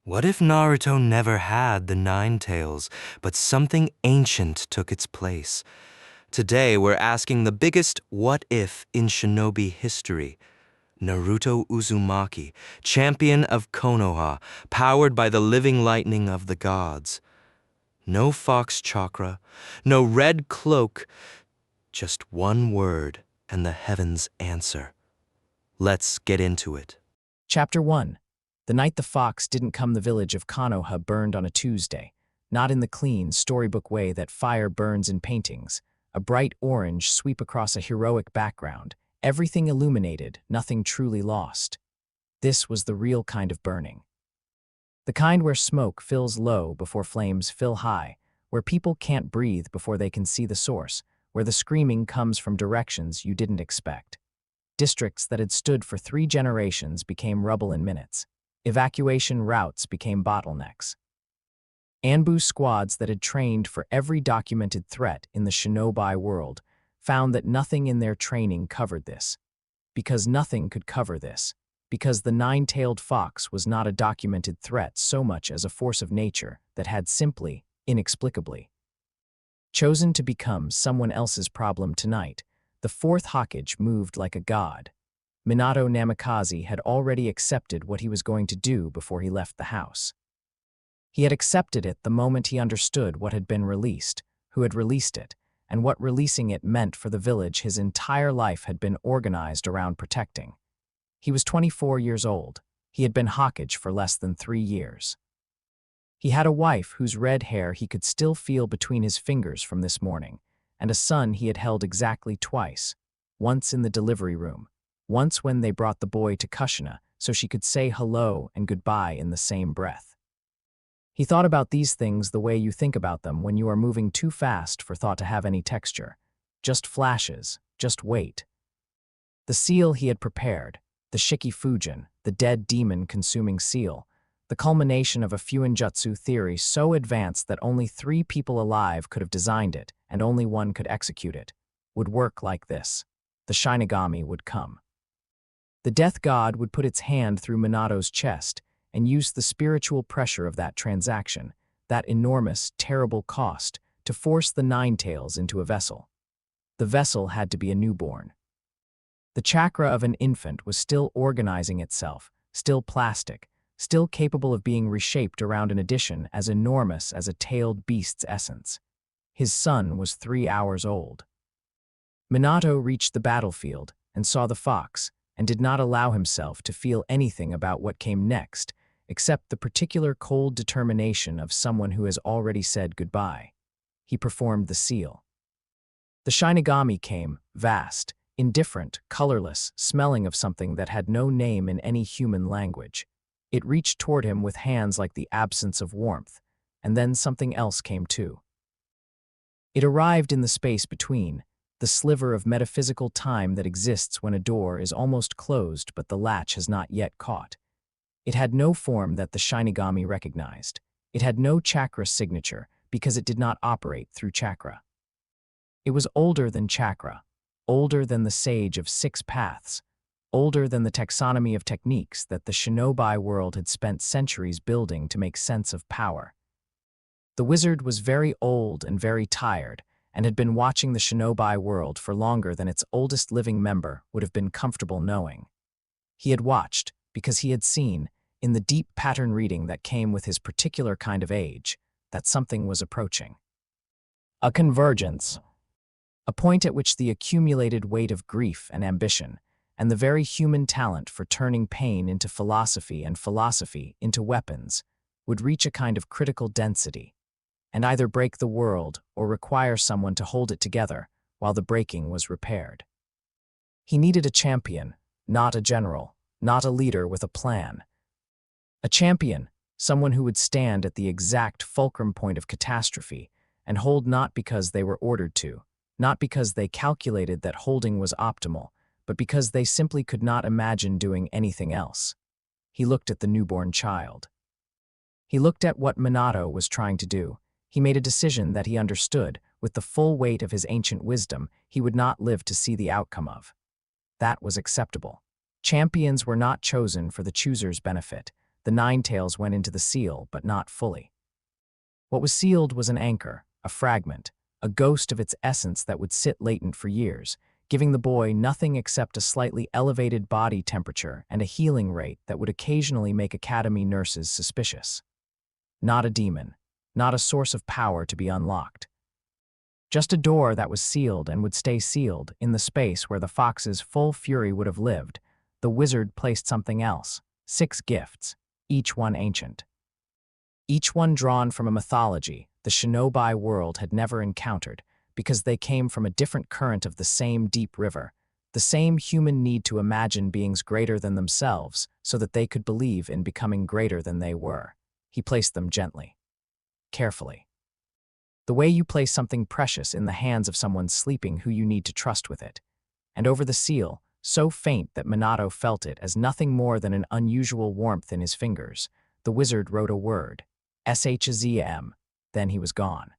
What if Naruto never had the nine tails, but something ancient took its place? Today, we're asking the biggest what if in shinobi history. Naruto Uzumaki, champion of Konoha, powered by the living lightning of the gods. No fox chakra, no red cloak, just one word and the heavens answer. Let's get into it. Chapter 1. The night the fox didn't come, the village of Konoha burned on a Tuesday, not in the clean, storybook way that fire burns in paintings. A bright orange sweep across a heroic background, everything illuminated, nothing truly lost. This was the real kind of burning. The kind where smoke fills low before flames fill high, where people can't breathe before they can see the source, where the screaming comes from directions you didn't expect. Districts that had stood for 3 generations became rubble in minutes. Evacuation routes became bottlenecks. Ambush squads that had trained for every documented threat in the shinobi world found that nothing in their training covered this. Because nothing could cover this. Because the nine-tailed fox was not a documented threat so much as a force of nature that had simply, inexplicably, chosen to become someone else's problem tonight. The fourth Hokage moved like a god. Minato Namikaze had already accepted what he was going to do before he left the house. He had accepted it the moment he understood what had been released, who had released it, and what releasing it meant for the village his entire life had been organized around protecting. He was 24 years old. He had been Hokage for less than 3 years. He had a wife whose red hair he could still feel between his fingers from this morning, and a son he had held exactly twice, once in the delivery room, once when they brought the boy to Kushina so she could say hello and goodbye in the same breath. He thought about these things the way you think about them when you are moving too fast for thought to have any texture. Just flashes, just wait. The seal he had prepared, the Shikifujin, the dead demon-consuming seal, the culmination of a Fuinjutsu theory so advanced that only 3 people alive could have designed it and only one could execute it, would work like this. The Shinigami would come. The death god would put its hand through Minato's chest and use the spiritual pressure of that transaction, that enormous, terrible cost, to force the nine-tails into a vessel. The vessel had to be a newborn. The chakra of an infant was still organizing itself, still plastic, still capable of being reshaped around an addition as enormous as a tailed beast's essence. His son was 3 hours old. Minato reached the battlefield and saw the fox, and did not allow himself to feel anything about what came next, except the particular cold determination of someone who has already said goodbye. He performed the seal. The Shinigami came, vast, indifferent, colorless, smelling of something that had no name in any human language. It reached toward him with hands like the absence of warmth, and then something else came too. It arrived in the space between, the sliver of metaphysical time that exists when a door is almost closed but the latch has not yet caught. It had no form that the Shinigami recognized. It had no chakra signature because it did not operate through chakra. It was older than chakra, older than the sage of 6 paths, older than the taxonomy of techniques that the shinobi world had spent centuries building to make sense of power. The wizard was very old and very tired, and had been watching the shinobi world for longer than its oldest living member would have been comfortable knowing. He had watched because he had seen, in the deep pattern reading that came with his particular kind of age, that something was approaching. A convergence. A point at which the accumulated weight of grief and ambition, and the very human talent for turning pain into philosophy and philosophy into weapons, would reach a kind of critical density, and either break the world or require someone to hold it together while the breaking was repaired. He needed a champion, not a general, not a leader with a plan. A champion, someone who would stand at the exact fulcrum point of catastrophe and hold not because they were ordered to, not because they calculated that holding was optimal, but because they simply could not imagine doing anything else. He looked at the newborn child. He looked at what Minato was trying to do. He made a decision that he understood, with the full weight of his ancient wisdom, he would not live to see the outcome of. That was acceptable. Champions were not chosen for the chooser's benefit. The nine tails went into the seal, but not fully. What was sealed was an anchor, a fragment, a ghost of its essence that would sit latent for years, giving the boy nothing except a slightly elevated body temperature and a healing rate that would occasionally make academy nurses suspicious. Not a demon, not a source of power to be unlocked. Just a door that was sealed and would stay sealed in the space where the fox's full fury would have lived. The wizard placed something else, 6 gifts, each one ancient. Each one drawn from a mythology the shinobi world had never encountered, because they came from a different current of the same deep river, the same human need to imagine beings greater than themselves so that they could believe in becoming greater than they were. He placed them gently, carefully. The way you place something precious in the hands of someone sleeping who you need to trust with it. And over the seal, so faint that Minato felt it as nothing more than an unusual warmth in his fingers, the wizard wrote a word, SHAZAM, then he was gone.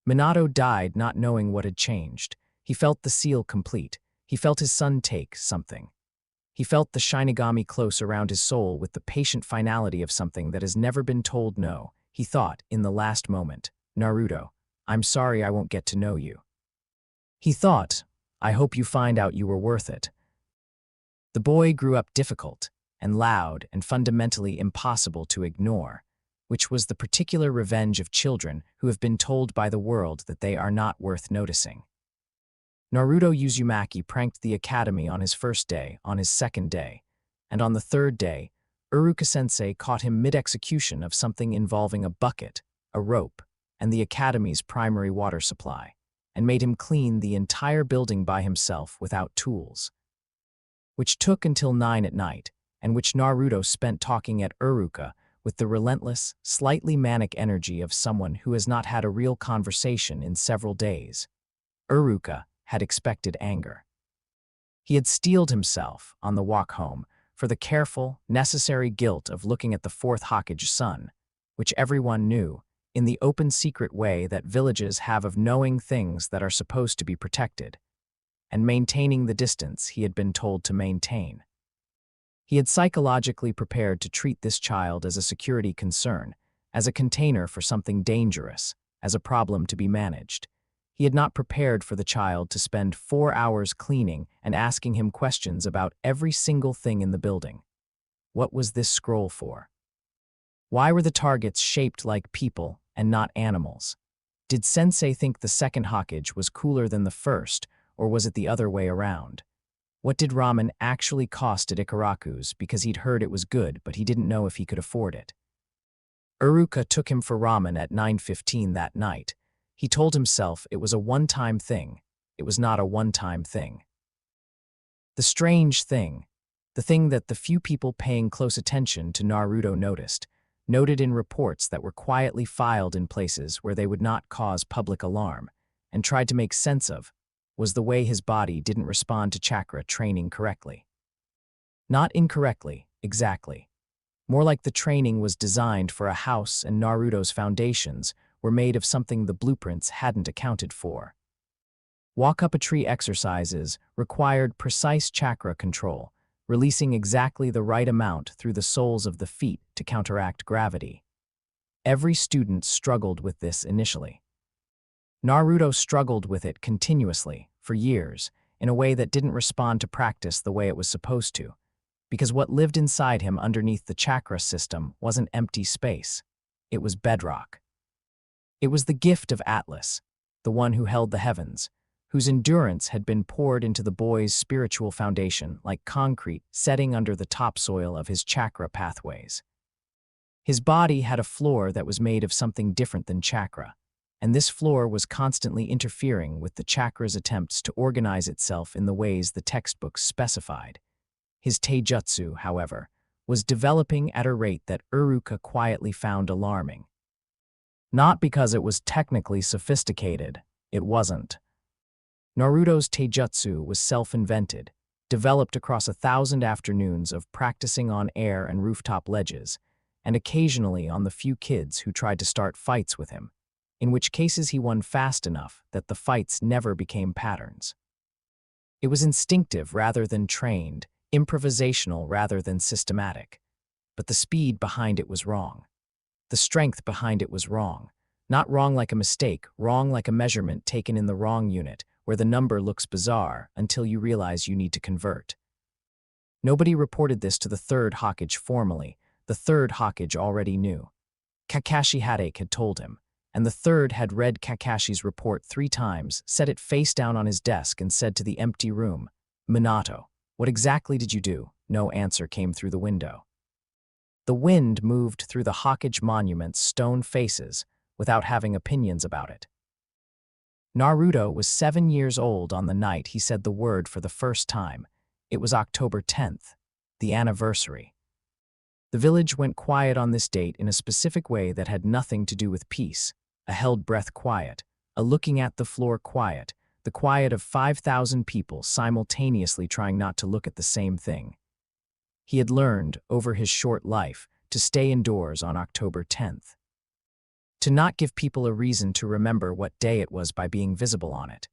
Minato died not knowing what had changed. He felt the seal complete. He felt his son take something. He felt the Shinigami close around his soul with the patient finality of something that has never been told no. He thought, in the last moment, Naruto, I'm sorry I won't get to know you. He thought, I hope you find out you were worth it. The boy grew up difficult and loud and fundamentally impossible to ignore, which was the particular revenge of children who have been told by the world that they are not worth noticing. Naruto Uzumaki pranked the academy on his first day, on his second day, and on the third day, Iruka-sensei caught him mid-execution of something involving a bucket, a rope, and the academy's primary water supply, and made him clean the entire building by himself without tools. Which took until 9 at night, and which Naruto spent talking at Iruka with the relentless, slightly manic energy of someone who has not had a real conversation in several days. Iruka had expected anger. He had steeled himself, on the walk home, for the careful, necessary guilt of looking at the fourth Hokage son, which everyone knew, in the open secret way that villages have of knowing things that are supposed to be protected, and maintaining the distance he had been told to maintain. He had psychologically prepared to treat this child as a security concern, as a container for something dangerous, as a problem to be managed. He had not prepared for the child to spend 4 hours cleaning and asking him questions about every single thing in the building. What was this scroll for? Why were the targets shaped like people and not animals? Did Sensei think the second Hokage was cooler than the first, or was it the other way around? What did ramen actually cost at Ikaraku's because he'd heard it was good but he didn't know if he could afford it? Iruka took him for ramen at 9:15 that night. He told himself it was a one-time thing. It was not a one-time thing. The strange thing, the thing that the few people paying close attention to Naruto noticed, noted in reports that were quietly filed in places where they would not cause public alarm, and tried to make sense of, was the way his body didn't respond to chakra training correctly. Not incorrectly, exactly. More like the training was designed for a house and Naruto's foundations were made of something the blueprints hadn't accounted for. Walk-up-a-tree exercises required precise chakra control, releasing exactly the right amount through the soles of the feet to counteract gravity. Every student struggled with this initially. Naruto struggled with it continuously, for years, in a way that didn't respond to practice the way it was supposed to, because what lived inside him underneath the chakra system wasn't empty space. It was bedrock. It was the gift of Atlas, the one who held the heavens, whose endurance had been poured into the boy's spiritual foundation like concrete setting under the topsoil of his chakra pathways. His body had a floor that was made of something different than chakra, and this floor was constantly interfering with the chakra's attempts to organize itself in the ways the textbooks specified. His taijutsu, however, was developing at a rate that Iruka quietly found alarming. Not because it was technically sophisticated, it wasn't. Naruto's taijutsu was self-invented, developed across 1,000 afternoons of practicing on air and rooftop ledges, and occasionally on the few kids who tried to start fights with him, in which cases he won fast enough that the fights never became patterns. It was instinctive rather than trained, improvisational rather than systematic. but the speed behind it was wrong. The strength behind it was wrong. Not wrong like a mistake, wrong like a measurement taken in the wrong unit, where the number looks bizarre until you realize you need to convert. Nobody reported this to the third Hokage formally. The third Hokage already knew. Kakashi Hatake had told him, and the third had read Kakashi's report 3 times, set it face down on his desk, and said to the empty room, "Minato, what exactly did you do?" No answer came through the window. The wind moved through the Hokage monument's stone faces without having opinions about it. Naruto was 7 years old on the night he said the word for the first time. It was October 10th, the anniversary. The village went quiet on this date in a specific way that had nothing to do with peace. A held breath quiet, a looking at the floor quiet, the quiet of 5,000 people simultaneously trying not to look at the same thing. He had learned, over his short life, to stay indoors on October 10th. To not give people a reason to remember what day it was by being visible on it.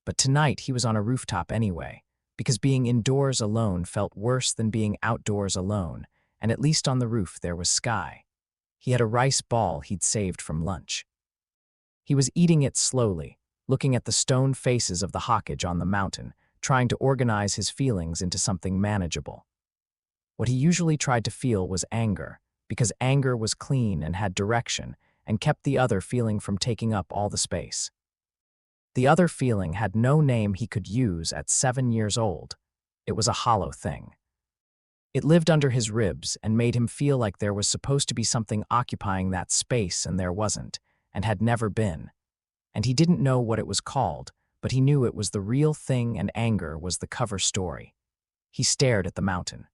But tonight he was on a rooftop anyway, because being indoors alone felt worse than being outdoors alone, and at least on the roof there was sky. He had a rice ball he'd saved from lunch. He was eating it slowly, looking at the stone faces of the Hokage on the mountain, trying to organize his feelings into something manageable. What he usually tried to feel was anger, because anger was clean and had direction, and kept the other feeling from taking up all the space. The other feeling had no name he could use at 7 years old. It was a hollow thing. It lived under his ribs and made him feel like there was supposed to be something occupying that space, and there wasn't, and had never been. And he didn't know what it was called, but he knew it was the real thing, and anger was the cover story. He stared at the mountain.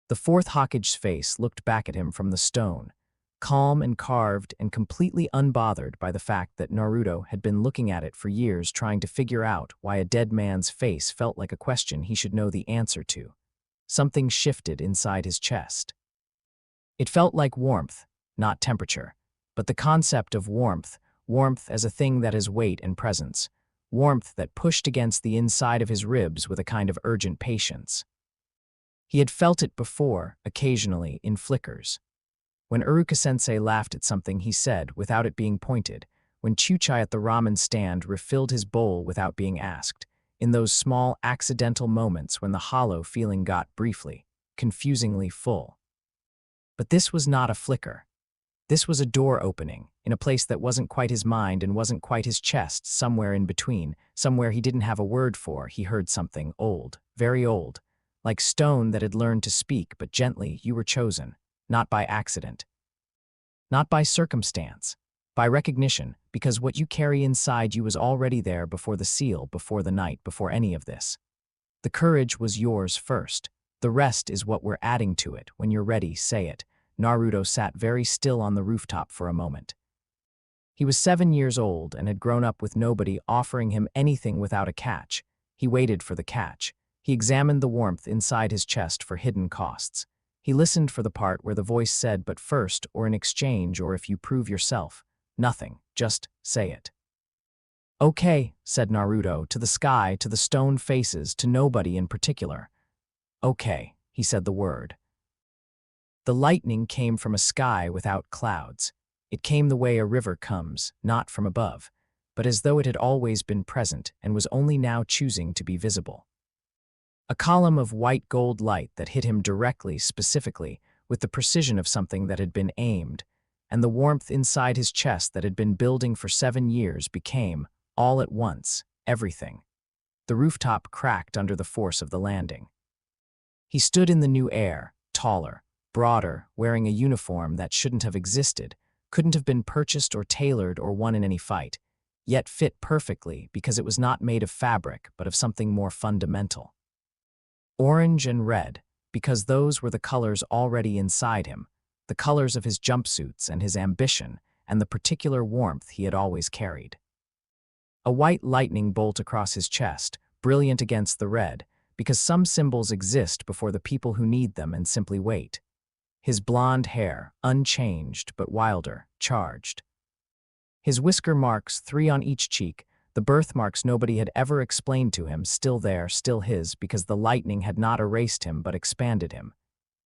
The fourth Hokage's face looked back at him from the stone, calm and carved and completely unbothered by the fact that Naruto had been looking at it for years, trying to figure out why a dead man's face felt like a question he should know the answer to. Something shifted inside his chest. It felt like warmth, not temperature, but the concept of warmth, warmth as a thing that has weight and presence, warmth that pushed against the inside of his ribs with a kind of urgent patience. He had felt it before, occasionally, in flickers. When Iruka-sensei laughed at something he said without it being pointed, when Chuchai at the ramen stand refilled his bowl without being asked, in those small, accidental moments when the hollow feeling got briefly, confusingly full. But this was not a flicker. This was a door opening, in a place that wasn't quite his mind and wasn't quite his chest, somewhere in between, somewhere he didn't have a word for. He heard something old, very old, like stone that had learned to speak, but gently. You were chosen, not by accident, not by circumstance, by recognition, because what you carry inside you was already there before the seal, before the night, before any of this. The courage was yours first. The rest is what we're adding to it. When you're ready, say it. Naruto sat very still on the rooftop for a moment. He was 7 years old and had grown up with nobody offering him anything without a catch. He waited for the catch. He examined the warmth inside his chest for hidden costs. He listened for the part where the voice said, "But first, or in exchange, or if you prove yourself." Nothing, just say it. "Okay," said Naruto, to the sky, to the stone faces, to nobody in particular. "Okay," he said the word. The lightning came from a sky without clouds. It came the way a river comes, not from above, but as though it had always been present and was only now choosing to be visible. A column of white gold light that hit him directly, specifically, with the precision of something that had been aimed, and the warmth inside his chest that had been building for 7 years became, all at once, everything. The rooftop cracked under the force of the landing. He stood in the new air, taller, broader, wearing a uniform that shouldn't have existed, couldn't have been purchased or tailored or won in any fight, yet fit perfectly because it was not made of fabric but of something more fundamental. Orange and red, because those were the colors already inside him, the colors of his jumpsuits and his ambition and the particular warmth he had always carried. A white lightning bolt across his chest, brilliant against the red, because some symbols exist before the people who need them and simply wait. His blonde hair, unchanged but wilder, charged. His whisker marks, 3 on each cheek, the birthmarks nobody had ever explained to him, still there, still his, because the lightning had not erased him but expanded him.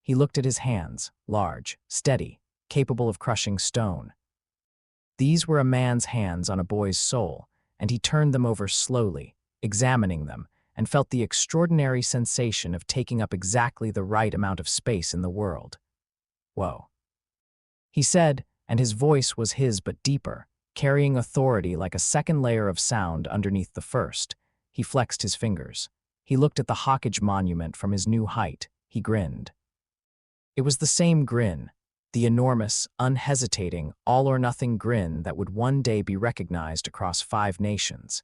He looked at his hands, large, steady, capable of crushing stone. These were a man's hands on a boy's soul, and he turned them over slowly, examining them, and felt the extraordinary sensation of taking up exactly the right amount of space in the world. Whoa. He said, and his voice was his but deeper, carrying authority like a second layer of sound underneath the first. He flexed his fingers. He looked at the Hokage monument from his new height. He grinned. It was the same grin, the enormous, unhesitating, all-or-nothing grin that would one day be recognized across 5 nations.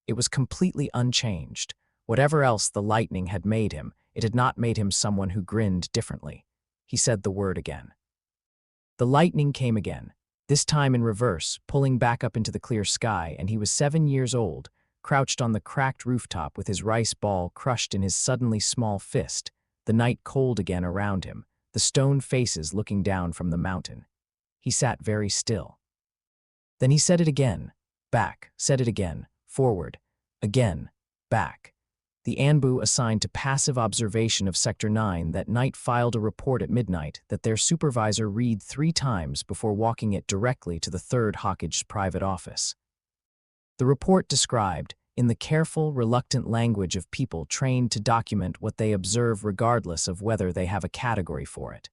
It was completely unchanged. Whatever else the lightning had made him, it had not made him someone who grinned differently. He said the word again. The lightning came again, this time in reverse, pulling back up into the clear sky, and he was 7 years old, crouched on the cracked rooftop with his rice ball crushed in his suddenly small fist, the night cold again around him, the stone faces looking down from the mountain. He sat very still. Then he said it again, back, said it again, forward, again, back. The Anbu assigned to passive observation of Sector 9 that night filed a report at midnight that their supervisor read 3 times before walking it directly to the 3rd Hokage's private office. The report described, in the careful, reluctant language of people trained to document what they observe regardless of whether they have a category for it.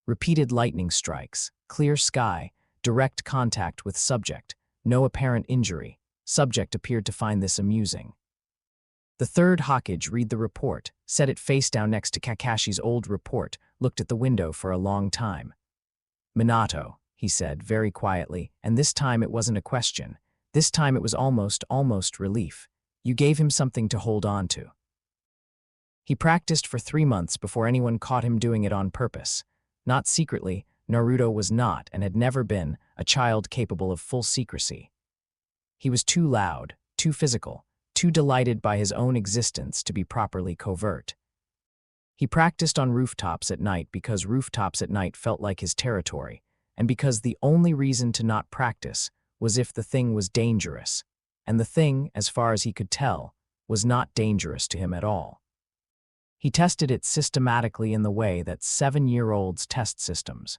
Repeated lightning strikes, clear sky, direct contact with subject, no apparent injury. Subject appeared to find this amusing. The 3rd Hokage read the report, set it face down next to Kakashi's old report, looked at the window for a long time. Minato, he said very quietly, and this time it wasn't a question. This time it was almost relief. You gave him something to hold on to. He practiced for 3 months before anyone caught him doing it on purpose. Not secretly, Naruto was not and had never been a child capable of full secrecy. He was too loud, too physical, too delighted by his own existence to be properly covert. He practiced on rooftops at night because rooftops at night felt like his territory, and because the only reason to not practice was if the thing was dangerous, and the thing, as far as he could tell, was not dangerous to him at all. He tested it systematically in the way that 7-year-olds test systems,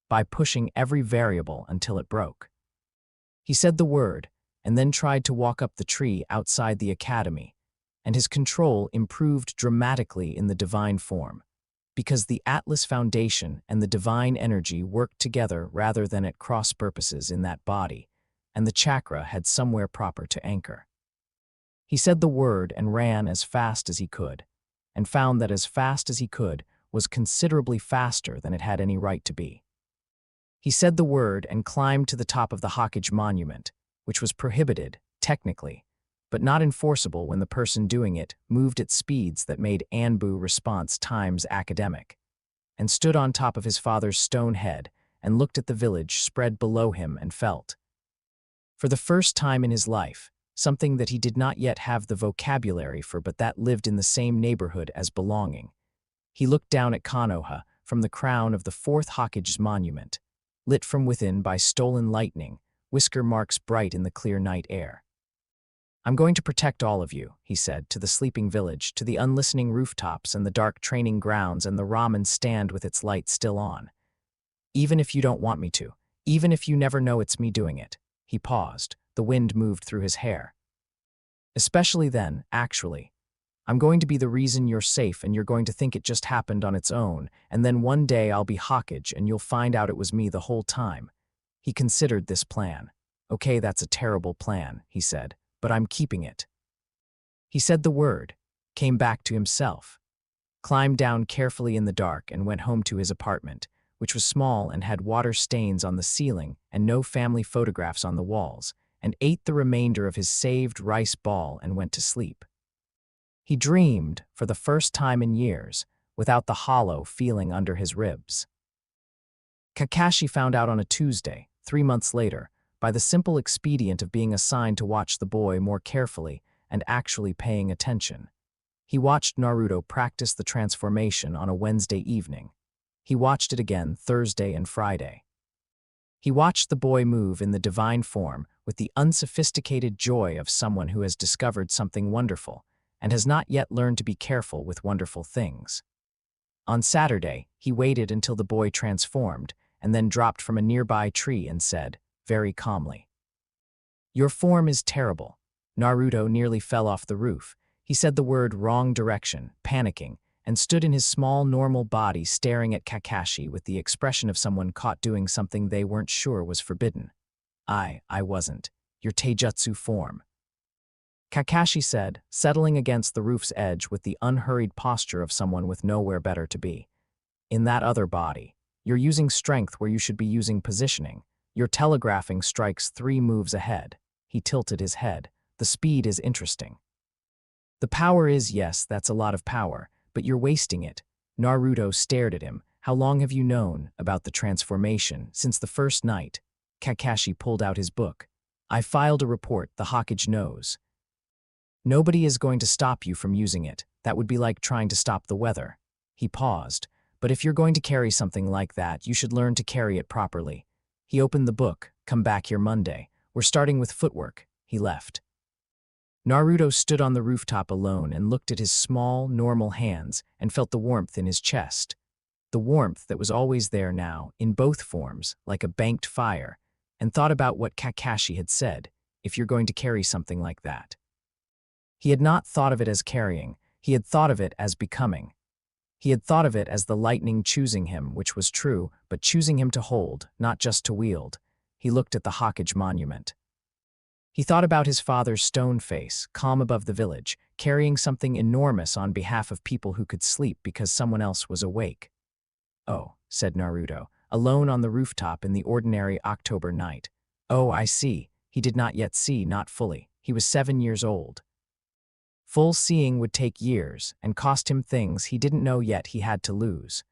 by pushing every variable until it broke. He said the word, and then tried to walk up the tree outside the academy, and his control improved dramatically in the divine form, because the Atlas Foundation and the divine energy worked together rather than at cross purposes in that body, and the chakra had somewhere proper to anchor. He said the word and ran as fast as he could, and found that as fast as he could was considerably faster than it had any right to be. He said the word and climbed to the top of the Hokage monument, which was prohibited, technically, but not enforceable when the person doing it moved at speeds that made Anbu response times academic, and stood on top of his father's stone head and looked at the village spread below him and felt. For the first time in his life, something that he did not yet have the vocabulary for but that lived in the same neighborhood as belonging. He looked down at Konoha from the crown of the 4th Hokage's monument, lit from within by stolen lightning, whisker marks bright in the clear night air. I'm going to protect all of you, he said, to the sleeping village, to the unlistening rooftops and the dark training grounds and the ramen stand with its light still on. Even if you don't want me to, even if you never know it's me doing it. He paused. The wind moved through his hair. Especially then, actually. I'm going to be the reason you're safe and you're going to think it just happened on its own, and then one day I'll be Hokage and you'll find out it was me the whole time. He considered this plan. Okay, that's a terrible plan, he said, but I'm keeping it. He said the word, came back to himself, climbed down carefully in the dark and went home to his apartment, which was small and had water stains on the ceiling and no family photographs on the walls, and ate the remainder of his saved rice ball and went to sleep. He dreamed, for the first time in years, without the hollow feeling under his ribs. Kakashi found out on a Tuesday, 3 months later, by the simple expedient of being assigned to watch the boy more carefully and actually paying attention. He watched Naruto practice the transformation on a Wednesday evening. He watched it again Thursday and Friday. He watched the boy move in the divine form with the unsophisticated joy of someone who has discovered something wonderful and has not yet learned to be careful with wonderful things. On Saturday, he waited until the boy transformed, and then dropped from a nearby tree and said, very calmly, "Your form is terrible." Naruto nearly fell off the roof. He said the word wrong direction, panicking, and stood in his small, normal body staring at Kakashi with the expression of someone caught doing something they weren't sure was forbidden. I wasn't. Your taijutsu form," Kakashi said, settling against the roof's edge with the unhurried posture of someone with nowhere better to be. "In that other body. You're using strength where you should be using positioning. You're telegraphing strikes 3 moves ahead." He tilted his head. "The speed is interesting. The power is, yes, that's a lot of power, but you're wasting it." Naruto stared at him. "How long have you known about the transformation?" "Since the first night." Kakashi pulled out his book. "I filed a report, the Hokage knows. Nobody is going to stop you from using it. That would be like trying to stop the weather." He paused. "But if you're going to carry something like that, you should learn to carry it properly." He opened the book. "Come back here Monday. We're starting with footwork." He left. Naruto stood on the rooftop alone and looked at his small, normal hands and felt the warmth in his chest. The warmth that was always there now, in both forms, like a banked fire, and thought about what Kakashi had said, if you're going to carry something like that. He had not thought of it as carrying, he had thought of it as becoming. He had thought of it as the lightning choosing him, which was true, but choosing him to hold, not just to wield. He looked at the Hokage monument. He thought about his father's stone face, calm above the village, carrying something enormous on behalf of people who could sleep because someone else was awake. "Oh," said Naruto, alone on the rooftop in the ordinary October night. "Oh, I see." He did not yet see, not fully. He was 7 years old. Full seeing would take years and cost him things he didn't know yet he had to lose.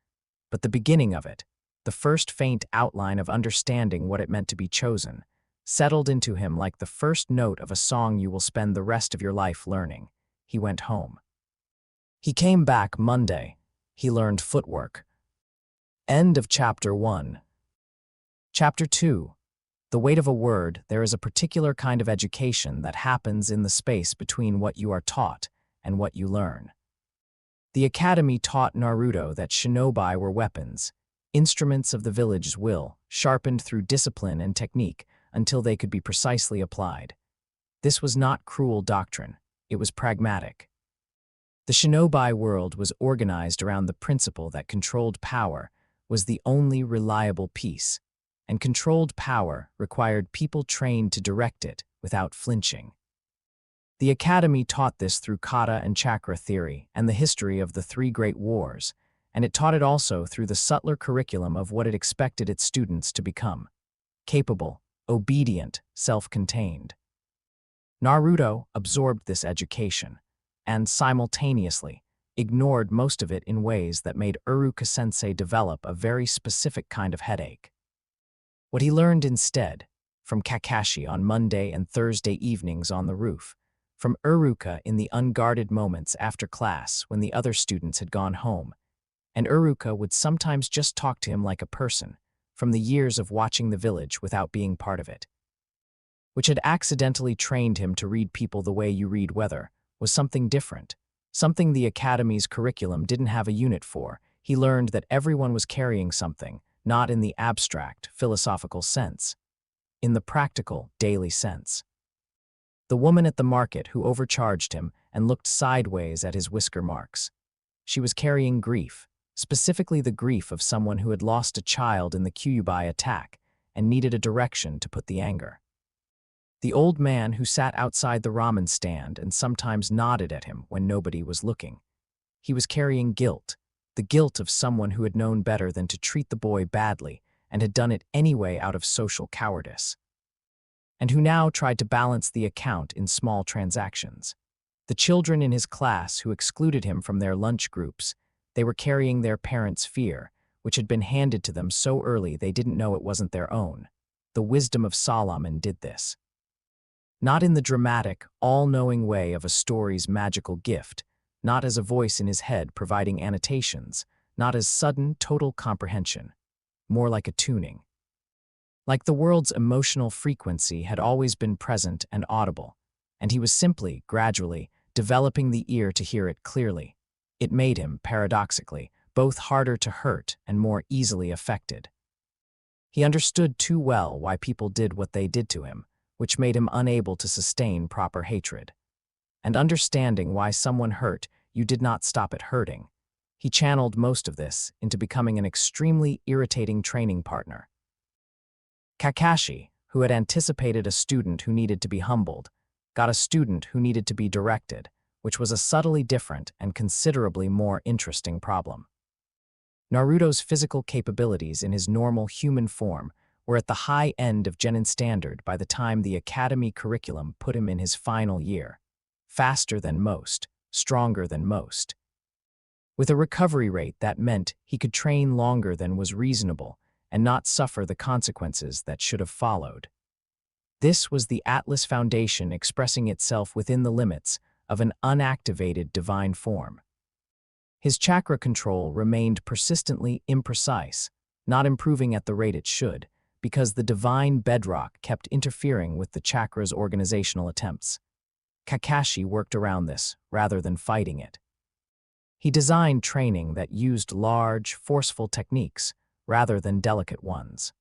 But the beginning of it, the first faint outline of understanding what it meant to be chosen, settled into him like the first note of a song you will spend the rest of your life learning. He went home. He came back Monday. He learned footwork. End of Chapter 1. Chapter 2. The weight of a word. There is a particular kind of education that happens in the space between what you are taught and what you learn. The academy taught Naruto that shinobi were weapons, instruments of the village's will, sharpened through discipline and technique until they could be precisely applied. This was not cruel doctrine, it was pragmatic. The shinobi world was organized around the principle that controlled power was the only reliable piece, and controlled power required people trained to direct it without flinching. The academy taught this through kata and chakra theory and the history of the 3 great wars, and it taught it also through the subtler curriculum of what it expected its students to become: capable, obedient, self-contained. Naruto absorbed this education, and simultaneously ignored most of it in ways that made Iruka-sensei develop a very specific kind of headache. What he learned instead, from Kakashi on Monday and Thursday evenings on the roof, from Iruka in the unguarded moments after class when the other students had gone home, and Iruka would sometimes just talk to him like a person, from the years of watching the village without being part of it, which had accidentally trained him to read people the way you read weather, was something different, something the academy's curriculum didn't have a unit for. He learned that everyone was carrying something, not in the abstract, philosophical sense, in the practical, daily sense. The woman at the market who overcharged him and looked sideways at his whisker marks. She was carrying grief, specifically the grief of someone who had lost a child in the Kyuubi attack and needed a direction to put the anger. The old man who sat outside the ramen stand and sometimes nodded at him when nobody was looking. He was carrying guilt, the guilt of someone who had known better than to treat the boy badly and had done it anyway out of social cowardice, and who now tried to balance the account in small transactions. The children in his class who excluded him from their lunch groups, they were carrying their parents' fear, which had been handed to them so early they didn't know it wasn't their own. The wisdom of Solomon did this. Not in the dramatic, all-knowing way of a story's magical gift, not as a voice in his head providing annotations, not as sudden, total comprehension, more like a tuning. Like the world's emotional frequency had always been present and audible, and he was simply, gradually, developing the ear to hear it clearly. It made him, paradoxically, both harder to hurt and more easily affected. He understood too well why people did what they did to him, which made him unable to sustain proper hatred. And understanding why someone hurt you did not stop it hurting, he channeled most of this into becoming an extremely irritating training partner. Kakashi, who had anticipated a student who needed to be humbled, got a student who needed to be directed, which was a subtly different and considerably more interesting problem. Naruto's physical capabilities in his normal human form were at the high end of genin standard by the time the academy curriculum put him in his final year. Faster than most, stronger than most. With a recovery rate that meant he could train longer than was reasonable and not suffer the consequences that should have followed. This was the Atlas Foundation expressing itself within the limits of an unactivated divine form. His chakra control remained persistently imprecise, not improving at the rate it should, because the divine bedrock kept interfering with the chakra's organizational attempts. Kakashi worked around this, rather than fighting it. He designed training that used large, forceful techniques, rather than delicate ones.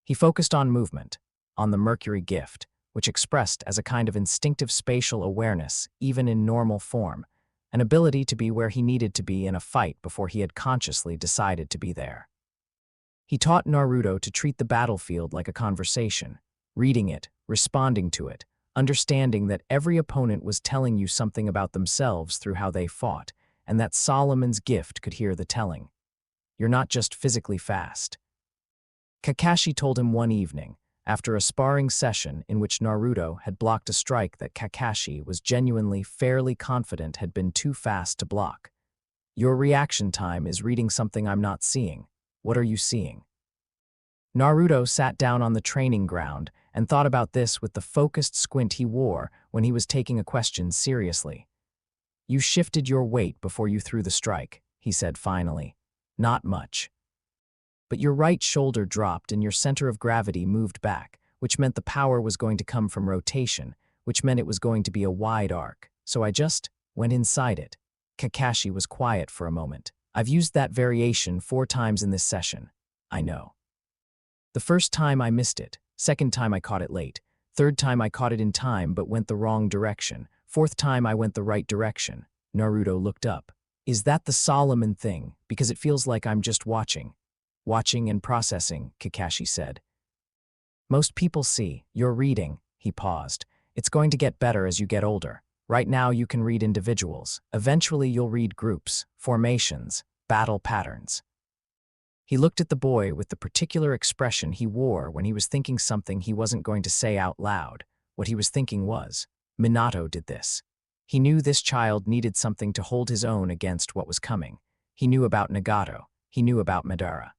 He focused on movement, on the Mercury gift, which expressed as a kind of instinctive spatial awareness, even in normal form, an ability to be where he needed to be in a fight before he had consciously decided to be there. He taught Naruto to treat the battlefield like a conversation, reading it, responding to it, understanding that every opponent was telling you something about themselves through how they fought, and that Solomon's gift could hear the telling. You're not just physically fast. Kakashi told him one evening, after a sparring session in which Naruto had blocked a strike that Kakashi was genuinely fairly confident had been too fast to block. Your reaction time is reading something I'm not seeing. What are you seeing? Naruto sat down on the training ground and thought about this with the focused squint he wore when he was taking a question seriously. You shifted your weight before you threw the strike, he said finally. Not much. But your right shoulder dropped and your center of gravity moved back, which meant the power was going to come from rotation, which meant it was going to be a wide arc, so I just went inside it. Kakashi was quiet for a moment. I've used that variation 4 times in this session. I know. The first time I missed it, second time I caught it late, third time I caught it in time but went the wrong direction, fourth time I went the right direction. Naruto looked up. Is that the Solomon thing? Because it feels like I'm just watching. Watching and processing, Kakashi said. Most people see, you're reading, he paused. It's going to get better as you get older. Right now you can read individuals. Eventually you'll read groups, formations, battle patterns. He looked at the boy with the particular expression he wore when he was thinking something he wasn't going to say out loud. What he was thinking was, Minato did this. He knew this child needed something to hold his own against what was coming. He knew about Nagato. He knew about Madara.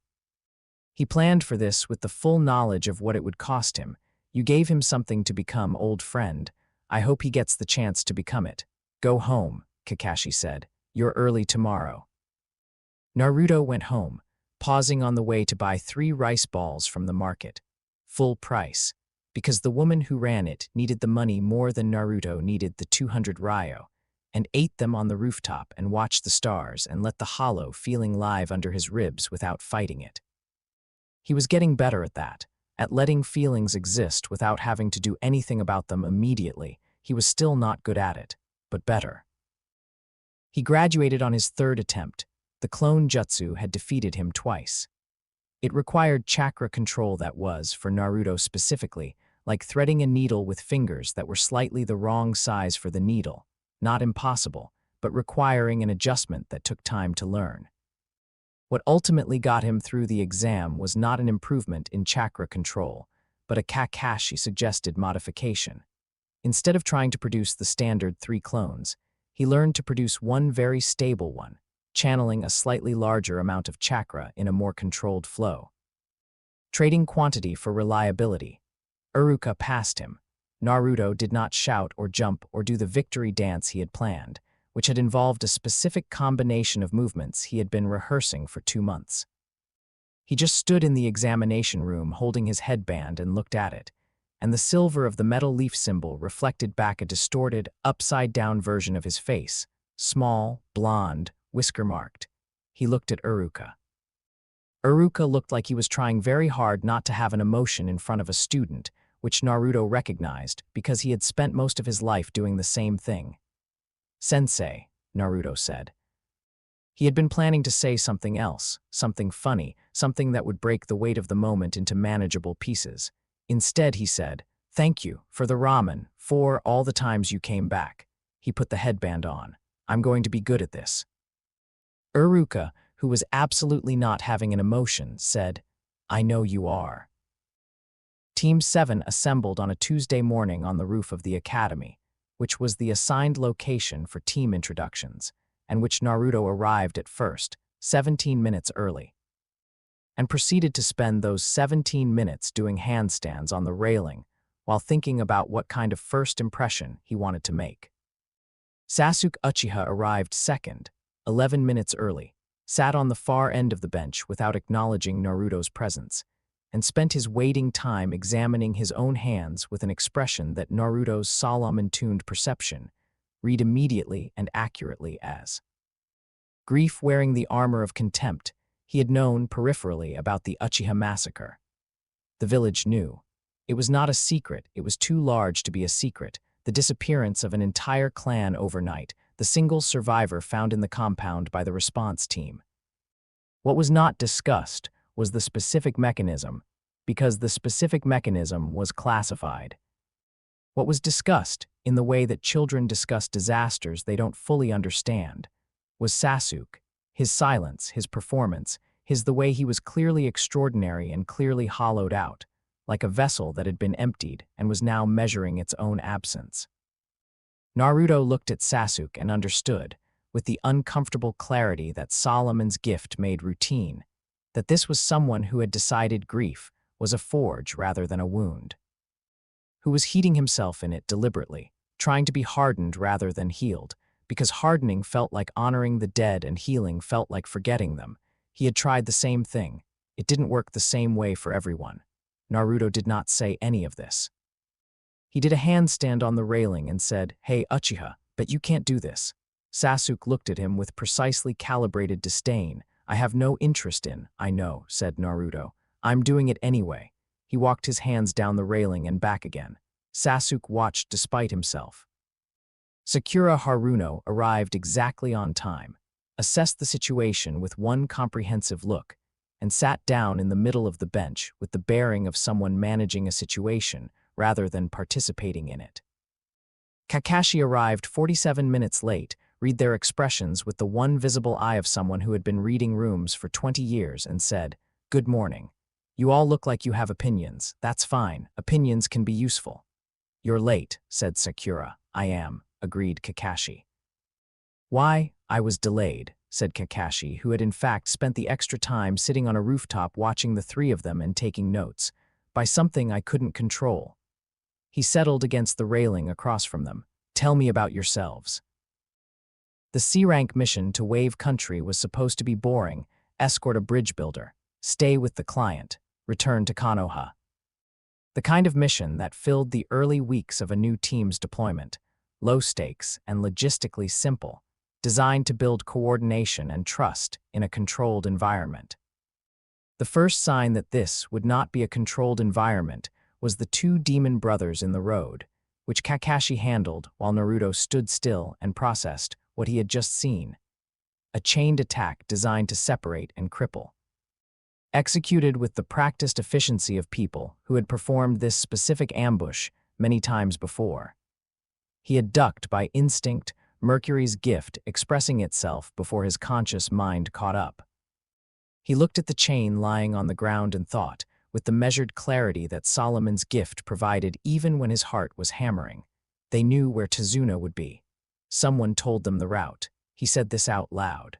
He planned for this with the full knowledge of what it would cost him. You gave him something to become, old friend. I hope he gets the chance to become it. Go home, Kakashi said. You're early tomorrow. Naruto went home, pausing on the way to buy 3 rice balls from the market. Full price, because the woman who ran it needed the money more than Naruto needed the 200 ryo, and ate them on the rooftop and watched the stars and let the hollow feeling live under his ribs without fighting it. He was getting better at that, at letting feelings exist without having to do anything about them immediately. He was still not good at it, but better. He graduated on his 3rd attempt. The clone jutsu had defeated him twice. It required chakra control that was, for Naruto specifically, like threading a needle with fingers that were slightly the wrong size for the needle. Not impossible, but requiring an adjustment that took time to learn. What ultimately got him through the exam was not an improvement in chakra control, but a Kakashi-suggested modification. Instead of trying to produce the standard 3 clones, he learned to produce one very stable one, channeling a slightly larger amount of chakra in a more controlled flow. Trading quantity for reliability. Iruka passed him. Naruto did not shout or jump or do the victory dance he had planned, which had involved a specific combination of movements he had been rehearsing for 2 months. He just stood in the examination room holding his headband and looked at it, and the silver of the metal leaf symbol reflected back a distorted, upside-down version of his face, small, blonde, whisker-marked. He looked at Uruka. Uruka looked like he was trying very hard not to have an emotion in front of a student, which Naruto recognized because he had spent most of his life doing the same thing. "Sensei," Naruto said. He had been planning to say something else, something funny, something that would break the weight of the moment into manageable pieces. Instead, he said, "Thank you for the ramen, for all the times you came back." He put the headband on. "I'm going to be good at this." Uruka, who was absolutely not having an emotion, said, "I know you are." Team 7 assembled on a Tuesday morning on the roof of the academy, which was the assigned location for team introductions, and which Naruto arrived at first, 17 minutes early, and proceeded to spend those 17 minutes doing handstands on the railing while thinking about what kind of first impression he wanted to make. Sasuke Uchiha arrived second, 11 minutes early, sat on the far end of the bench without acknowledging Naruto's presence, and spent his waiting time examining his own hands with an expression that Naruto's solemn and tuned perception read immediately and accurately as grief. Wearing the armor of contempt, he had known peripherally about the Uchiha massacre. The village knew. It was not a secret, it was too large to be a secret, the disappearance of an entire clan overnight, the single survivor found in the compound by the response team. What was not discussed was the specific mechanism, because the specific mechanism was classified. What was discussed, in the way that children discuss disasters they don't fully understand, was Sasuke, his silence, his performance, the way he was clearly extraordinary and clearly hollowed out, like a vessel that had been emptied and was now measuring its own absence. Naruto looked at Sasuke and understood, with the uncomfortable clarity that Solomon's gift made routine, that this was someone who had decided grief was a forge rather than a wound, who was heating himself in it deliberately, trying to be hardened rather than healed, because hardening felt like honoring the dead and healing felt like forgetting them. He had tried the same thing. It didn't work the same way for everyone. Naruto did not say any of this. He did a handstand on the railing and said, "Hey, Uchiha, but you can't do this." Sasuke looked at him with precisely calibrated disdain. "I have no interest in, I know," said Naruto. "I'm doing it anyway." He walked his hands down the railing and back again. Sasuke watched despite himself. Sakura Haruno arrived exactly on time, assessed the situation with one comprehensive look, and sat down in the middle of the bench with the bearing of someone managing a situation rather than participating in it. Kakashi arrived 47 minutes late, read their expressions with the one visible eye of someone who had been reading rooms for 20 years and said, "Good morning. You all look like you have opinions. That's fine. Opinions can be useful." "You're late," said Sakura. "I am," agreed Kakashi. "Why, I was delayed," said Kakashi, who had in fact spent the extra time sitting on a rooftop watching the three of them and taking notes, "by something I couldn't control." He settled against the railing across from them. "Tell me about yourselves." The C-rank mission to Wave Country was supposed to be boring: escort a bridge builder, stay with the client, return to Konoha. The kind of mission that filled the early weeks of a new team's deployment, low stakes and logistically simple, designed to build coordination and trust in a controlled environment. The first sign that this would not be a controlled environment was the two demon brothers in the road, which Kakashi handled while Naruto stood still and processed what he had just seen. A chained attack designed to separate and cripple. Executed with the practiced efficiency of people who had performed this specific ambush many times before. He had ducked by instinct, Mercury's gift expressing itself before his conscious mind caught up. He looked at the chain lying on the ground and thought, with the measured clarity that Solomon's gift provided even when his heart was hammering. They knew where Tazuna would be. Someone told them the route. He said this out loud.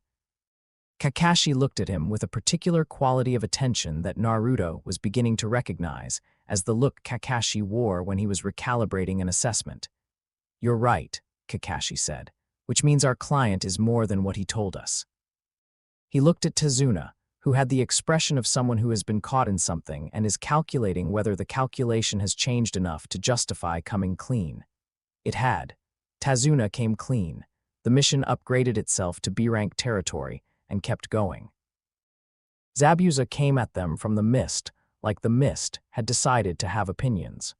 Kakashi looked at him with a particular quality of attention that Naruto was beginning to recognize as the look Kakashi wore when he was recalibrating an assessment. "You're right," Kakashi said, "which means our client is more than what he told us." He looked at Tazuna, who had the expression of someone who has been caught in something and is calculating whether the calculation has changed enough to justify coming clean. It had. Tazuna came clean. The mission upgraded itself to B-rank territory, and kept going. Zabuza came at them from the mist, like the mist had decided to have opinions.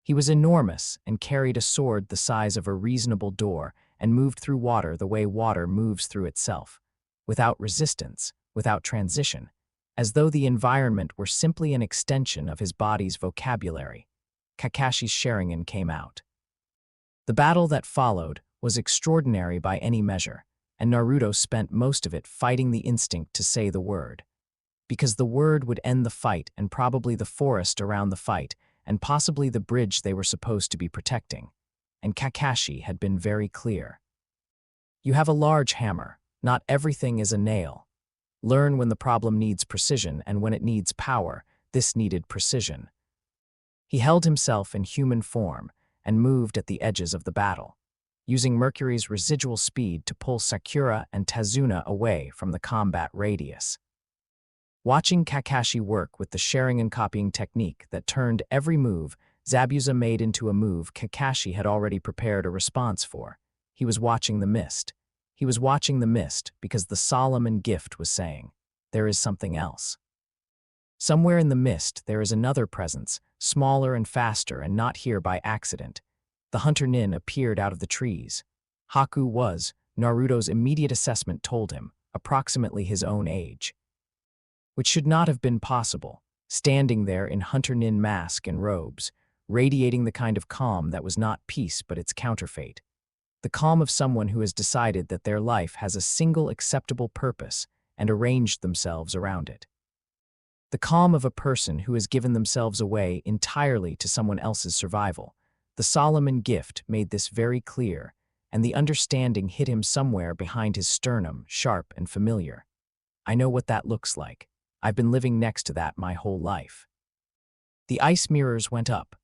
He was enormous and carried a sword the size of a reasonable door and moved through water the way water moves through itself, without resistance, without transition, as though the environment were simply an extension of his body's vocabulary. Kakashi's Sharingan came out. The battle that followed was extraordinary by any measure, and Naruto spent most of it fighting the instinct to say the word. Because the word would end the fight and probably the forest around the fight, and possibly the bridge they were supposed to be protecting. And Kakashi had been very clear. You have a large hammer. Not everything is a nail. Learn when the problem needs precision and when it needs power. This needed precision. He held himself in human form and moved at the edges of the battle, using Mercury's residual speed to pull Sakura and Tazuna away from the combat radius. Watching Kakashi work with the Sharingan copying technique that turned every move Zabuza made into a move Kakashi had already prepared a response for, he was watching the mist. He was watching the mist because the Solomon gift was saying, there is something else. Somewhere in the mist there is another presence, smaller and faster and not here by accident. The hunter Nin appeared out of the trees. Haku was, Naruto's immediate assessment told him, approximately his own age. Which should not have been possible, standing there in hunter Nin mask and robes, radiating the kind of calm that was not peace but its counterfeit. The calm of someone who has decided that their life has a single acceptable purpose and arranged themselves around it. The calm of a person who has given themselves away entirely to someone else's survival. The Solomon gift made this very clear, and the understanding hit him somewhere behind his sternum, sharp and familiar. I know what that looks like. I've been living next to that my whole life. The ice mirrors went up.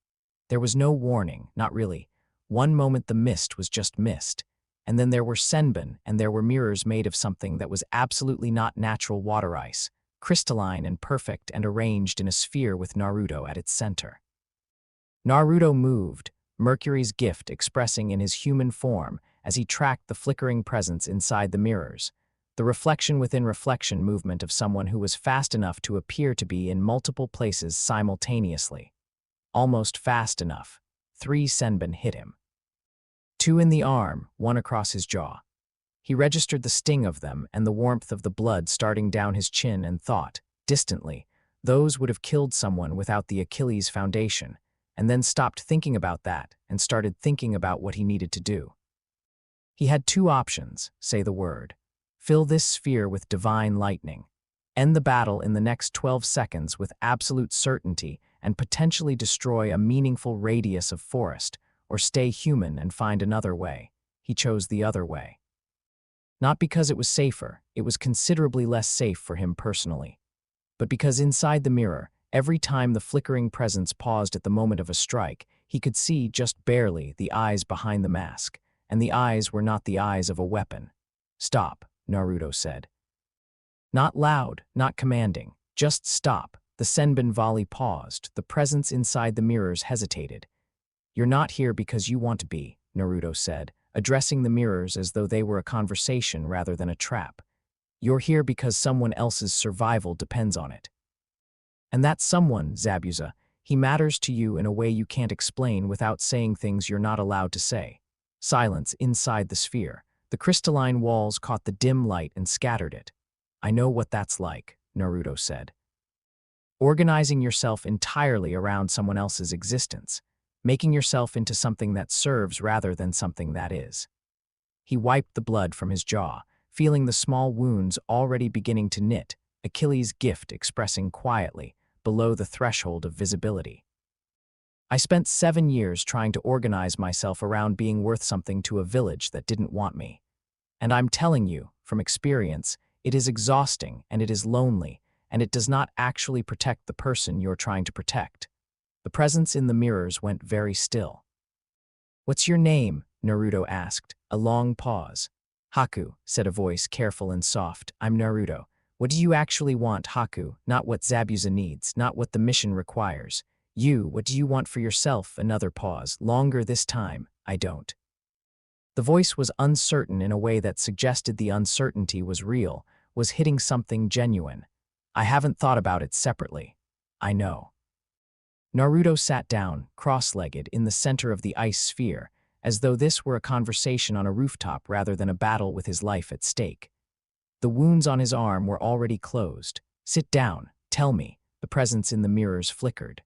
There was no warning, not really. One moment the mist was just mist, and then there were senbon and there were mirrors made of something that was absolutely not natural water ice, crystalline and perfect and arranged in a sphere with Naruto at its center. Naruto moved, Mercury's gift expressing in his human form as he tracked the flickering presence inside the mirrors, the reflection within reflection movement of someone who was fast enough to appear to be in multiple places simultaneously. Almost fast enough. 3 senbon hit him. 2 in the arm, 1 across his jaw. He registered the sting of them and the warmth of the blood starting down his chin and thought, distantly, those would have killed someone without the Achilles foundation, and then stopped thinking about that and started thinking about what he needed to do. He had 2 options, say the word. Fill this sphere with divine lightning. End the battle in the next 12 seconds with absolute certainty and potentially destroy a meaningful radius of forest, or stay human and find another way. He chose the other way. Not because it was safer, it was considerably less safe for him personally, but because inside the mirror, every time the flickering presence paused at the moment of a strike, he could see just barely the eyes behind the mask, and the eyes were not the eyes of a weapon. Stop, Naruto said. Not loud, not commanding, just stop. The senbon volley paused, the presence inside the mirrors hesitated. You're not here because you want to be, Naruto said, addressing the mirrors as though they were a conversation rather than a trap. You're here because someone else's survival depends on it. And that someone, Zabuza, he matters to you in a way you can't explain without saying things you're not allowed to say. Silence inside the sphere. The crystalline walls caught the dim light and scattered it. I know what that's like, Naruto said. Organizing yourself entirely around someone else's existence, making yourself into something that serves rather than something that is. He wiped the blood from his jaw, feeling the small wounds already beginning to knit, Achilles' gift expressing quietly, below the threshold of visibility. I spent 7 years trying to organize myself around being worth something to a village that didn't want me. And I'm telling you, from experience, it is exhausting and it is lonely, and it does not actually protect the person you're trying to protect. The presence in the mirrors went very still. What's your name? Naruto asked, a long pause. Haku, said a voice careful and soft. I'm Naruto. What do you actually want, Haku? Not what Zabuza needs, not what the mission requires. You, what do you want for yourself? Another pause, longer this time. I don't. The voice was uncertain in a way that suggested the uncertainty was real, was hitting something genuine. I haven't thought about it separately. I know. Naruto sat down, cross-legged, in the center of the ice sphere, as though this were a conversation on a rooftop rather than a battle with his life at stake. The wounds on his arm were already closed. Sit down, tell me, the presence in the mirrors flickered.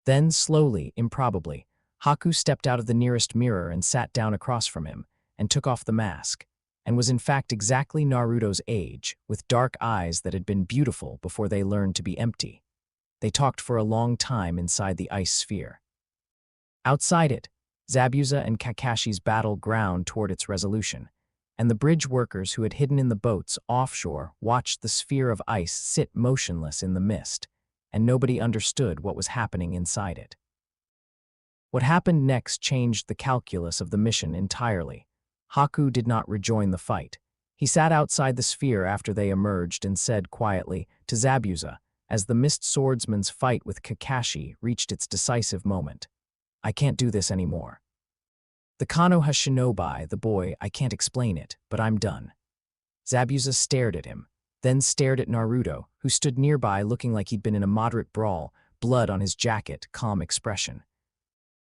Then, slowly, improbably, Haku stepped out of the nearest mirror and sat down across from him, and took off the mask, and was in fact exactly Naruto's age, with dark eyes that had been beautiful before they learned to be empty. They talked for a long time inside the ice sphere. Outside it, Zabuza and Kakashi's battle ground toward its resolution, and the bridge workers who had hidden in the boats offshore watched the sphere of ice sit motionless in the mist, and nobody understood what was happening inside it. What happened next changed the calculus of the mission entirely. Haku did not rejoin the fight. He sat outside the sphere after they emerged and said quietly to Zabuza, as the Mist Swordsman's fight with Kakashi reached its decisive moment, "I can't do this anymore. The Konoha shinobi, the boy, I can't explain it, but I'm done." Zabuza stared at him, then stared at Naruto, who stood nearby looking like he'd been in a moderate brawl, blood on his jacket, calm expression.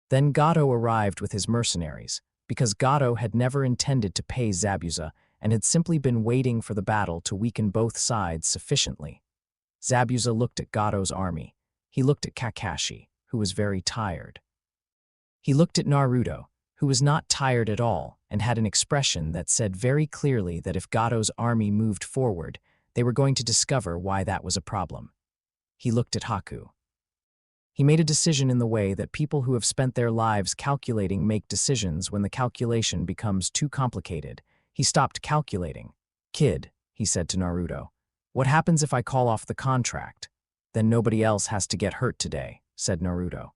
Then Gato arrived with his mercenaries, because Gato had never intended to pay Zabuza and had simply been waiting for the battle to weaken both sides sufficiently. Zabuza looked at Gato's army. He looked at Kakashi, who was very tired. He looked at Naruto, who was not tired at all and had an expression that said very clearly that if Gato's army moved forward, they were going to discover why that was a problem. He looked at Haku. He made a decision in the way that people who have spent their lives calculating make decisions when the calculation becomes too complicated. He stopped calculating. "Kid," he said to Naruto, "what happens if I call off the contract? Then nobody else has to get hurt today," said Naruto.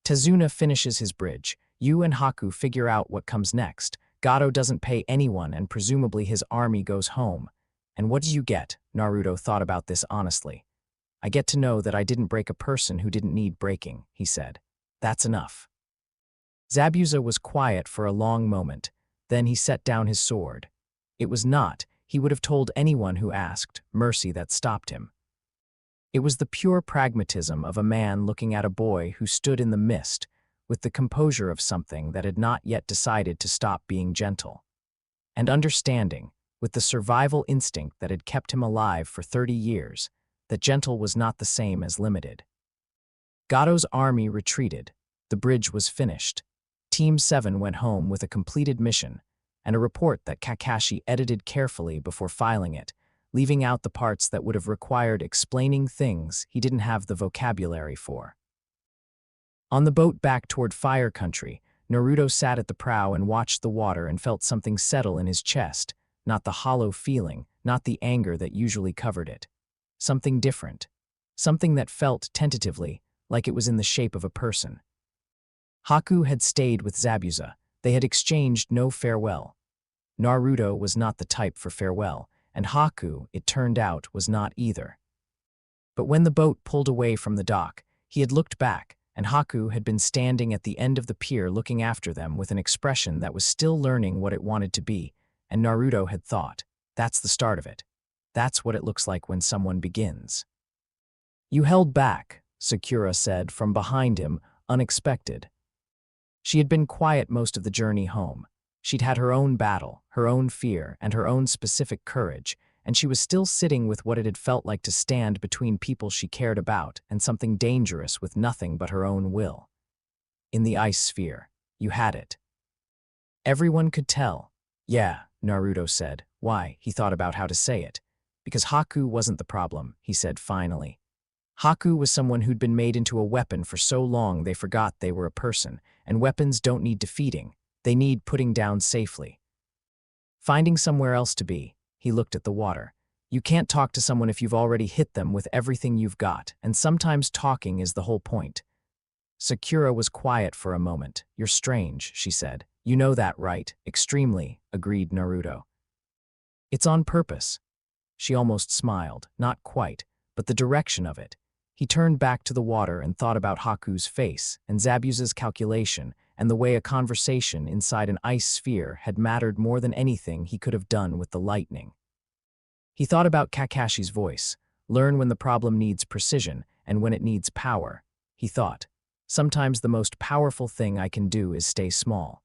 "Tazuna finishes his bridge. You and Haku figure out what comes next. Gato doesn't pay anyone and presumably his army goes home. And what do you get?" Naruto thought about this honestly. "I get to know that I didn't break a person who didn't need breaking," he said. "That's enough." Zabuza was quiet for a long moment. Then he set down his sword. It was not, he would have told anyone who asked, mercy that stopped him. It was the pure pragmatism of a man looking at a boy who stood in the mist, with the composure of something that had not yet decided to stop being gentle. And understanding, with the survival instinct that had kept him alive for 30 years, that gentle was not the same as limited. Gato's army retreated. The bridge was finished. Team 7 went home with a completed mission, and a report that Kakashi edited carefully before filing it, leaving out the parts that would have required explaining things he didn't have the vocabulary for. On the boat back toward Fire Country, Naruto sat at the prow and watched the water and felt something settle in his chest, not the hollow feeling, not the anger that usually covered it. Something different. Something that felt, tentatively, like it was in the shape of a person. Haku had stayed with Zabuza. They had exchanged no farewell. Naruto was not the type for farewell, and Haku, it turned out, was not either. But when the boat pulled away from the dock, he had looked back, and Haku had been standing at the end of the pier looking after them with an expression that was still learning what it wanted to be, and Naruto had thought, that's the start of it. That's what it looks like when someone begins. "You held back," Sakura said from behind him, unexpected. She had been quiet most of the journey home. She'd had her own battle, her own fear, and her own specific courage, and she was still sitting with what it had felt like to stand between people she cared about and something dangerous with nothing but her own will. In the ice sphere, you had it. Everyone could tell. "Yeah," Naruto said. Why, he thought about how to say it. Because Haku wasn't the problem, he said finally. Haku was someone who'd been made into a weapon for so long they forgot they were a person, and weapons don't need defeating, they need putting down safely. Finding somewhere else to be, he looked at the water. You can't talk to someone if you've already hit them with everything you've got, and sometimes talking is the whole point. Sakura was quiet for a moment. "You're strange," she said. "You know that, right?" "Extremely," agreed Naruto. "It's on purpose." She almost smiled, not quite, but the direction of it. He turned back to the water and thought about Haku's face, and Zabuza's calculation, and the way a conversation inside an ice sphere had mattered more than anything he could have done with the lightning. He thought about Kakashi's voice. Learn when the problem needs precision and when it needs power. He thought, sometimes the most powerful thing I can do is stay small.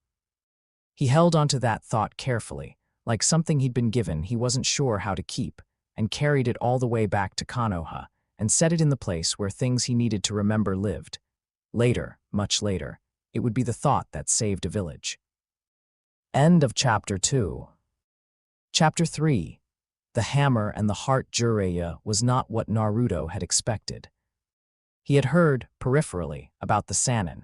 He held onto that thought carefully, like something he'd been given he wasn't sure how to keep, and carried it all the way back to Konoha, and set it in the place where things he needed to remember lived. Later, much later, it would be the thought that saved a village. End of Chapter 2. Chapter 3. The Hammer and the Heart. Jiraiya was not what Naruto had expected. He had heard, peripherally, about the Sannin,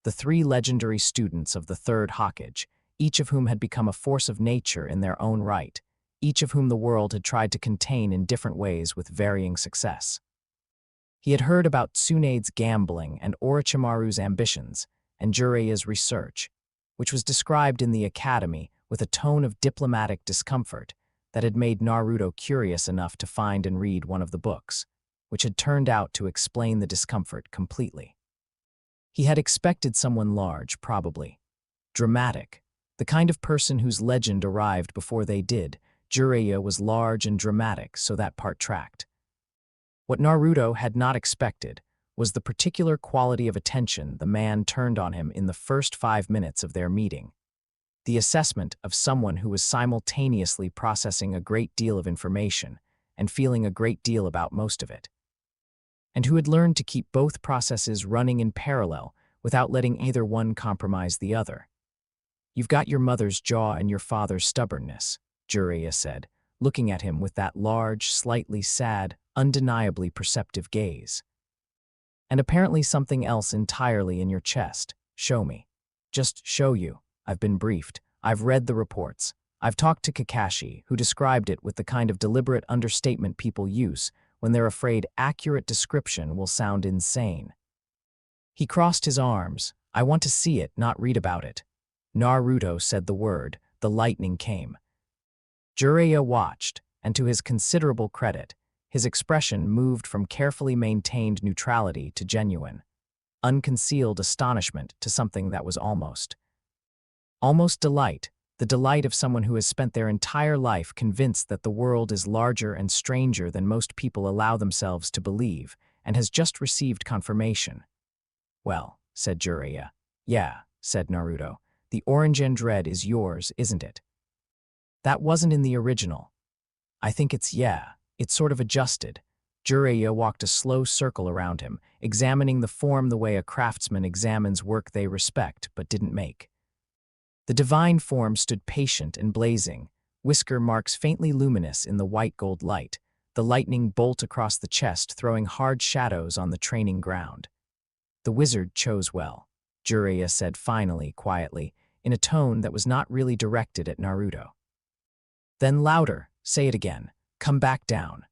the 3 legendary students of the third Hokage, each of whom had become a force of nature in their own right, each of whom the world had tried to contain in different ways with varying success. He had heard about Tsunade's gambling and Orochimaru's ambitions, and Jiraiya's research, which was described in the academy with a tone of diplomatic discomfort that had made Naruto curious enough to find and read one of the books, which had turned out to explain the discomfort completely. He had expected someone large, probably. Dramatic. The kind of person whose legend arrived before they did. Jiraiya was large and dramatic, so that part tracked. What Naruto had not expected was the particular quality of attention the man turned on him in the first 5 minutes of their meeting. The assessment of someone who was simultaneously processing a great deal of information and feeling a great deal about most of it, and who had learned to keep both processes running in parallel without letting either one compromise the other. You've got your mother's jaw and your father's stubbornness, Jiraiya said, looking at him with that large, slightly sad, undeniably perceptive gaze. And apparently something else entirely in your chest. Show me. Just show you. I've been briefed. I've read the reports. I've talked to Kakashi, who described it with the kind of deliberate understatement people use when they're afraid accurate description will sound insane. He crossed his arms. I want to see it, not read about it. Naruto said the word. The lightning came. Jiraiya watched, and to his considerable credit, his expression moved from carefully maintained neutrality to genuine, unconcealed astonishment to something that was almost delight, the delight of someone who has spent their entire life convinced that the world is larger and stranger than most people allow themselves to believe, and has just received confirmation. Well, said Jiraiya. Yeah, said Naruto. The orange and red is yours, isn't it? That wasn't in the original. I think it's It's sort of adjusted. Jiraiya walked a slow circle around him, examining the form the way a craftsman examines work they respect but didn't make. The divine form stood patient and blazing, whisker marks faintly luminous in the white gold light, the lightning bolt across the chest throwing hard shadows on the training ground. The wizard chose well, Jiraiya said finally, quietly, in a tone that was not really directed at Naruto. Then louder, say it again. Come back down.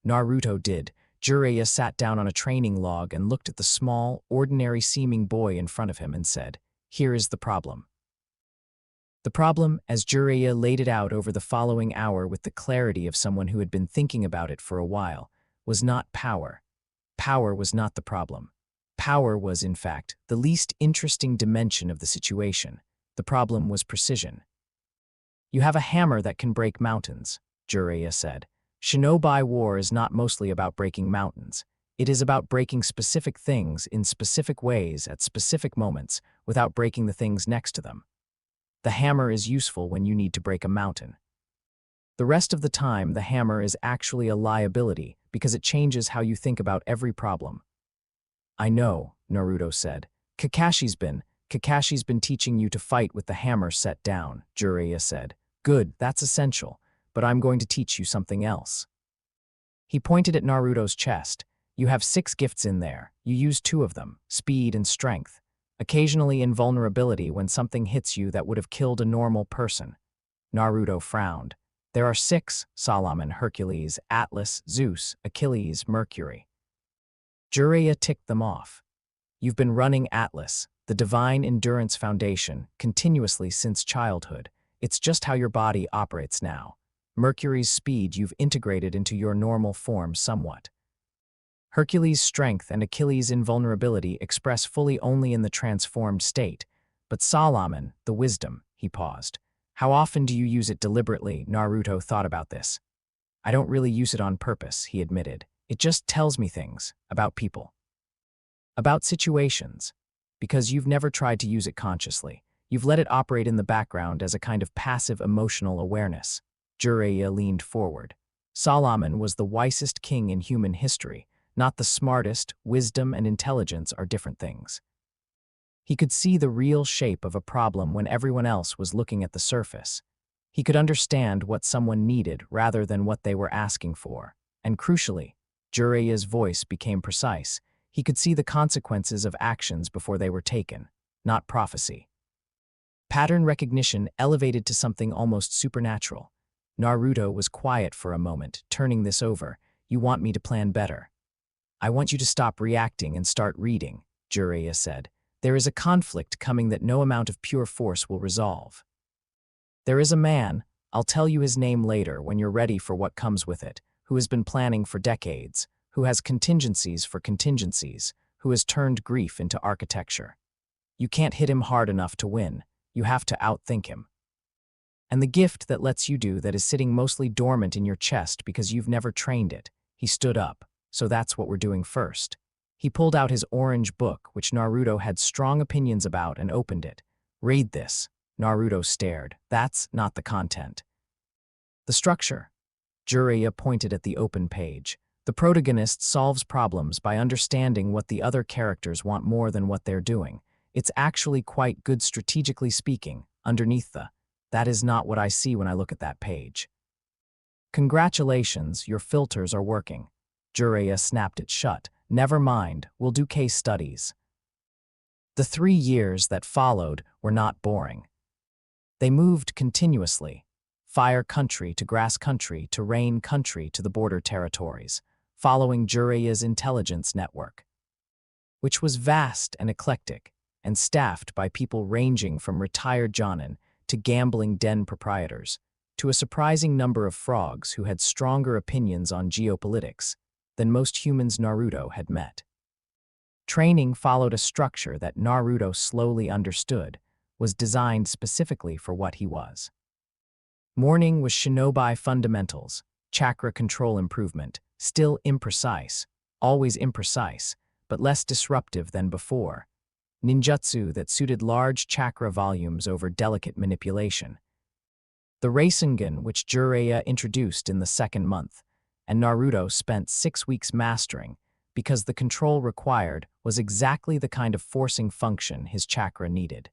Naruto did. Jiraiya sat down on a training log and looked at the small, ordinary-seeming boy in front of him and said, Here is the problem. The problem, as Jiraiya laid it out over the following hour with the clarity of someone who had been thinking about it for a while, was not power. Power was not the problem. Power was, in fact, the least interesting dimension of the situation. The problem was precision. You have a hammer that can break mountains, Jiraiya said. Shinobi war is not mostly about breaking mountains. It is about breaking specific things in specific ways at specific moments without breaking the things next to them. The hammer is useful when you need to break a mountain. The rest of the time, the hammer is actually a liability because it changes how you think about every problem. I know, Naruto said. Kakashi's been teaching you to fight with the hammer set down, Jiraiya said. Good, that's essential. But I'm going to teach you something else. He pointed at Naruto's chest. You have 6 gifts in there. You use 2 of them, speed and strength. Occasionally invulnerability when something hits you that would have killed a normal person. Naruto frowned. There are 6, Solomon, Hercules, Atlas, Zeus, Achilles, Mercury. Jiraiya ticked them off. You've been running Atlas, the Divine Endurance Foundation, continuously since childhood. It's just how your body operates now. Mercury's speed you've integrated into your normal form somewhat. Hercules' strength and Achilles' invulnerability express fully only in the transformed state, But Salaman, the wisdom, he paused. How often do you use it deliberately? Naruto thought about this. I don't really use it on purpose, he admitted. It just tells me things about people. About situations. Because you've never tried to use it consciously. You've let it operate in the background as a kind of passive emotional awareness. Jiraiya leaned forward. Salaman was the wisest king in human history, not the smartest. Wisdom and intelligence are different things. He could see the real shape of a problem when everyone else was looking at the surface. He could understand what someone needed rather than what they were asking for. And crucially, Jiraiya's voice became precise. He could see the consequences of actions before they were taken, not prophecy. Pattern recognition elevated to something almost supernatural. Naruto was quiet for a moment, turning this over. You want me to plan better. I want you to stop reacting and start reading, Jiraiya said. There is a conflict coming that no amount of pure force will resolve. There is a man, I'll tell you his name later when you're ready for what comes with it, who has been planning for decades, who has contingencies for contingencies, who has turned grief into architecture. You can't hit him hard enough to win. You have to outthink him. And the gift that lets you do that is sitting mostly dormant in your chest because you've never trained it. He stood up. So that's what we're doing first. He pulled out his orange book, which Naruto had strong opinions about, and opened it. Read this. Naruto stared. That's not the content. The structure. Jiraiya pointed at the open page. The protagonist solves problems by understanding what the other characters want more than what they're doing. It's actually quite good strategically speaking, underneath the. That is not what I see when I look at that page. Congratulations, your filters are working. Jiraiya snapped it shut. Never mind, we'll do case studies. The 3 years that followed were not boring. They moved continuously. Fire country to grass country to rain country to the border territories, following Jiraiya's intelligence network, which was vast and eclectic, and staffed by people ranging from retired jonin to gambling den proprietors, to a surprising number of frogs who had stronger opinions on geopolitics than most humans Naruto had met. Training followed a structure that Naruto slowly understood was designed specifically for what he was. Morning was shinobi fundamentals, chakra control improvement, still imprecise, always imprecise, but less disruptive than before. Ninjutsu that suited large chakra volumes over delicate manipulation. The Rasengan, which Jiraiya introduced in the 2nd month, and Naruto spent 6 weeks mastering because the control required was exactly the kind of forcing function his chakra needed.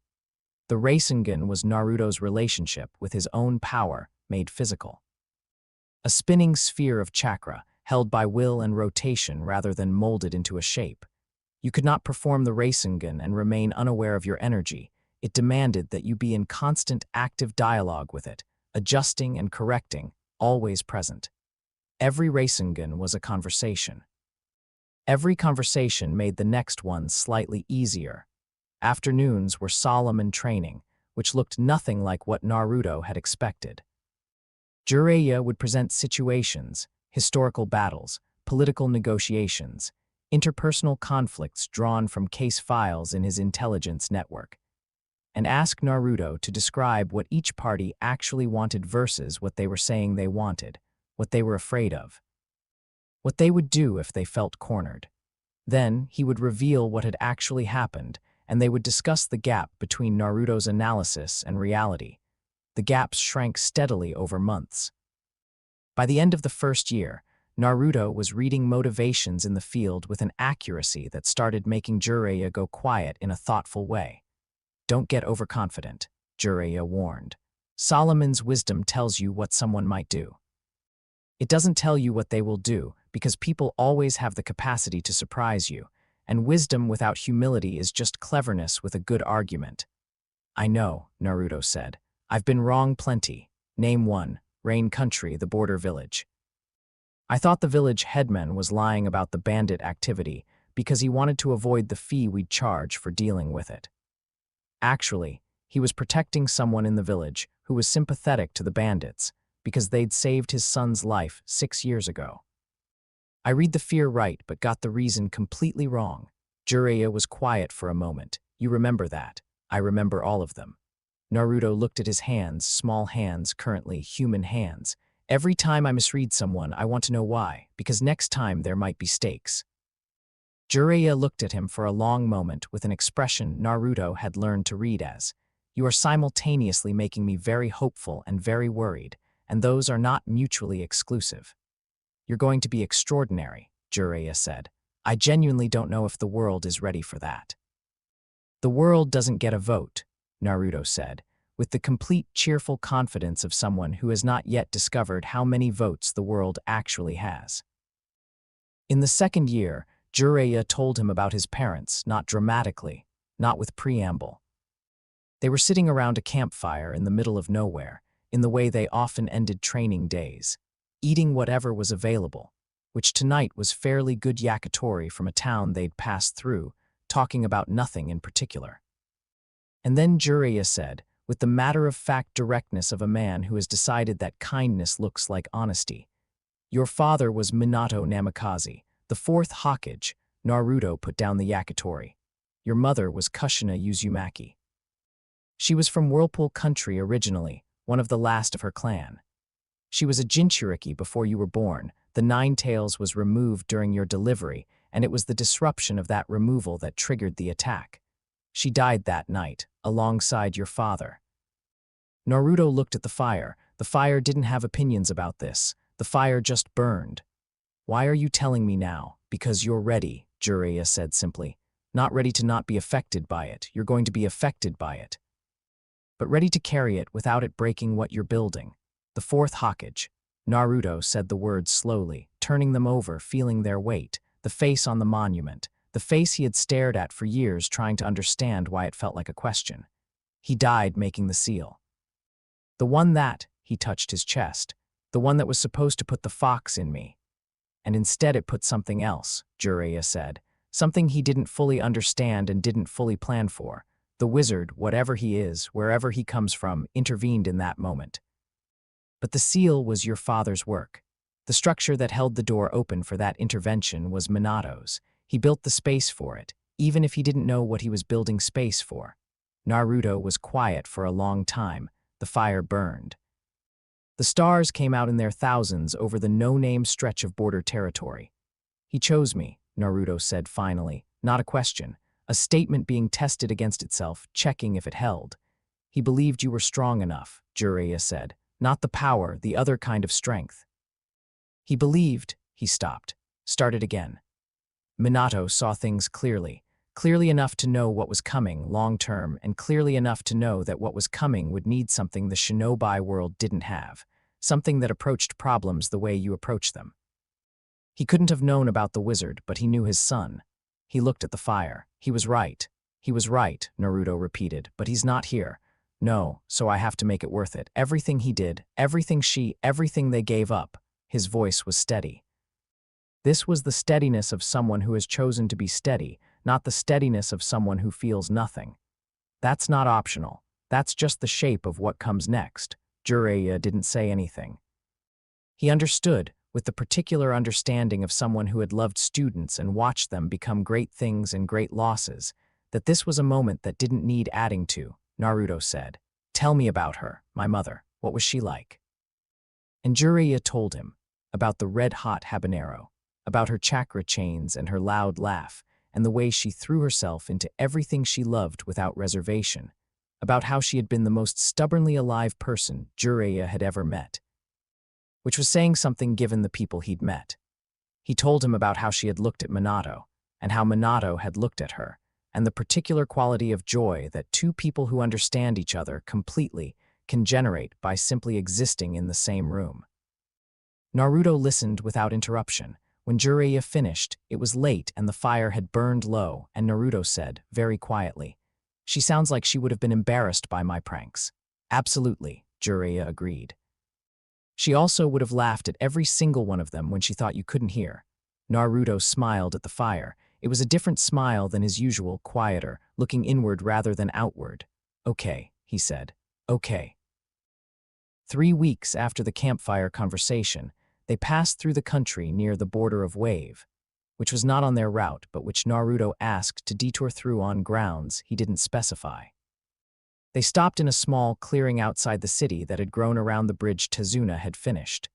The Rasengan was Naruto's relationship with his own power made physical. A spinning sphere of chakra, held by will and rotation rather than molded into a shape. You could not perform the Rasengan and remain unaware of your energy. It demanded that you be in constant active dialogue with it, adjusting and correcting, always present. Every Rasengan was a conversation. Every conversation made the next one slightly easier. Afternoons were solemn and training, which looked nothing like what Naruto had expected. Jiraiya would present situations, historical battles, political negotiations, interpersonal conflicts drawn from case files in his intelligence network, and ask Naruto to describe what each party actually wanted versus what they were saying they wanted, what they were afraid of, what they would do if they felt cornered. Then he would reveal what had actually happened, and they would discuss the gap between Naruto's analysis and reality. The gaps shrank steadily over months. By the end of the 1st year, Naruto was reading motivations in the field with an accuracy that started making Jiraiya go quiet in a thoughtful way. Don't get overconfident, Jiraiya warned. Solomon's wisdom tells you what someone might do. It doesn't tell you what they will do, because people always have the capacity to surprise you, and wisdom without humility is just cleverness with a good argument. I know, Naruto said. I've been wrong plenty. Name one. Rain Country, the border village. I thought the village headman was lying about the bandit activity because he wanted to avoid the fee we'd charge for dealing with it. Actually, he was protecting someone in the village who was sympathetic to the bandits because they'd saved his son's life 6 years ago. I read the fear right but got the reason completely wrong. Jiraiya was quiet for a moment. You remember that. I remember all of them. Naruto looked at his hands, small hands, currently human hands. Every time I misread someone, I want to know why, because next time there might be stakes. Jiraiya looked at him for a long moment with an expression Naruto had learned to read as, "You are simultaneously making me very hopeful and very worried, and those are not mutually exclusive." "You're going to be extraordinary," Jiraiya said. "I genuinely don't know if the world is ready for that." "The world doesn't get a vote," Naruto said, with the complete cheerful confidence of someone who has not yet discovered how many votes the world actually has. In the second year, Jiraiya told him about his parents, not dramatically, not with preamble. They were sitting around a campfire in the middle of nowhere, in the way they often ended training days, eating whatever was available, which tonight was fairly good yakitori from a town they'd passed through, talking about nothing in particular. And then Jiraiya said, with the matter-of-fact directness of a man who has decided that kindness looks like honesty, "Your father was Minato Namikaze, the fourth Hokage." Naruto put down the yakitori. "Your mother was Kushina Uzumaki. She was from Whirlpool Country originally, one of the last of her clan. She was a Jinchuriki before you were born. The Nine Tails was removed during your delivery, and it was the disruption of that removal that triggered the attack. She died that night, alongside your father." Naruto looked at the fire. The fire didn't have opinions about this. The fire just burned. "Why are you telling me now? Because you're ready," Jiraiya said simply. "Not ready to not be affected by it. You're going to be affected by it. But ready to carry it without it breaking what you're building. The fourth Hokage." Naruto said the words slowly, turning them over, feeling their weight, the face on the monument, the face he had stared at for years trying to understand why it felt like a question. "He died making the seal. The one that," he touched his chest, "the one that was supposed to put the fox in me. And instead it put something else," Jiraiya said, "something he didn't fully understand and didn't fully plan for. The wizard, whatever he is, wherever he comes from, intervened in that moment. But the seal was your father's work. The structure that held the door open for that intervention was Minato's. He built the space for it, even if he didn't know what he was building space for." Naruto was quiet for a long time. The fire burned. The stars came out in their thousands over the no-name stretch of border territory. "He chose me," Naruto said finally, not a question, a statement being tested against itself, checking if it held. "He believed you were strong enough," Jiraiya said, "not the power, the other kind of strength." "He believed," he stopped, started again. "Minato saw things clearly, clearly enough to know what was coming long-term and clearly enough to know that what was coming would need something the shinobi world didn't have, something that approached problems the way you approach them. He couldn't have known about the wizard, but he knew his son." He looked at the fire. "He was right. He was right," Naruto repeated, "but he's not here. No, so I have to make it worth it. Everything he did, everything everything they gave up." His voice was steady. This was the steadiness of someone who has chosen to be steady, not the steadiness of someone who feels nothing. That's not optional. That's just the shape of what comes next. Jiraiya didn't say anything. He understood, with the particular understanding of someone who had loved students and watched them become great things and great losses, that this was a moment that didn't need adding to. Naruto said, "Tell me about her, my mother. What was she like?" And Jiraiya told him about the red-hot habanero, about her chakra chains and her loud laugh, and the way she threw herself into everything she loved without reservation, about how she had been the most stubbornly alive person Jiraiya had ever met, which was saying something given the people he'd met. He told him about how she had looked at Minato, and how Minato had looked at her, and the particular quality of joy that two people who understand each other completely can generate by simply existing in the same room. Naruto listened without interruption. When Jiraiya finished, it was late and the fire had burned low, and Naruto said, very quietly, "She sounds like she would have been embarrassed by my pranks." "Absolutely," Jiraiya agreed. "She also would have laughed at every single one of them when she thought you couldn't hear." Naruto smiled at the fire. It was a different smile than his usual, quieter, looking inward rather than outward. "Okay," he said. "Okay." 3 weeks after the campfire conversation, they passed through the country near the border of Wave, which was not on their route but which Naruto asked to detour through on grounds he didn't specify. They stopped in a small clearing outside the city that had grown around the bridge Tezuna had finished.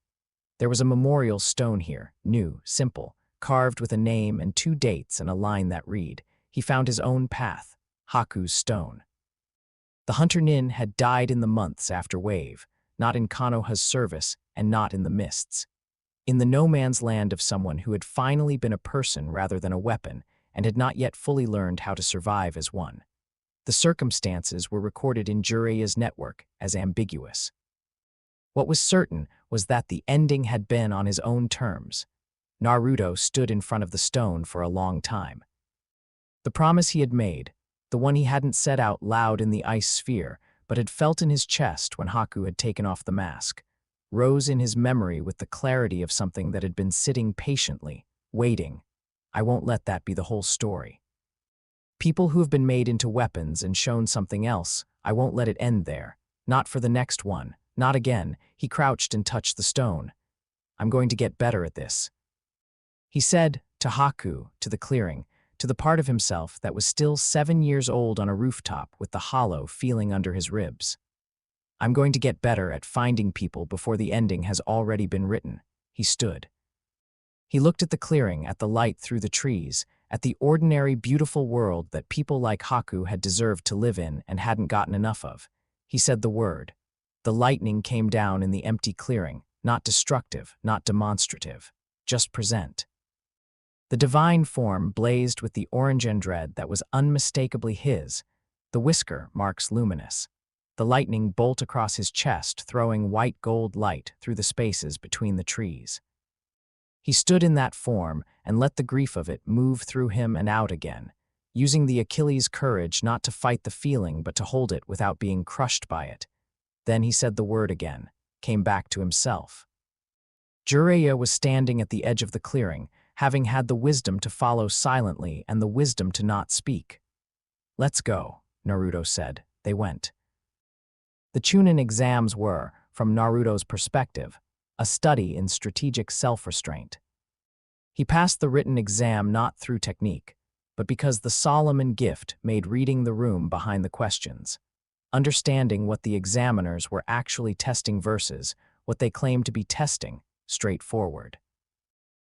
There was a memorial stone here, new, simple, carved with a name and 2 dates and a line that read, "He found his own path, Haku's stone." The hunter Nin had died in the months after Wave, not in Konoha's service and not in the mists. In the no-man's land of someone who had finally been a person rather than a weapon and had not yet fully learned how to survive as one. The circumstances were recorded in Jiraiya's network as ambiguous. What was certain was that the ending had been on his own terms. Naruto stood in front of the stone for a long time. The promise he had made, the one he hadn't said out loud in the ice sphere, but had felt in his chest when Haku had taken off the mask, rose in his memory with the clarity of something that had been sitting patiently, waiting. I won't let that be the whole story. People who have been made into weapons and shown something else, I won't let it end there. Not for the next one. Not again. He crouched and touched the stone. I'm going to get better at this. He said, to Haku, to the clearing, to the part of himself that was still 7 years old on a rooftop with the hollow feeling under his ribs. I'm going to get better at finding people before the ending has already been written. He stood. He looked at the clearing, at the light through the trees, at the ordinary, beautiful world that people like Haku had deserved to live in and hadn't gotten enough of. He said the word. The lightning came down in the empty clearing, not destructive, not demonstrative, just present. The divine form blazed with the orange and red that was unmistakably his. The whisker marks luminous. The lightning bolt across his chest, throwing white gold light through the spaces between the trees. He stood in that form and let the grief of it move through him and out again, using the Achilles' courage not to fight the feeling but to hold it without being crushed by it. Then he said the word again, came back to himself. Jiraiya was standing at the edge of the clearing, having had the wisdom to follow silently and the wisdom to not speak. Let's go, Naruto said. They went. The Chunin exams were, from Naruto's perspective, a study in strategic self-restraint. He passed the written exam not through technique, but because the Solomon gift made reading the room behind the questions, understanding what the examiners were actually testing versus what they claimed to be testing, straightforward.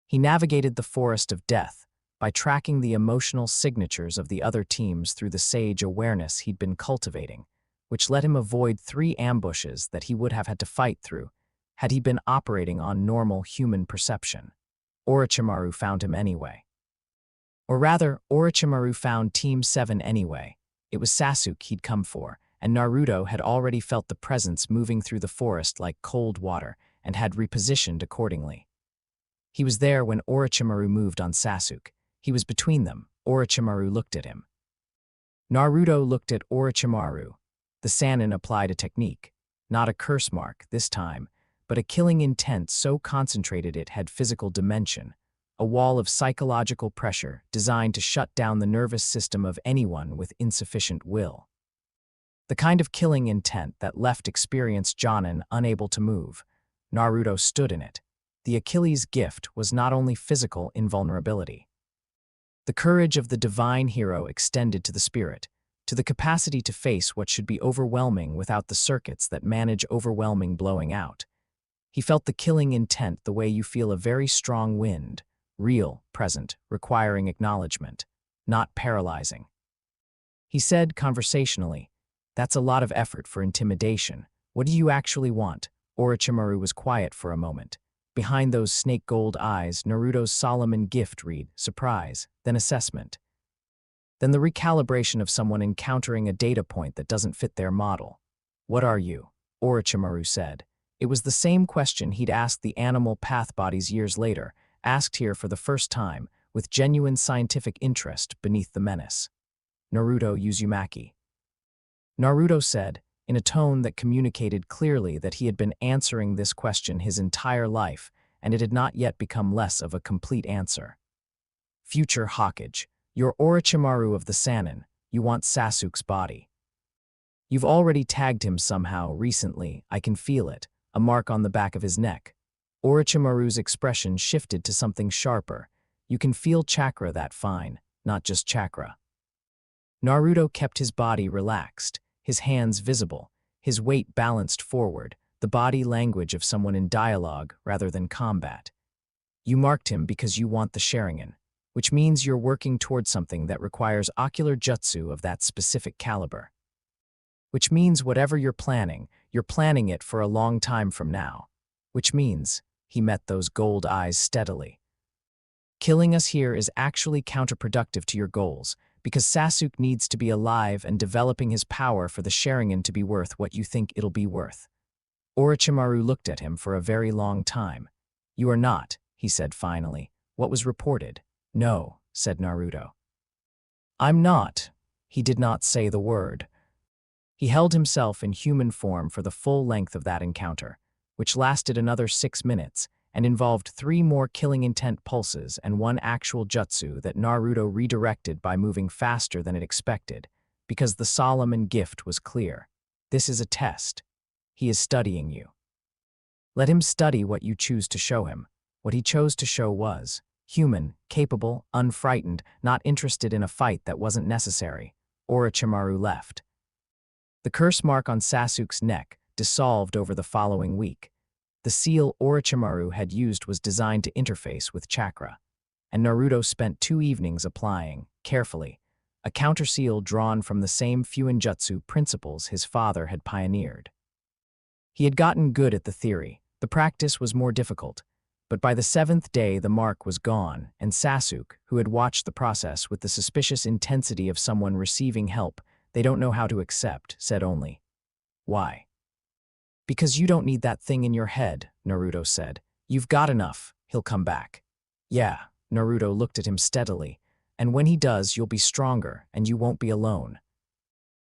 He navigated the forest of death by tracking the emotional signatures of the other teams through the sage awareness he'd been cultivating, which let him avoid 3 ambushes that he would have had to fight through had he been operating on normal human perception. Orochimaru found him anyway. Or rather, Orochimaru found Team 7 anyway. It was Sasuke he'd come for, and Naruto had already felt the presence moving through the forest like cold water and had repositioned accordingly. He was there when Orochimaru moved on Sasuke. He was between them. Orochimaru looked at him. Naruto looked at Orochimaru. The Sannin applied a technique, not a curse mark this time, but a killing intent so concentrated it had physical dimension, a wall of psychological pressure designed to shut down the nervous system of anyone with insufficient will. The kind of killing intent that left experienced Jonin unable to move. Naruto stood in it. The Achilles' gift was not only physical invulnerability. The courage of the divine hero extended to the spirit, to the capacity to face what should be overwhelming without the circuits that manage overwhelming blowing out. He felt the killing intent the way you feel a very strong wind, real, present, requiring acknowledgement, not paralyzing. He said conversationally, "That's a lot of effort for intimidation. What do you actually want?" Orochimaru was quiet for a moment. Behind those snake gold eyes, Naruto's Solomon gift read, surprise, then assessment. Then the recalibration of someone encountering a data point that doesn't fit their model. What are you? Orochimaru said. It was the same question he'd asked the animal path bodies years later, asked here for the first time, with genuine scientific interest beneath the menace. Naruto Uzumaki. Naruto said, in a tone that communicated clearly that he had been answering this question his entire life, and it had not yet become less of a complete answer. Future Hokage, you're Orochimaru of the Sannin, you want Sasuke's body. You've already tagged him somehow recently, I can feel it, a mark on the back of his neck. Orochimaru's expression shifted to something sharper. You can feel chakra that fine, not just chakra. Naruto kept his body relaxed, his hands visible, his weight balanced forward, the body language of someone in dialogue rather than combat. You marked him because you want the Sharingan, which means you're working towards something that requires ocular jutsu of that specific caliber. Which means whatever you're planning it for a long time from now. Which means, he met those gold eyes steadily. Killing us here is actually counterproductive to your goals, because Sasuke needs to be alive and developing his power for the Sharingan to be worth what you think it'll be worth. Orochimaru looked at him for a very long time. You are not, he said finally. What was reported? No, said Naruto. I'm not. He did not say the word. He held himself in human form for the full length of that encounter, which lasted another 6 minutes, and involved 3 more killing intent pulses and 1 actual jutsu that Naruto redirected by moving faster than it expected, because the Solomon gift was clear. This is a test. He is studying you. Let him study what you choose to show him. What he chose to show was human, capable, unfrightened, not interested in a fight that wasn't necessary. Orochimaru left. The curse mark on Sasuke's neck dissolved over the following week. The seal Orochimaru had used was designed to interface with chakra, and Naruto spent 2 evenings applying, carefully, a counterseal drawn from the same Fuinjutsu principles his father had pioneered. He had gotten good at the theory. The practice was more difficult, but by the 7th day the mark was gone, and Sasuke, who had watched the process with the suspicious intensity of someone receiving help they don't know how to accept, said only, "Why?" "Because you don't need that thing in your head," Naruto said. "You've got enough. He'll come back." "Yeah," Naruto looked at him steadily. "And when he does, you'll be stronger, and you won't be alone."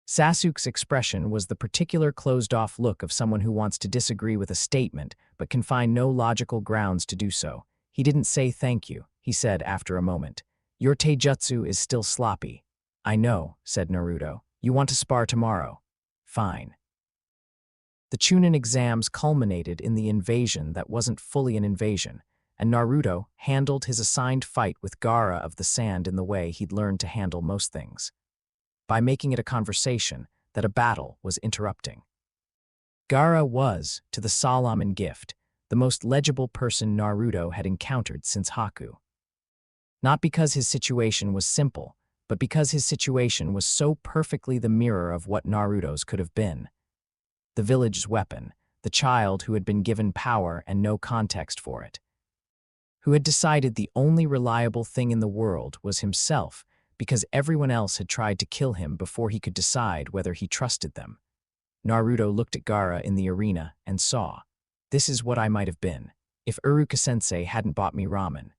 Sasuke's expression was the particular closed-off look of someone who wants to disagree with a statement but can find no logical grounds to do so. He didn't say thank you, he said after a moment. "Your taijutsu is still sloppy." "I know," said Naruto. "You want to spar tomorrow." "Fine." The Chunin exams culminated in the invasion that wasn't fully an invasion, and Naruto handled his assigned fight with Gaara of the Sand in the way he'd learned to handle most things, by making it a conversation that a battle was interrupting. Gaara was, to the Solomon gift, the most legible person Naruto had encountered since Haku. Not because his situation was simple, but because his situation was so perfectly the mirror of what Naruto's could have been. The village's weapon, the child who had been given power and no context for it, who had decided the only reliable thing in the world was himself because everyone else had tried to kill him before he could decide whether he trusted them. Naruto looked at Gaara in the arena and saw, this is what I might have been, if Iruka-sensei hadn't bought me ramen.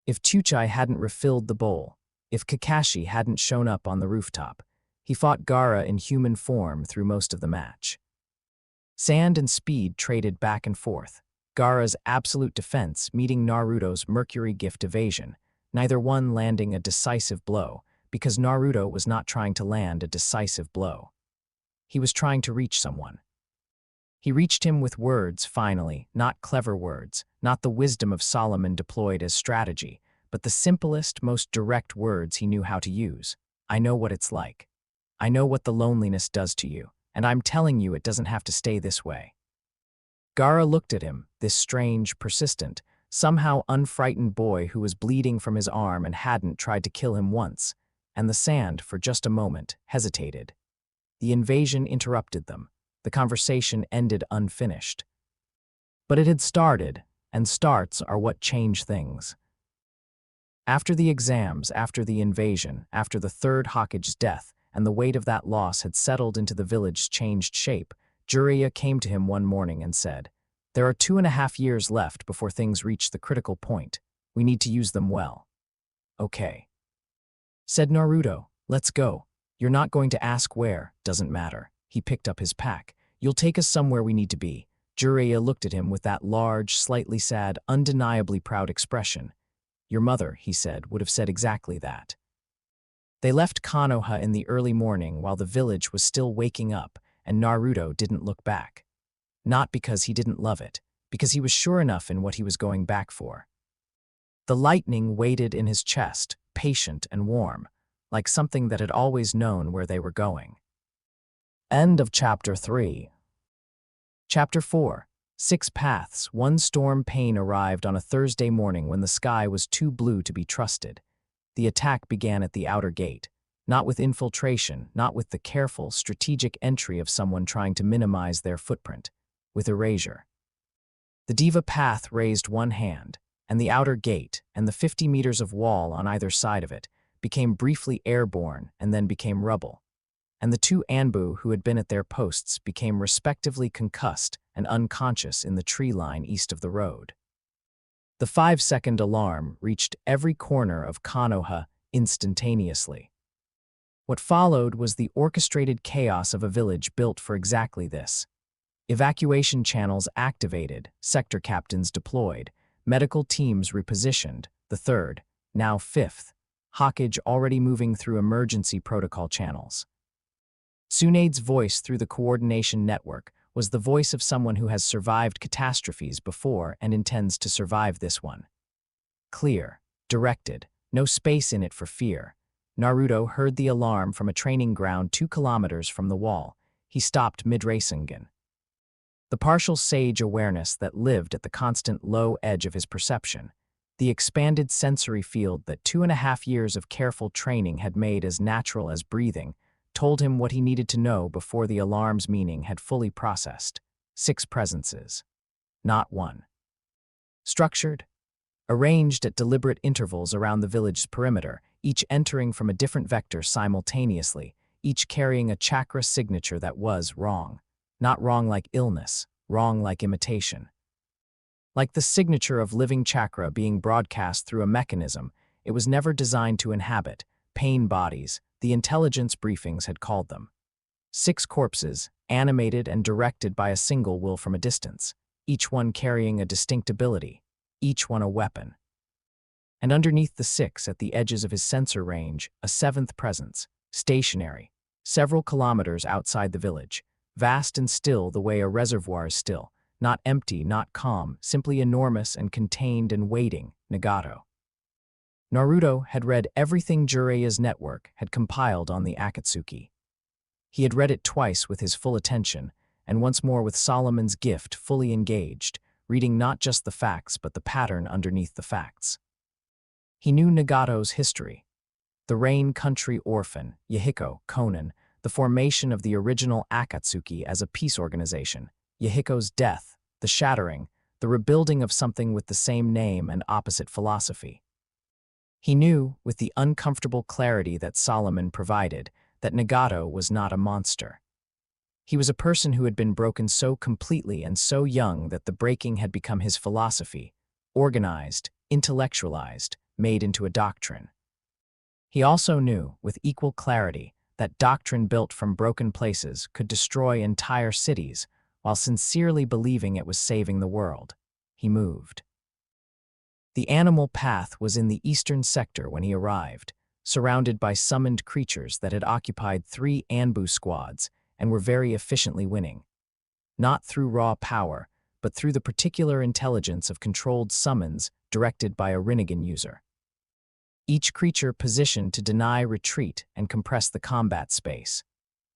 If Chuchai hadn't refilled the bowl, if Kakashi hadn't shown up on the rooftop, he fought Gaara in human form through most of the match. Sand and speed traded back and forth, Gaara's absolute defense meeting Naruto's Mercury gift evasion, neither one landing a decisive blow, because Naruto was not trying to land a decisive blow. He was trying to reach someone. He reached him with words, finally, not clever words, not the wisdom of Solomon deployed as strategy, but the simplest, most direct words he knew how to use. I know what it's like. I know what the loneliness does to you, and I'm telling you it doesn't have to stay this way. Gaara looked at him, this strange, persistent, somehow unfrightened boy who was bleeding from his arm and hadn't tried to kill him once, and the sand, for just a moment, hesitated. The invasion interrupted them. The conversation ended unfinished. But it had started, and starts are what change things. After the exams, after the invasion, after the third Hokage's death, and the weight of that loss had settled into the village's changed shape, Jiraiya came to him one morning and said, "There are 2.5 years left before things reach the critical point. We need to use them well." "Okay," said Naruto. "Let's go. You're not going to ask where, doesn't matter." He picked up his pack. "You'll take us somewhere we need to be." Jiraiya looked at him with that large, slightly sad, undeniably proud expression. "Your mother," he said, "would have said exactly that." They left Konoha in the early morning while the village was still waking up, and Naruto didn't look back. Not because he didn't love it, because he was sure enough in what he was going back for. The lightning waited in his chest, patient and warm, like something that had always known where they were going. End of Chapter 3. Chapter 4. 6 Paths. One storm pain arrived on a Thursday morning when the sky was too blue to be trusted. The attack began at the outer gate, not with infiltration, not with the careful, strategic entry of someone trying to minimize their footprint, with erasure. The Diva Path raised one hand, and the outer gate, and the 50 meters of wall on either side of it, became briefly airborne and then became rubble. And the 2 Anbu who had been at their posts became respectively concussed and unconscious in the tree line east of the road. The 5-second alarm reached every corner of Konoha instantaneously. What followed was the orchestrated chaos of a village built for exactly this. Evacuation channels activated, sector captains deployed, medical teams repositioned, the 3rd, now 5th, Hokage already moving through emergency protocol channels. Tsunade's voice through the coordination network was the voice of someone who has survived catastrophes before and intends to survive this one. Clear, directed, no space in it for fear. Naruto heard the alarm from a training ground 2 kilometers from the wall. He stopped mid-Rasengan. The partial sage awareness that lived at the constant low edge of his perception, the expanded sensory field that 2.5 years of careful training had made as natural as breathing, told him what he needed to know before the alarm's meaning had fully processed. 6 presences. Not one. Structured, arranged at deliberate intervals around the village's perimeter, each entering from a different vector simultaneously, each carrying a chakra signature that was wrong. Not wrong like illness, wrong like imitation. Like the signature of living chakra being broadcast through a mechanism, it was never designed to inhabit, pain bodies, the intelligence briefings had called them. 6 corpses, animated and directed by a single will from a distance, each one carrying a distinct ability, each one a weapon. And underneath the 6 at the edges of his sensor range, a 7th presence, stationary, several kilometers outside the village, vast and still the way a reservoir is still, not empty, not calm, simply enormous and contained and waiting, Nagato. Naruto had read everything Jiraiya's network had compiled on the Akatsuki. He had read it twice with his full attention, and once more with Solomon's gift fully engaged, reading not just the facts but the pattern underneath the facts. He knew Nagato's history. The Rain Country Orphan, Yahiko, Konan, the formation of the original Akatsuki as a peace organization, Yahiko's death, the shattering, the rebuilding of something with the same name and opposite philosophy. He knew, with the uncomfortable clarity that Solomon provided, that Nagato was not a monster. He was a person who had been broken so completely and so young that the breaking had become his philosophy, organized, intellectualized, made into a doctrine. He also knew, with equal clarity, that doctrine built from broken places could destroy entire cities, while sincerely believing it was saving the world. He moved. The animal path was in the eastern sector when he arrived, surrounded by summoned creatures that had occupied 3 Anbu squads and were very efficiently winning. Not through raw power, but through the particular intelligence of controlled summons directed by a Rinnegan user. Each creature positioned to deny retreat and compress the combat space.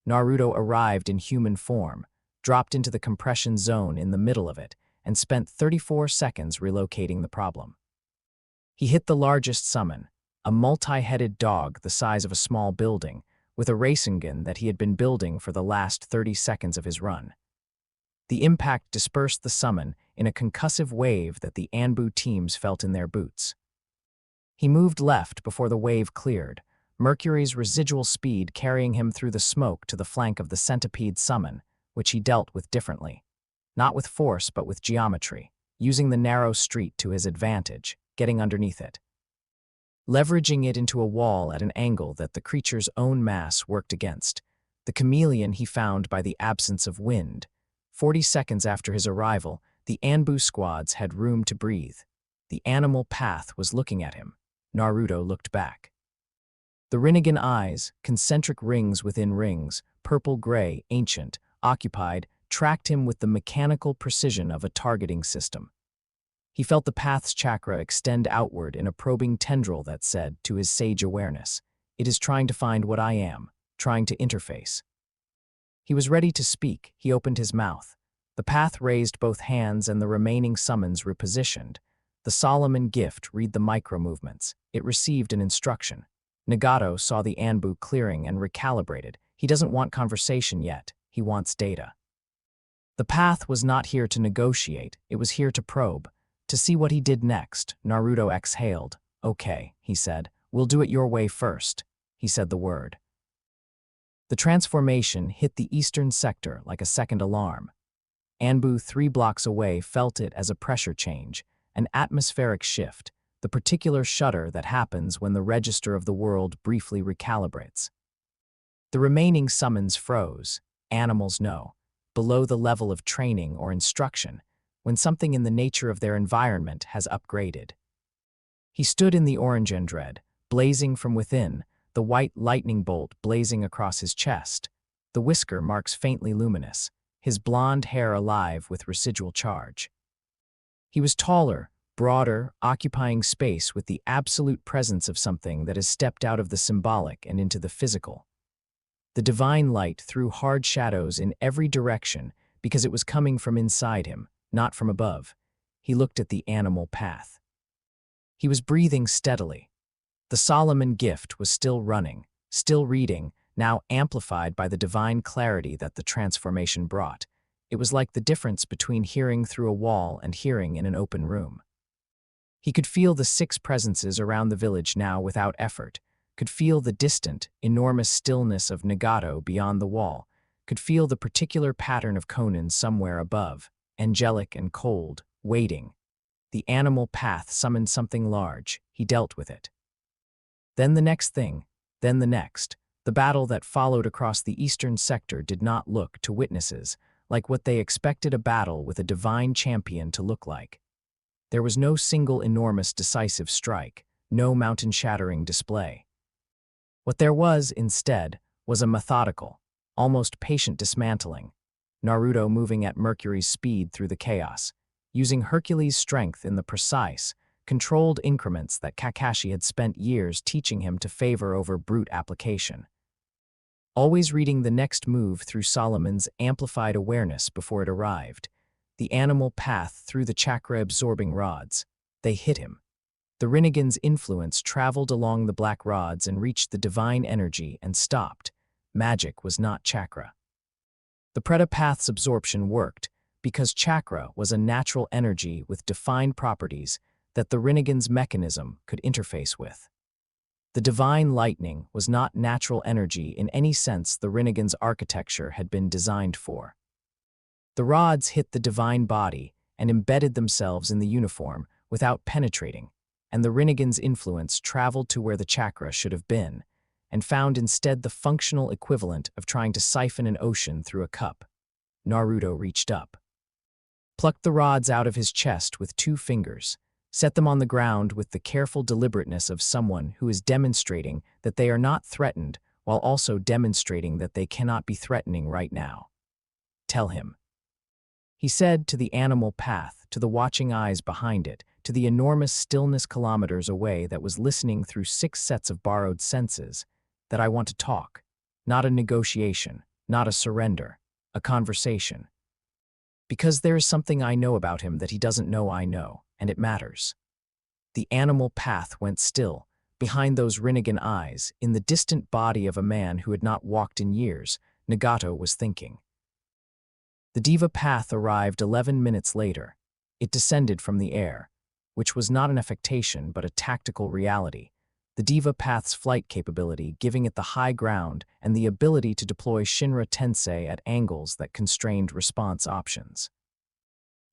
Naruto arrived in human form, dropped into the compression zone in the middle of it, and spent 34 seconds relocating the problem. He hit the largest summon, a multi-headed dog the size of a small building, with a Rasengan that he had been building for the last 30 seconds of his run. The impact dispersed the summon in a concussive wave that the Anbu teams felt in their boots. He moved left before the wave cleared, Mercury's residual speed carrying him through the smoke to the flank of the centipede summon, which he dealt with differently. Not with force, but with geometry, using the narrow street to his advantage, getting underneath it. Leveraging it into a wall at an angle that the creature's own mass worked against, the chameleon he found by the absence of wind. 40 seconds after his arrival, the Anbu squads had room to breathe. The animal path was looking at him. Naruto looked back. The Rinnegan eyes, concentric rings within rings, purple-gray, ancient, occupied, tracked him with the mechanical precision of a targeting system. He felt the path's chakra extend outward in a probing tendril that said, to his sage awareness, "It is trying to find what I am, trying to interface." He was ready to speak. He opened his mouth. The path raised both hands and the remaining summons repositioned. The Solomon gift, read the micro-movements. It received an instruction. Nagato saw the Anbu clearing and recalibrated. He doesn't want conversation yet. He wants data. The path was not here to negotiate. It was here to probe, to see what he did next. Naruto exhaled. Okay, he said. We'll do it your way first. He said the word. The transformation hit the eastern sector like a second alarm. Anbu 3 blocks away felt it as a pressure change, an atmospheric shift, the particular shudder that happens when the register of the world briefly recalibrates. The remaining summons froze. Animals know, below the level of training or instruction, when something in the nature of their environment has upgraded. He stood in the orange and red, blazing from within, the white lightning bolt blazing across his chest, the whisker marks faintly luminous, his blonde hair alive with residual charge. He was taller, broader, occupying space with the absolute presence of something that has stepped out of the symbolic and into the physical. The divine light threw hard shadows in every direction because it was coming from inside him, not from above. He looked at the animal path. He was breathing steadily. The Solomon gift was still running, still reading, now amplified by the divine clarity that the transformation brought. It was like the difference between hearing through a wall and hearing in an open room. He could feel the 6 presences around the village now without effort, could feel the distant, enormous stillness of Nagato beyond the wall, could feel the particular pattern of Konan somewhere above, angelic and cold, waiting. The animal path summoned something large. He dealt with it. Then the next thing, then the next. The battle that followed across the eastern sector did not look, to witnesses, like what they expected a battle with a divine champion to look like. There was no single enormous decisive strike, no mountain-shattering display. What there was, instead, was a methodical, almost patient dismantling. Naruto moving at Mercury's speed through the chaos, using Hercules' strength in the precise, controlled increments that Kakashi had spent years teaching him to favor over brute application. Always reading the next move through Solomon's amplified awareness before it arrived, the animal path through the chakra-absorbing rods. They hit him. The Rinnegan's influence traveled along the black rods and reached the divine energy and stopped. Magic was not chakra. The Preta path's absorption worked because chakra was a natural energy with defined properties that the Rinnegan's mechanism could interface with. The divine lightning was not natural energy in any sense the Rinnegan's architecture had been designed for. The rods hit the divine body and embedded themselves in the uniform without penetrating, and the Rinnegan's influence traveled to where the chakra should have been, and found instead the functional equivalent of trying to siphon an ocean through a cup. Naruto reached up, plucked the rods out of his chest with 2 fingers, set them on the ground with the careful deliberateness of someone who is demonstrating that they are not threatened while also demonstrating that they cannot be threatening right now. Tell him. He said to the animal path, to the watching eyes behind it, to the enormous stillness kilometers away that was listening through 6 sets of borrowed senses, that I want to talk, not a negotiation, not a surrender, a conversation. Because there is something I know about him that he doesn't know I know, and it matters. The animal path went still, behind those Rinnegan eyes, in the distant body of a man who had not walked in years. Nagato was thinking. The Diva path arrived 11 minutes later. It descended from the air, which was not an affectation but a tactical reality. The Diva path's flight capability giving it the high ground and the ability to deploy Shinra Tensei at angles that constrained response options.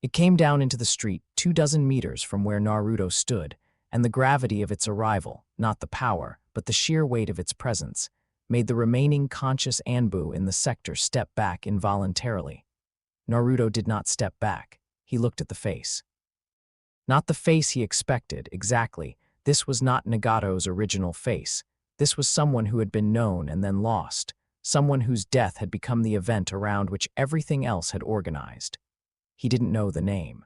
It came down into the street 24 meters from where Naruto stood, and the gravity of its arrival, not the power, but the sheer weight of its presence, made the remaining conscious Anbu in the sector step back involuntarily. Naruto did not step back. He looked at the face. Not the face he expected, exactly. This was not Nagato's original face. This was someone who had been known and then lost, someone whose death had become the event around which everything else had organized. He didn't know the name.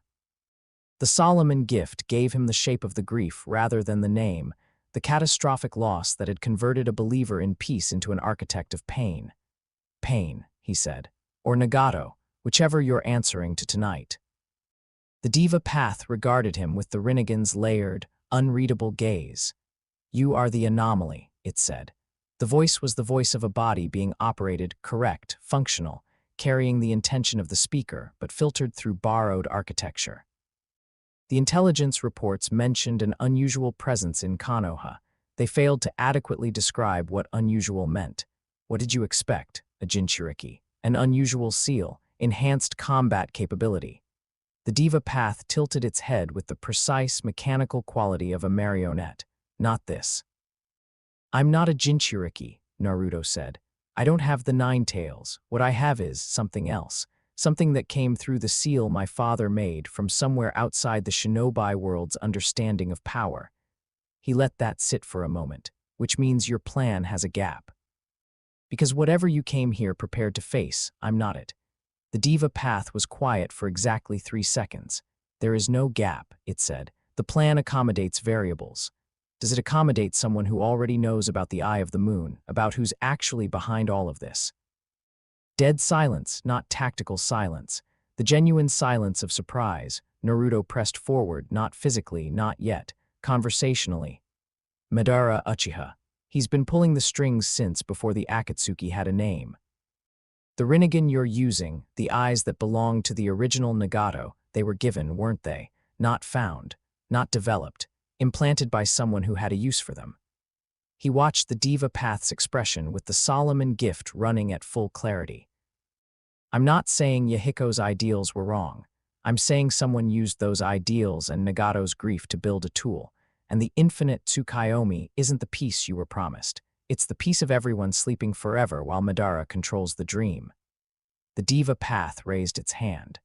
The Solomon gift gave him the shape of the grief rather than the name, the catastrophic loss that had converted a believer in peace into an architect of pain. Pain, he said, or Nagato, whichever you're answering to tonight. The diva path regarded him with the Rinnegan's layered, unreadable gaze. You are the anomaly, it said. The voice was the voice of a body being operated correct, functional, carrying the intention of the speaker, but filtered through borrowed architecture. The intelligence reports mentioned an unusual presence in Konoha. They failed to adequately describe what unusual meant. What did you expect? A Jinchuriki, an unusual seal, enhanced combat capability. The diva path tilted its head with the precise mechanical quality of a marionette. Not this. I'm not a Jinchuriki, Naruto said. I don't have the 9 tails. What I have is something else. Something that came through the seal my father made from somewhere outside the shinobi world's understanding of power. He let that sit for a moment, which means your plan has a gap. Because whatever you came here prepared to face, I'm not it. The diva path was quiet for exactly 3 seconds. There is no gap, it said. The plan accommodates variables. Does it accommodate someone who already knows about the Eye of the Moon, about who's actually behind all of this? Dead silence, not tactical silence. The genuine silence of surprise. Naruto pressed forward, not physically, not yet, conversationally. Madara Uchiha. He's been pulling the strings since before the Akatsuki had a name. The Rinnegan you're using, the eyes that belonged to the original Nagato, they were given, weren't they? Not found, not developed, implanted by someone who had a use for them. He watched the diva path's expression with the Solomon gift running at full clarity. I'm not saying Yahiko's ideals were wrong. I'm saying someone used those ideals and Nagato's grief to build a tool, and the infinite Tsukuyomi isn't the peace you were promised. It's the peace of everyone sleeping forever while Madara controls the dream. The diva path raised its hand.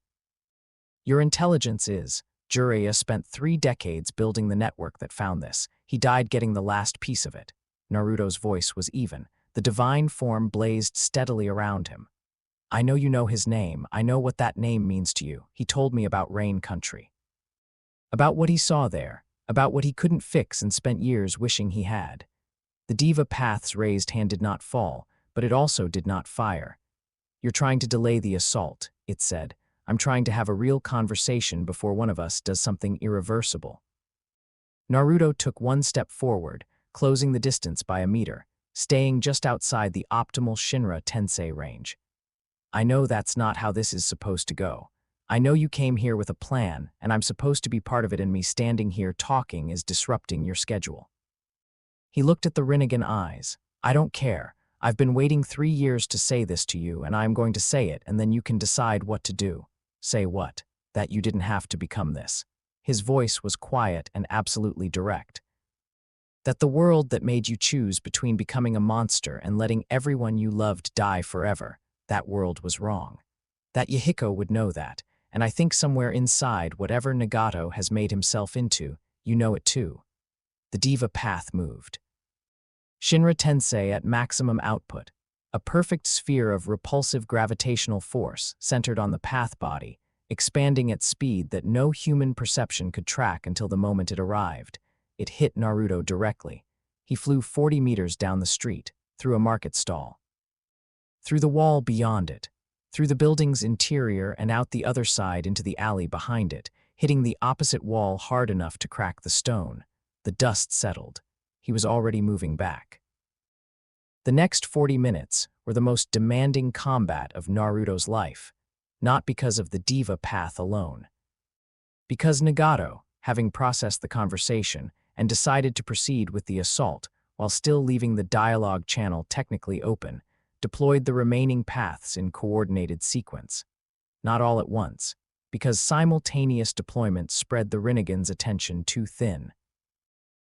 Your intelligence is. Jiraiya spent 3 decades building the network that found this. He died getting the last piece of it. Naruto's voice was even. The divine form blazed steadily around him. I know you know his name. I know what that name means to you. He told me about Rain Country. About what he saw there. About what he couldn't fix and spent years wishing he had. The diva path's raised hand did not fall, but it also did not fire. You're trying to delay the assault, it said. I'm trying to have a real conversation before one of us does something irreversible. Naruto took 1 step forward, closing the distance by a meter, staying just outside the optimal Shinra Tensei range. I know that's not how this is supposed to go. I know you came here with a plan, and I'm supposed to be part of it, and me standing here talking is disrupting your schedule. He looked at the Rinnegan eyes. I don't care. I've been waiting 3 years to say this to you, and I'm going to say it, and then you can decide what to do. Say what? That you didn't have to become this. His voice was quiet and absolutely direct. That the world that made you choose between becoming a monster and letting everyone you loved die forever, that world was wrong. That Yahiko would know that, and I think somewhere inside whatever Nagato has made himself into, you know it too. The diva path moved. Shinra Tensei at maximum output, a perfect sphere of repulsive gravitational force centered on the path body, expanding at speed that no human perception could track until the moment it arrived. It hit Naruto directly. He flew 40 meters down the street, through a market stall. Through the wall beyond it, through the building's interior and out the other side into the alley behind it, hitting the opposite wall hard enough to crack the stone. The dust settled. He was already moving back. The next 40 minutes were the most demanding combat of Naruto's life, not because of the diva path alone. Because Nagato, having processed the conversation and decided to proceed with the assault while still leaving the dialogue channel technically open, deployed the remaining paths in coordinated sequence. Not all at once, because simultaneous deployment spread the Rinnegan's attention too thin.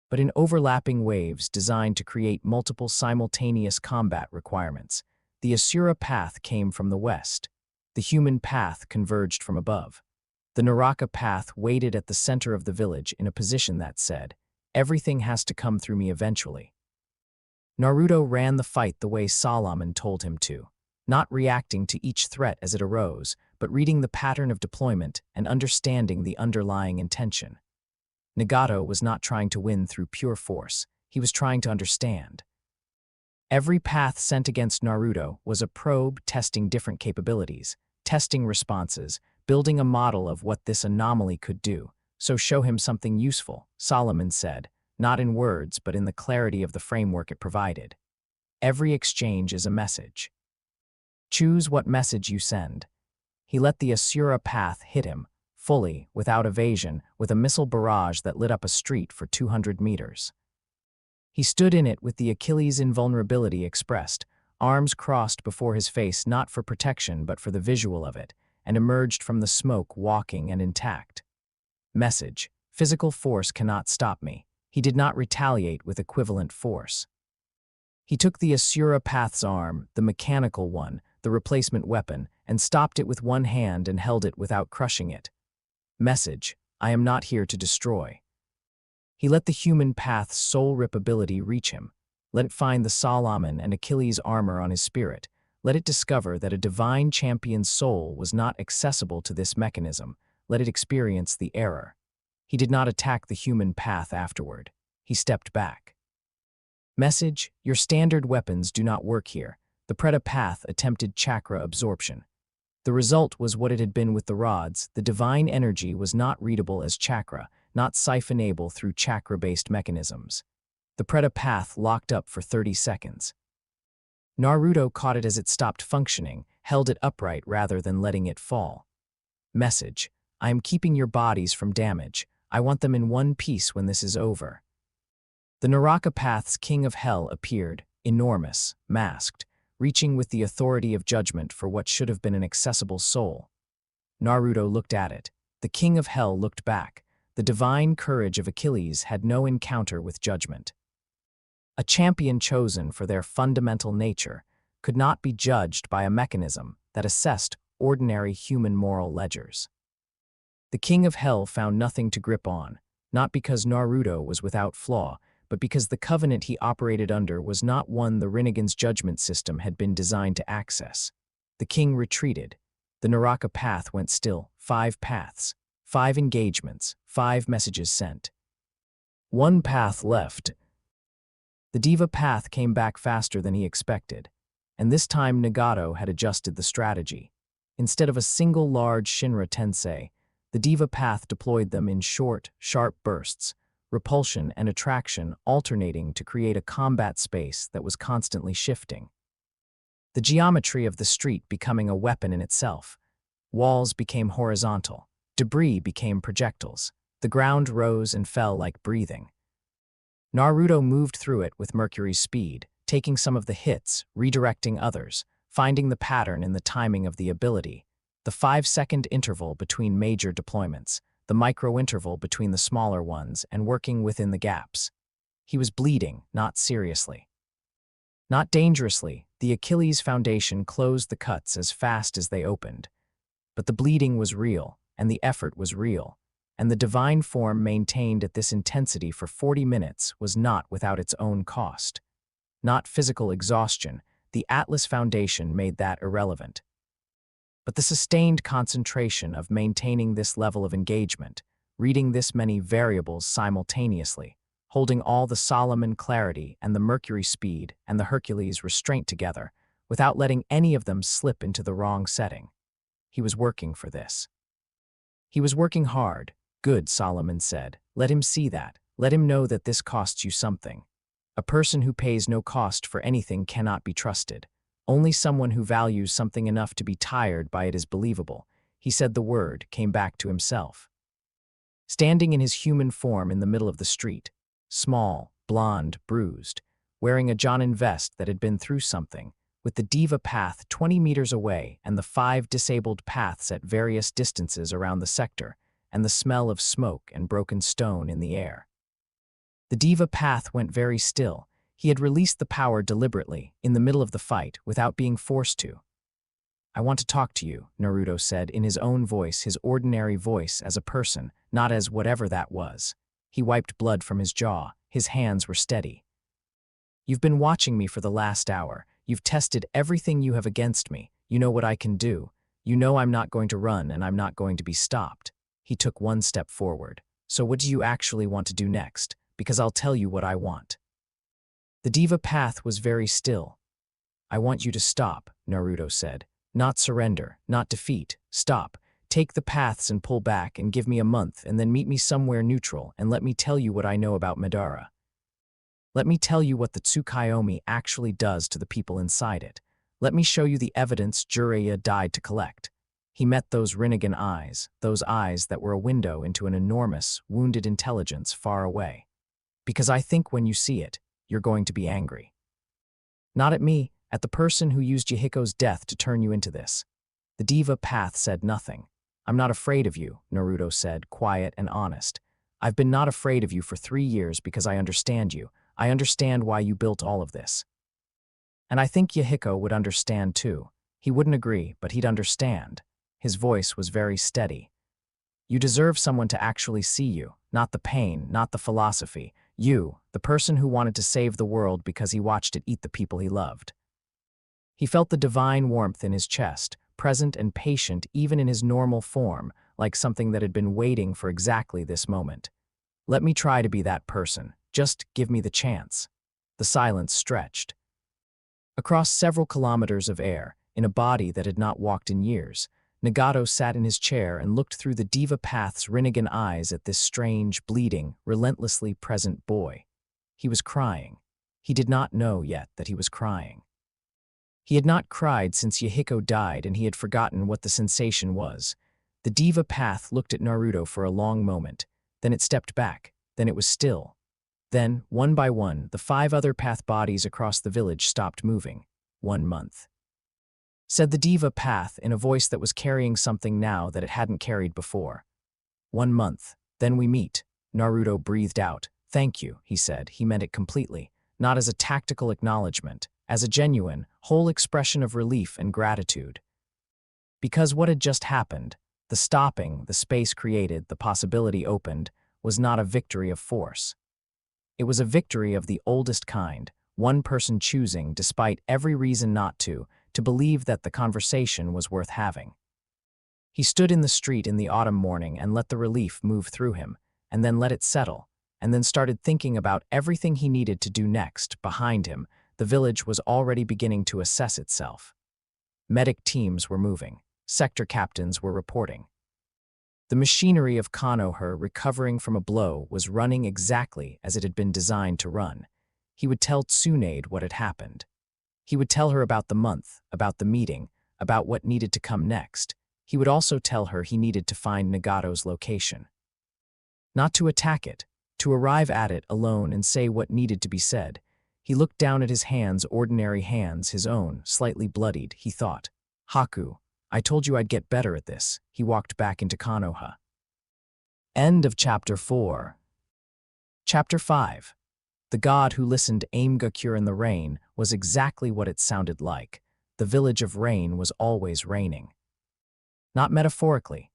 But in overlapping waves designed to create multiple simultaneous combat requirements. The Asura path came from the west. The human path converged from above. The Naraka path waited at the center of the village in a position that said, everything has to come through me eventually. Naruto ran the fight the way Solomon told him to, not reacting to each threat as it arose, but reading the pattern of deployment and understanding the underlying intention. Nagato was not trying to win through pure force. He was trying to understand. Every path sent against Naruto was a probe testing different capabilities, testing responses, building a model of what this anomaly could do. So show him something useful, Solomon said, not in words but in the clarity of the framework it provided. Every exchange is a message. Choose what message you send. He let the Asura path hit him, fully, without evasion, with a missile barrage that lit up a street for 200 meters. He stood in it with the Achilles' invulnerability expressed, arms crossed before his face not for protection but for the visual of it, and emerged from the smoke walking and intact. Message: physical force cannot stop me. He did not retaliate with equivalent force. He took the Asura path's arm, the mechanical one, the replacement weapon, and stopped it with one hand and held it without crushing it. Message: I am not here to destroy. He let the human path's soul-rip ability reach him. Let it find the Solomon and Achilles' armor on his spirit. Let it discover that a divine champion's soul was not accessible to this mechanism. Let it experience the error. He did not attack the human path afterward. He stepped back. Message: your standard weapons do not work here. The Preta path attempted chakra absorption. The result was what it had been with the rods. The divine energy was not readable as chakra, not siphonable through chakra-based mechanisms. The Preta path locked up for 30 seconds. Naruto caught it as it stopped functioning, held it upright rather than letting it fall. Message: I am keeping your bodies from damage. I want them in one piece when this is over. The Naraka path's king of hell appeared, enormous, masked, reaching with the authority of judgment for what should have been an accessible soul. Naruto looked at it. The king of hell looked back. The divine courage of Achilles had no encounter with judgment. A champion chosen for their fundamental nature could not be judged by a mechanism that assessed ordinary human moral ledgers. The king of hell found nothing to grip on, not because Naruto was without flaw, but because the covenant he operated under was not one the Rinnegan's judgment system had been designed to access. The king retreated. The Naraka path went still. 5 paths, 5 engagements, 5 messages sent. 1 path left. The Diva path came back faster than he expected, and this time Nagato had adjusted the strategy. Instead of a single large Shinra Tensei, the Diva path deployed them in short, sharp bursts, repulsion and attraction alternating to create a combat space that was constantly shifting. The geometry of the street becoming a weapon in itself. Walls became horizontal. Debris became projectiles. The ground rose and fell like breathing. Naruto moved through it with Mercury's speed, taking some of the hits, redirecting others, finding the pattern in the timing of the ability, the 5-second interval between major deployments, the micro-interval between the smaller ones, and working within the gaps. He was bleeding, not seriously. Not dangerously, the Achilles Foundation closed the cuts as fast as they opened. But the bleeding was real, and the effort was real, and the divine form maintained at this intensity for 40 minutes was not without its own cost. Not physical exhaustion, the Atlas Foundation made that irrelevant. But the sustained concentration of maintaining this level of engagement, reading this many variables simultaneously, holding all the Solomon clarity and the Mercury speed and the Hercules restraint together, without letting any of them slip into the wrong setting. He was working for this. He was working hard. Good, Solomon said. Let him see that. Let him know that this costs you something. A person who pays no cost for anything cannot be trusted. Only someone who values something enough to be tired by it is believable. He said the word, came back to himself. Standing in his human form in the middle of the street, small, blonde, bruised, wearing a Jonin vest that had been through something, with the Diva path 20 meters away and the 5 disabled paths at various distances around the sector, and the smell of smoke and broken stone in the air. The Diva path went very still. He had released the power deliberately, in the middle of the fight, without being forced to. I want to talk to you, Naruto said in his own voice, his ordinary voice as a person, not as whatever that was. He wiped blood from his jaw. His hands were steady. You've been watching me for the last hour. You've tested everything you have against me. You know what I can do. You know I'm not going to run and I'm not going to be stopped. He took 1 step forward. So what do you actually want to do next? Because I'll tell you what I want. The diva path was very still. "I want you to stop," Naruto said. "Not surrender, not defeat. Stop. Take the paths and pull back and give me a month and then meet me somewhere neutral and let me tell you what I know about Madara. Let me tell you what the Tsukuyomi actually does to the people inside it. Let me show you the evidence Jiraiya died to collect." He met those Rinnegan eyes, those eyes that were a window into an enormous, wounded intelligence far away. "Because I think when you see it, you're going to be angry. Not at me, at the person who used Yahiko's death to turn you into this." The diva path said nothing. "I'm not afraid of you," Naruto said, quiet and honest. "I've been not afraid of you for 3 years because I understand you. I understand why you built all of this. And I think Yahiko would understand too. He wouldn't agree, but he'd understand." His voice was very steady. "You deserve someone to actually see you, not the pain, not the philosophy. You, the person who wanted to save the world because he watched it eat the people he loved." He felt the divine warmth in his chest, present and patient even in his normal form, like something that had been waiting for exactly this moment. "Let me try to be that person. Just give me the chance." The silence stretched. Across several kilometers of air, in a body that had not walked in years, Nagato sat in his chair and looked through the diva path's Rinnegan eyes at this strange, bleeding, relentlessly present boy. He was crying. He did not know yet that he was crying. He had not cried since Yahiko died, and he had forgotten what the sensation was. The diva path looked at Naruto for a long moment. Then it stepped back. Then it was still. Then, one by one, the 5 other path bodies across the village stopped moving. 1 month. Said the diva path in a voice that was carrying something now that it hadn't carried before. 1 month. Then we meet. Naruto breathed out. "Thank you," he said. He meant it completely, not as a tactical acknowledgement, as a genuine, whole expression of relief and gratitude. Because what had just happened, the stopping, the space created, the possibility opened, was not a victory of force. It was a victory of the oldest kind, one person choosing, despite every reason not to believe that the conversation was worth having. He stood in the street in the autumn morning and let the relief move through him, and then let it settle, and then started thinking about everything he needed to do next. Behind him, the village was already beginning to assess itself. Medic teams were moving. Sector captains were reporting. The machinery of Konoha, recovering from a blow, was running exactly as it had been designed to run. He would tell Tsunade what had happened. He would tell her about the month, about the meeting, about what needed to come next. He would also tell her he needed to find Nagato's location. Not to attack it, to arrive at it alone and say what needed to be said. He looked down at his hands, ordinary hands, his own, slightly bloodied. He thought, "Haku, I told you I'd get better at this." He walked back into Konoha. End of Chapter 4. Chapter 5. The god who listened Aimgakure in the rain was exactly what it sounded like. The village of rain was always raining. Not metaphorically.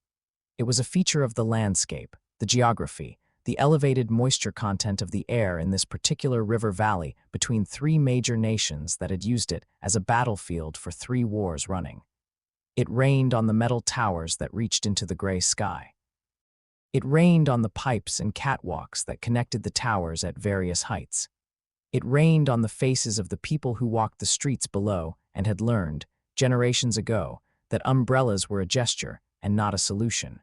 It was a feature of the landscape, the geography, the elevated moisture content of the air in this particular river valley between 3 major nations that had used it as a battlefield for 3 wars running. It rained on the metal towers that reached into the gray sky. It rained on the pipes and catwalks that connected the towers at various heights. It rained on the faces of the people who walked the streets below and had learned, generations ago, that umbrellas were a gesture and not a solution.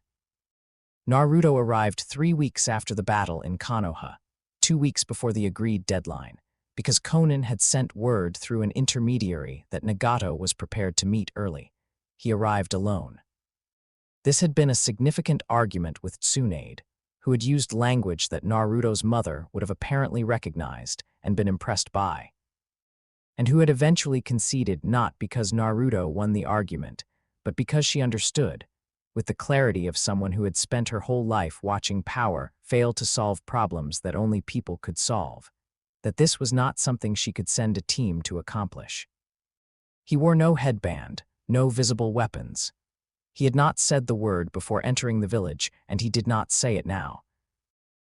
Naruto arrived 3 weeks after the battle in Konoha, 2 weeks before the agreed deadline, because Konan had sent word through an intermediary that Nagato was prepared to meet early. He arrived alone. This had been a significant argument with Tsunade, who had used language that Naruto's mother would have apparently recognized and been impressed by, and who had eventually conceded not because Naruto won the argument, but because she understood, with the clarity of someone who had spent her whole life watching power fail to solve problems that only people could solve, that this was not something she could send a team to accomplish. He wore no headband, no visible weapons. He had not said the word before entering the village, and he did not say it now.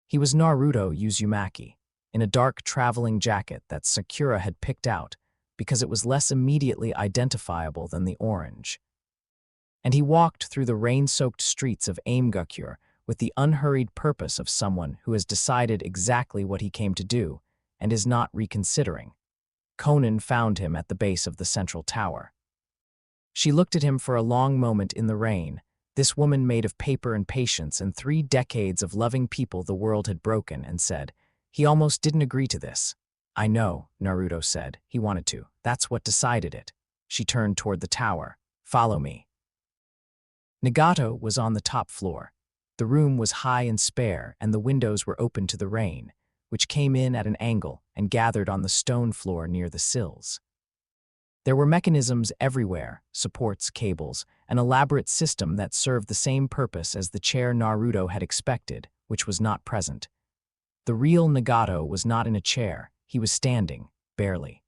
He was Naruto Uzumaki, in a dark traveling jacket that Sakura had picked out because it was less immediately identifiable than the orange. And he walked through the rain-soaked streets of Aimgakure with the unhurried purpose of someone who has decided exactly what he came to do, and is not reconsidering. Conan found him at the base of the central tower. She looked at him for a long moment in the rain, this woman made of paper and patience and 3 decades of loving people the world had broken, and said, "He almost didn't agree to this." "I know," Naruto said. "He wanted to. That's what decided it." She turned toward the tower. "Follow me." Nagato was on the top floor. The room was high and spare, and the windows were open to the rain, which came in at an angle and gathered on the stone floor near the sills. There were mechanisms everywhere, supports, cables, an elaborate system that served the same purpose as the chair Naruto had expected, which was not present. The real Nagato was not in a chair, he was standing, barely.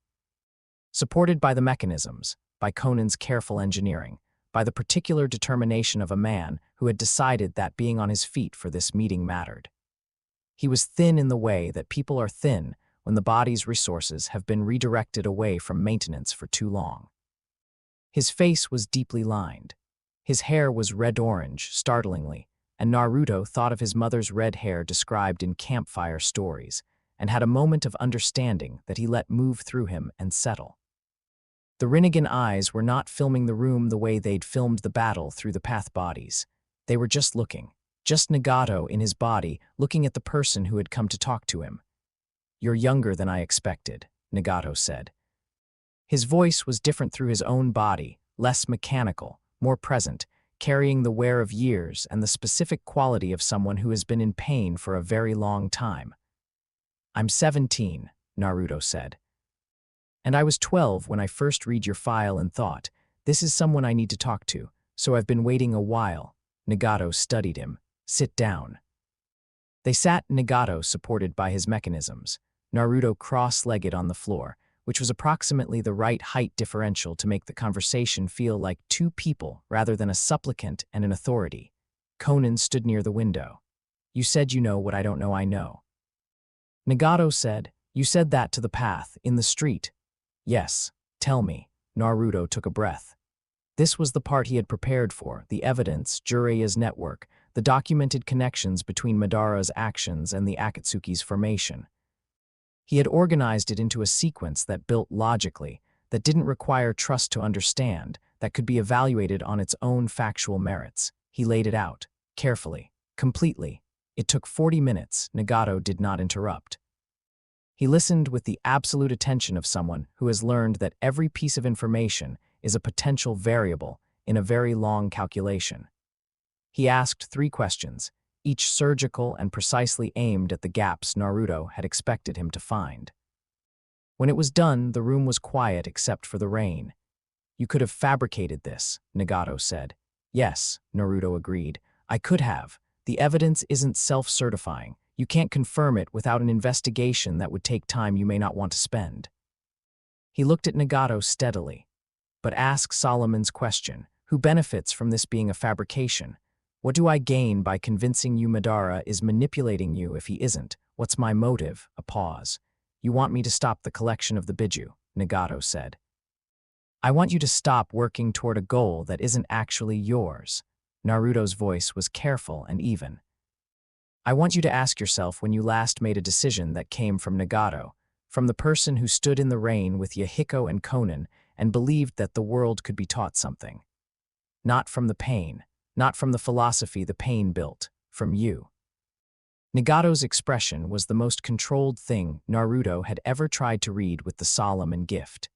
Supported by the mechanisms, by Conan's careful engineering, by the particular determination of a man who had decided that being on his feet for this meeting mattered. He was thin in the way that people are thin when the body's resources have been redirected away from maintenance for too long. His face was deeply lined. His hair was red-orange, startlingly, and Naruto thought of his mother's red hair described in campfire stories, and had a moment of understanding that he let move through him and settle. The Rinnegan eyes were not filming the room the way they'd filmed the battle through the path bodies. They were just looking, just Nagato in his body, looking at the person who had come to talk to him. "You're younger than I expected," Nagato said. His voice was different through his own body, less mechanical, more present, carrying the wear of years and the specific quality of someone who has been in pain for a very long time. "I'm 17, Naruto said. "And I was 12 when I first read your file and thought, this is someone I need to talk to, so I've been waiting a while." Nagato studied him. "Sit down." They sat, Nagato supported by his mechanisms, Naruto cross-legged on the floor, which was approximately the right height differential to make the conversation feel like 2 people rather than a supplicant and an authority. Conan stood near the window. "You said you know what I don't know I know." Nagato said, "You said that to the path, in the street." "Yes, tell me." Naruto took a breath. This was the part he had prepared for, the evidence, Jiraiya's network, the documented connections between Madara's actions and the Akatsuki's formation. He had organized it into a sequence that built logically, that didn't require trust to understand, that could be evaluated on its own factual merits. He laid it out, carefully, completely. It took 40 minutes, Nagato did not interrupt. He listened with the absolute attention of someone who has learned that every piece of information is a potential variable in a very long calculation. He asked 3 questions, each surgical and precisely aimed at the gaps Naruto had expected him to find. When it was done, the room was quiet except for the rain. "You could have fabricated this," Nagato said. "Yes," Naruto agreed. "I could have. The evidence isn't self-certifying. You can't confirm it without an investigation that would take time you may not want to spend." He looked at Nagato steadily. "But ask Solomon's question. Who benefits from this being a fabrication? What do I gain by convincing you Madara is manipulating you if he isn't? What's my motive?" A pause. "You want me to stop the collection of the Biju," Nagato said. "I want you to stop working toward a goal that isn't actually yours." Naruto's voice was careful and even. "I want you to ask yourself when you last made a decision that came from Nagato, from the person who stood in the rain with Yahiko and Conan and believed that the world could be taught something. Not from the pain, not from the philosophy the pain built, from you." Nagato's expression was the most controlled thing Naruto had ever tried to read with the solemn and gift.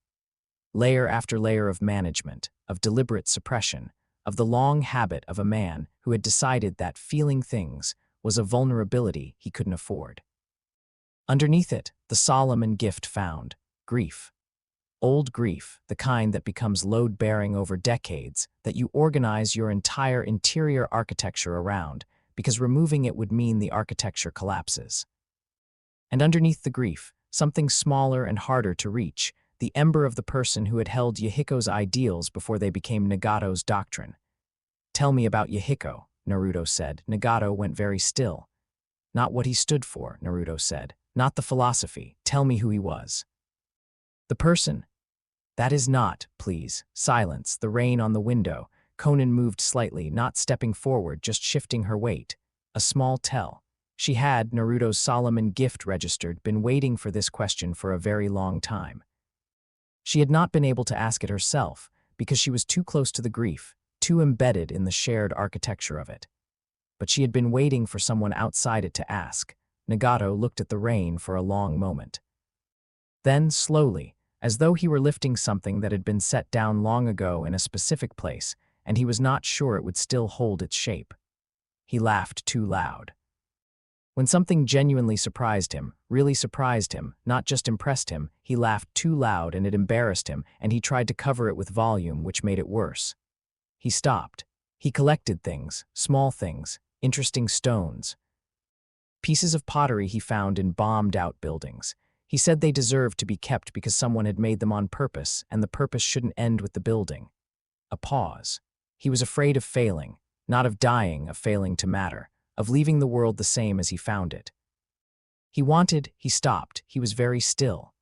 Layer after layer of management, of deliberate suppression, of the long habit of a man who had decided that feeling things was a vulnerability he couldn't afford. Underneath it, the solemn and gift found grief. Old grief, the kind that becomes load-bearing over decades, that you organize your entire interior architecture around, because removing it would mean the architecture collapses. And underneath the grief, something smaller and harder to reach, the ember of the person who had held Yahiko's ideals before they became Nagato's doctrine. "Tell me about Yahiko," Naruto said. Nagato went very still. "Not what he stood for," Naruto said. "Not the philosophy. Tell me who he was." "The person." "That is not, please." Silence, the rain on the window. Conan moved slightly, not stepping forward, just shifting her weight. A small tell. She had, Naruto's Solomon gift registered, been waiting for this question for a very long time. She had not been able to ask it herself because she was too close to the grief, too embedded in the shared architecture of it. But she had been waiting for someone outside it to ask. Nagato looked at the rain for a long moment. Then, slowly, as though he were lifting something that had been set down long ago in a specific place, and he was not sure it would still hold its shape, he laughed too loud. When something genuinely surprised him, really surprised him, not just impressed him, he laughed too loud and it embarrassed him, and he tried to cover it with volume, which made it worse. He stopped. He collected things, small things, interesting stones, pieces of pottery he found in bombed-out buildings. He said they deserved to be kept because someone had made them on purpose, and the purpose shouldn't end with the building. A pause. He was afraid of failing, not of dying, of failing to matter, of leaving the world the same as he found it. He stopped, he was very still.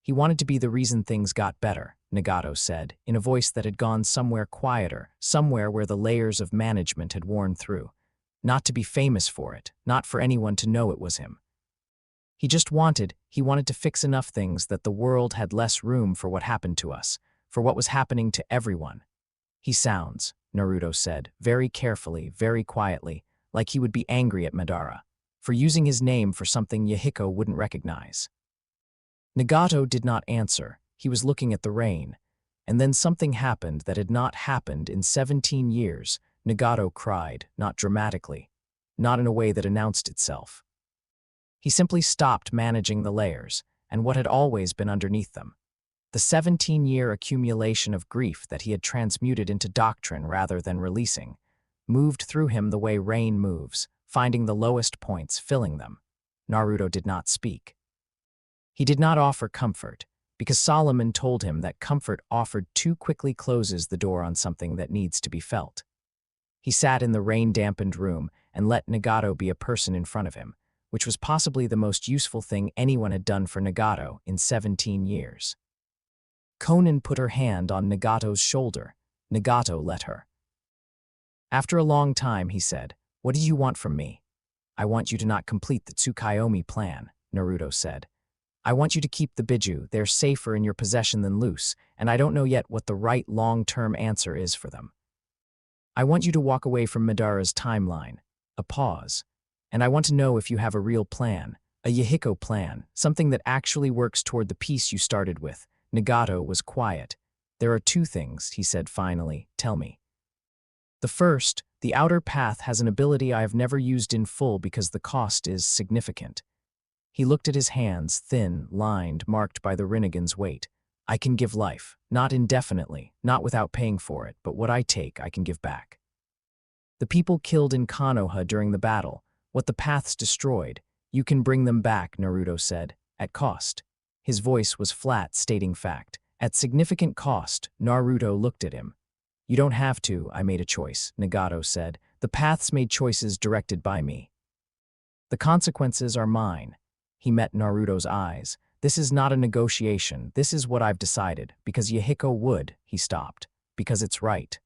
He wanted to be the reason things got better, Nagato said, in a voice that had gone somewhere quieter, somewhere where the layers of management had worn through. Not to be famous for it, not for anyone to know it was him. He wanted to fix enough things that the world had less room for what happened to us, for what was happening to everyone. He sounds, Naruto said, very carefully, very quietly, like he would be angry at Madara, for using his name for something Yahiko wouldn't recognize. Nagato did not answer. He was looking at the rain. And then something happened that had not happened in 17 years. Nagato cried, not dramatically, not in a way that announced itself. He simply stopped managing the layers, and what had always been underneath them. The 17-year accumulation of grief that he had transmuted into doctrine rather than releasing, moved through him the way rain moves, finding the lowest points, filling them. Naruto did not speak. He did not offer comfort, because Solomon told him that comfort offered too quickly closes the door on something that needs to be felt. He sat in the rain-dampened room and let Nagato be a person in front of him, which was possibly the most useful thing anyone had done for Nagato in 17 years. Konan put her hand on Nagato's shoulder. Nagato let her. After a long time, he said, "What do you want from me?" "I want you to not complete the Tsukuyomi plan," Naruto said. "I want you to keep the Biju. They're safer in your possession than loose, and I don't know yet what the right long-term answer is for them. I want you to walk away from Madara's timeline." A pause. "And I want to know if you have a real plan, a Yahiko plan, something that actually works toward the peace you started with." Nagato was quiet. "There are two things," he said finally. "Tell me." "The first, the outer path has an ability I have never used in full because the cost is significant." He looked at his hands, thin, lined, marked by the Rinnegan's weight. "I can give life, not indefinitely, not without paying for it, but what I take I can give back. The people killed in Konoha during the battle, what the paths destroyed, you can bring them back," Naruto said, "at cost." His voice was flat, stating fact. "At significant cost." Naruto looked at him. "You don't have to, I made a choice," Nagato said. "The paths made choices directed by me. The consequences are mine." He met Naruto's eyes. "This is not a negotiation, this is what I've decided, because Yahiko would," he stopped, "because it's right."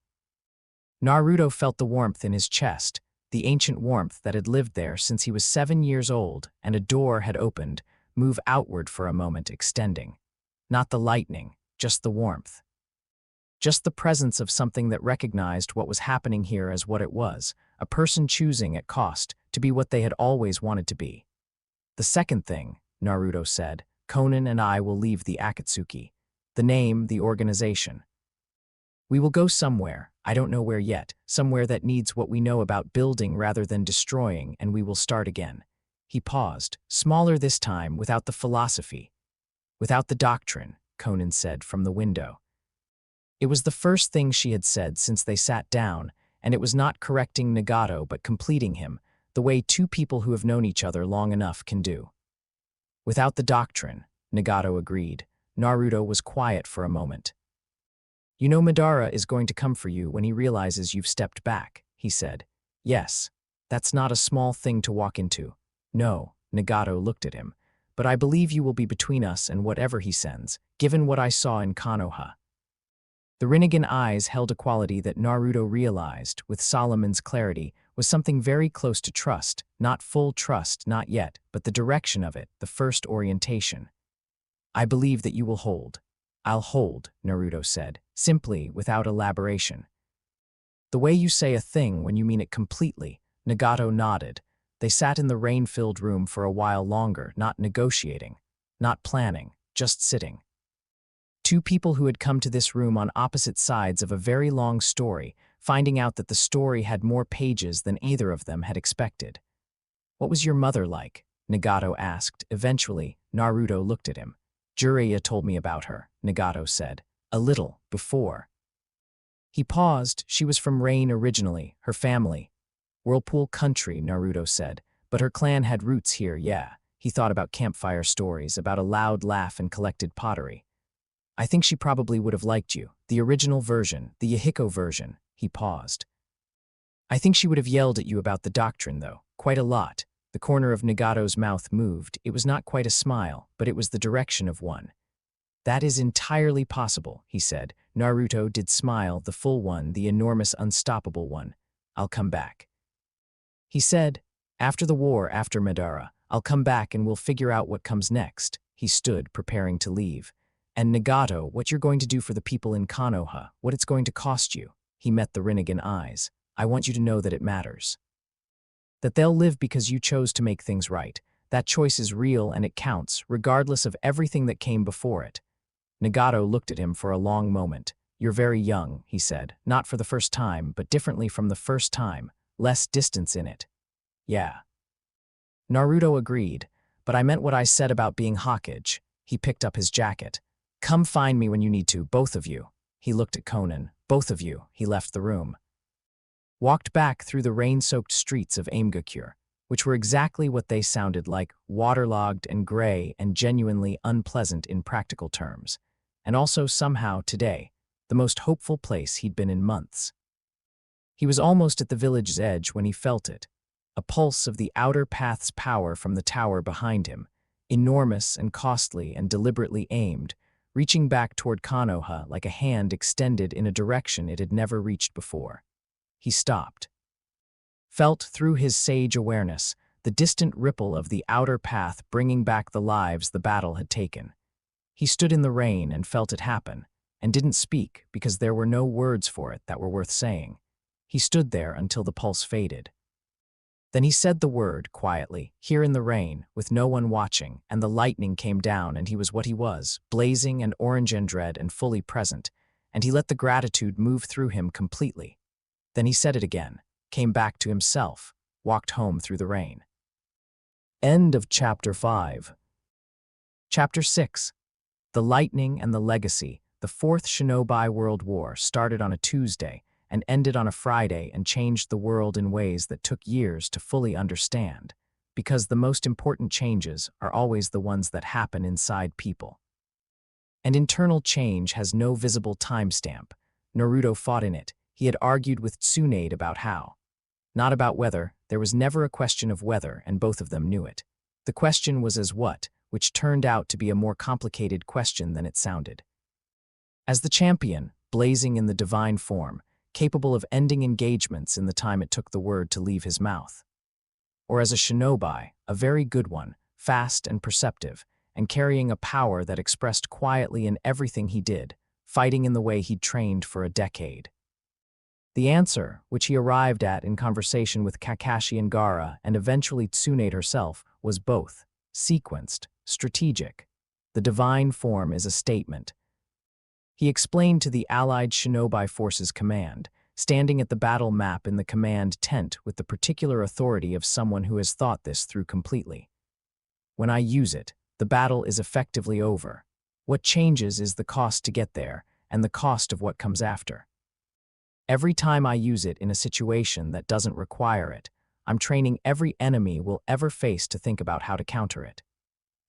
Naruto felt the warmth in his chest, the ancient warmth that had lived there since he was 7 years old, and a door had opened, move outward for a moment, extending. Not the lightning, just the warmth. Just the presence of something that recognized what was happening here as what it was, a person choosing at cost to be what they had always wanted to be. "The second thing," Naruto said, "Konan and I will leave the Akatsuki. The name, the organization. We will go somewhere, I don't know where yet, somewhere that needs what we know about building rather than destroying, and we will start again." He paused, smaller this time, without the philosophy. "Without the doctrine," Konan said from the window. It was the first thing she had said since they sat down, and it was not correcting Nagato but completing him, the way two people who have known each other long enough can do. "Without the doctrine," Nagato agreed. Naruto was quiet for a moment. "You know Madara is going to come for you when he realizes you've stepped back," he said. "Yes, that's not a small thing to walk into." "No," Nagato looked at him, "but I believe you will be between us and whatever he sends, given what I saw in Konoha." The Rinnegan eyes held a quality that Naruto realized, with Solomon's clarity, was something very close to trust, not full trust, not yet, but the direction of it, the first orientation. I believe that you will hold. I'll hold, Naruto said, simply, without elaboration. The way you say a thing when you mean it completely, Nagato nodded. They sat in the rain-filled room for a while longer, not negotiating, not planning, just sitting. Two people who had come to this room on opposite sides of a very long story, finding out that the story had more pages than either of them had expected. What was your mother like? Nagato asked. Eventually, Naruto looked at him. Jiraiya told me about her, Nagato said. A little, before. He paused. She was from Rain originally, her family. Whirlpool Country, Naruto said. But her clan had roots here, yeah. He thought about campfire stories, about a loud laugh and collected pottery. I think she probably would have liked you. The original version, the Yahiko version. He paused. I think she would have yelled at you about the doctrine, though. Quite a lot. The corner of Nagato's mouth moved. It was not quite a smile, but it was the direction of one. That is entirely possible, he said. Naruto did smile, the full one, the enormous, unstoppable one. I'll come back. He said, after the war, after Madara, I'll come back and we'll figure out what comes next. He stood, preparing to leave. And Nagato, what you're going to do for the people in Konoha, what it's going to cost you. He met the Rinnegan eyes. I want you to know that it matters. That they'll live because you chose to make things right. That choice is real and it counts, regardless of everything that came before it. Nagato looked at him for a long moment. You're very young, he said. Not for the first time, but differently from the first time. Less distance in it. Yeah. Naruto agreed, but I meant what I said about being Hokage. He picked up his jacket. Come find me when you need to, both of you. He looked at Conan. Both of you. He left the room. Walked back through the rain-soaked streets of Aimgakure, which were exactly what they sounded like, waterlogged and gray and genuinely unpleasant in practical terms. And also, somehow, today, the most hopeful place he'd been in months. He was almost at the village's edge when he felt it, a pulse of the outer path's power from the tower behind him, enormous and costly and deliberately aimed, reaching back toward Konoha like a hand extended in a direction it had never reached before. He stopped. Felt through his sage awareness the distant ripple of the outer path bringing back the lives the battle had taken. He stood in the rain and felt it happen, and didn't speak because there were no words for it that were worth saying. He stood there until the pulse faded. Then he said the word, quietly, here in the rain, with no one watching, and the lightning came down and he was what he was, blazing and orange and red and fully present, and he let the gratitude move through him completely. Then he said it again, came back to himself, walked home through the rain. End of Chapter 5. Chapter 6. The Lightning and the Legacy. The Fourth Shinobi World War started on a Tuesday and ended on a Friday and changed the world in ways that took years to fully understand, because the most important changes are always the ones that happen inside people. And internal change has no visible timestamp. Naruto fought in it. He had argued with Tsunade about how. Not about whether, there was never a question of whether, and both of them knew it. The question was as what, which turned out to be a more complicated question than it sounded. As the champion, blazing in the divine form, capable of ending engagements in the time it took the word to leave his mouth. Or as a shinobi, a very good one, fast and perceptive, and carrying a power that expressed quietly in everything he did, fighting in the way he'd trained for a decade. The answer, which he arrived at in conversation with Kakashi and Gaara and eventually Tsunade herself, was both, sequenced, strategic. The divine form is a statement. He explained to the allied shinobi forces command, standing at the battle map in the command tent with the particular authority of someone who has thought this through completely. When I use it, the battle is effectively over. What changes is the cost to get there and the cost of what comes after. Every time I use it in a situation that doesn't require it, I'm training every enemy we'll ever face to think about how to counter it.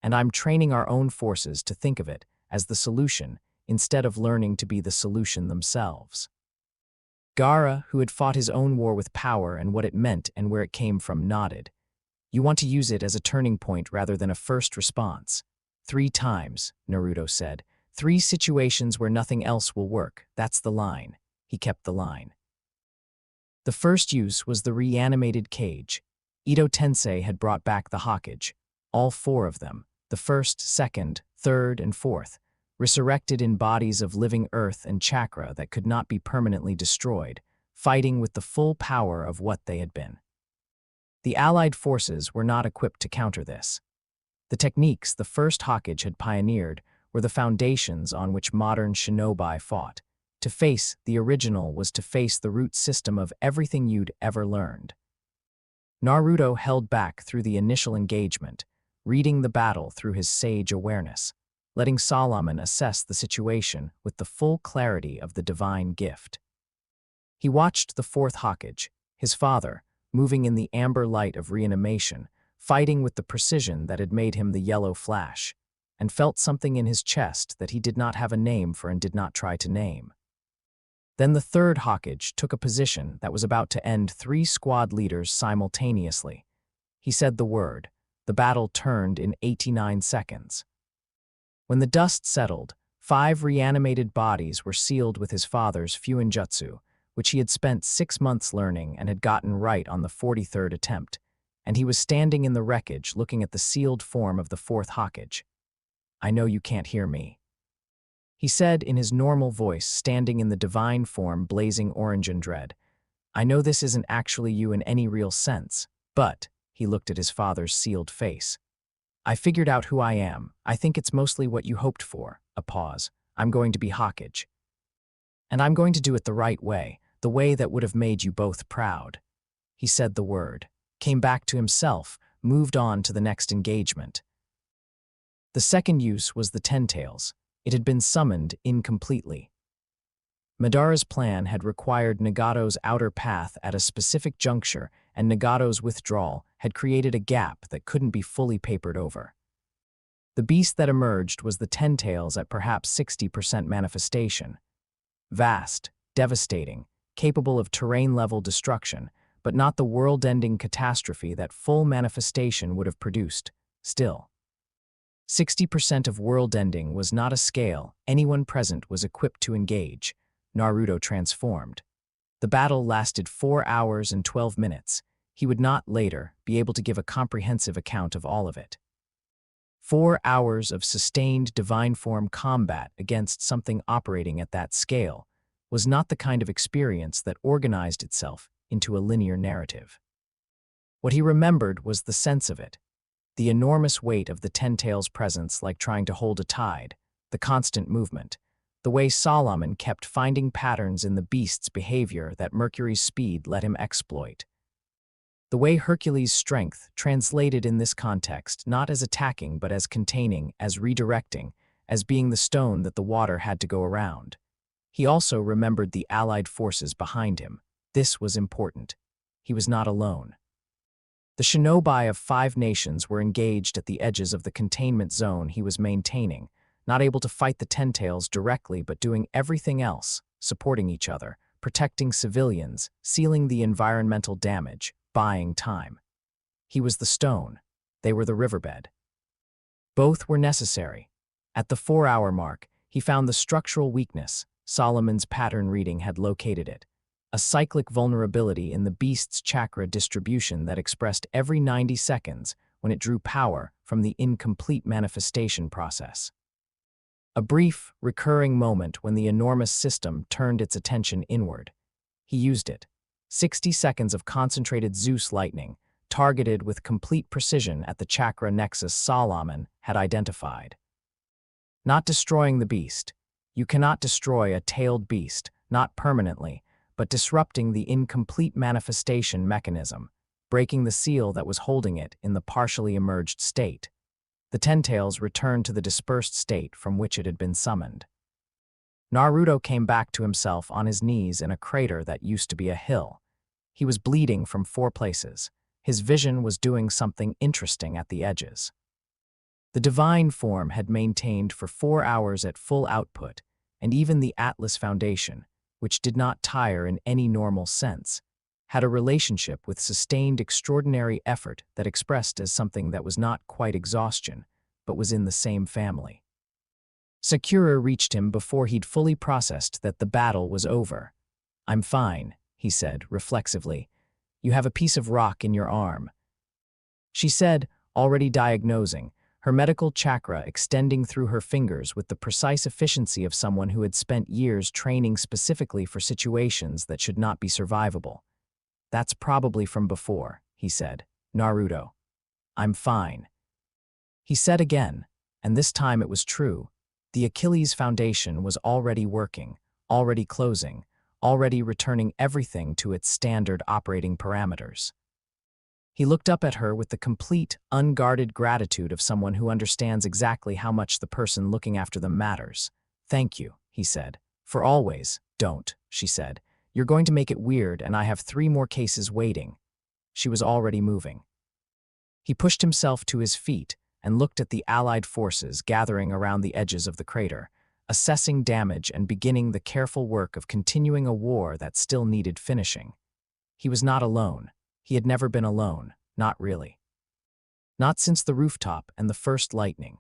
And I'm training our own forces to think of it as the solution instead of learning to be the solution themselves. Gaara, who had fought his own war with power and what it meant and where it came from, nodded. You want to use it as a turning point rather than a first response. 3 times, Naruto said. 3 situations where nothing else will work. That's the line. He kept the line. The first use was the reanimated cage. Ito Tensei had brought back the Hokage, all four of them, the first, second, third, and fourth, resurrected in bodies of living earth and chakra that could not be permanently destroyed, fighting with the full power of what they had been. The Allied forces were not equipped to counter this. The techniques the first Hokage had pioneered were the foundations on which modern shinobi fought. To face the original was to face the root system of everything you'd ever learned. Naruto held back through the initial engagement, reading the battle through his sage awareness, letting SHAZAM assess the situation with the full clarity of the divine gift. He watched the fourth Hokage, his father, moving in the amber light of reanimation, fighting with the precision that had made him the yellow flash, and felt something in his chest that he did not have a name for and did not try to name. Then the third Hokage took a position that was about to end 3 squad leaders simultaneously. He said the word. The battle turned in 89 seconds. When the dust settled, 5 reanimated bodies were sealed with his father's Fuinjutsu, which he had spent 6 months learning and had gotten right on the 43rd attempt, and he was standing in the wreckage looking at the sealed form of the fourth Hokage. "I know you can't hear me," he said in his normal voice, standing in the divine form blazing orange and dread. "I know this isn't actually you in any real sense, but," he looked at his father's sealed face, "I figured out who I am. I think it's mostly what you hoped for." A pause. "I'm going to be Hokage. And I'm going to do it the right way, the way that would have made you both proud." He said the word, came back to himself, moved on to the next engagement. The second use was the Ten Tails. It had been summoned incompletely. Madara's plan had required Nagato's outer path at a specific juncture, and Nagato's withdrawal had created a gap that couldn't be fully papered over. The beast that emerged was the Ten Tails at perhaps 60% manifestation. Vast, devastating, capable of terrain-level destruction, but not the world-ending catastrophe that full manifestation would have produced. Still, 60% of world-ending was not a scale anyone present was equipped to engage. Naruto transformed. The battle lasted 4 hours and 12 minutes. He would not, later, be able to give a comprehensive account of all of it. 4 hours of sustained divine form combat against something operating at that scale was not the kind of experience that organized itself into a linear narrative. What he remembered was the sense of it, the enormous weight of the Ten Tails' presence, like trying to hold a tide, the constant movement, the way Solomon kept finding patterns in the beast's behavior that Mercury's speed let him exploit. The way Hercules' strength translated in this context not as attacking but as containing, as redirecting, as being the stone that the water had to go around. He also remembered the allied forces behind him. This was important. He was not alone. The shinobi of 5 nations were engaged at the edges of the containment zone he was maintaining, not able to fight the Ten Tails directly but doing everything else, supporting each other, protecting civilians, sealing the environmental damage, buying time. He was the stone. They were the riverbed. Both were necessary. At the 4-hour mark, he found the structural weakness. Solomon's pattern reading had located it. A cyclic vulnerability in the beast's chakra distribution that expressed every 90 seconds when it drew power from the incomplete manifestation process. A brief, recurring moment when the enormous system turned its attention inward. He used it. 60 seconds of concentrated Zeus lightning, targeted with complete precision at the chakra nexus Solomon had identified. Not destroying the beast. You cannot destroy a tailed beast, not permanently, but disrupting the incomplete manifestation mechanism, breaking the seal that was holding it in the partially emerged state. The Ten Tails returned to the dispersed state from which it had been summoned. Naruto came back to himself on his knees in a crater that used to be a hill. He was bleeding from 4 places. His vision was doing something interesting at the edges. The divine form had maintained for 4 hours at full output, and even the Atlas Foundation, which did not tire in any normal sense, had a relationship with sustained extraordinary effort that expressed as something that was not quite exhaustion, but was in the same family. Sakura reached him before he'd fully processed that the battle was over. "I'm fine," he said, reflexively. You have a piece of rock in your arm. She said, already diagnosing, her medical chakra extending through her fingers with the precise efficiency of someone who had spent years training specifically for situations that should not be survivable. That's probably from before, he said. Naruto. I'm fine. He said again, and this time it was true. The Achilles Foundation was already working, already closing, already returning everything to its standard operating parameters. He looked up at her with the complete, unguarded gratitude of someone who understands exactly how much the person looking after them matters. Thank you, he said. For always. Don't, she said. You're going to make it weird, and I have 3 more cases waiting. She was already moving. He pushed himself to his feet and looked at the Allied forces gathering around the edges of the crater, assessing damage and beginning the careful work of continuing a war that still needed finishing. He was not alone. He had never been alone, not really. Not since the rooftop and the first lightning.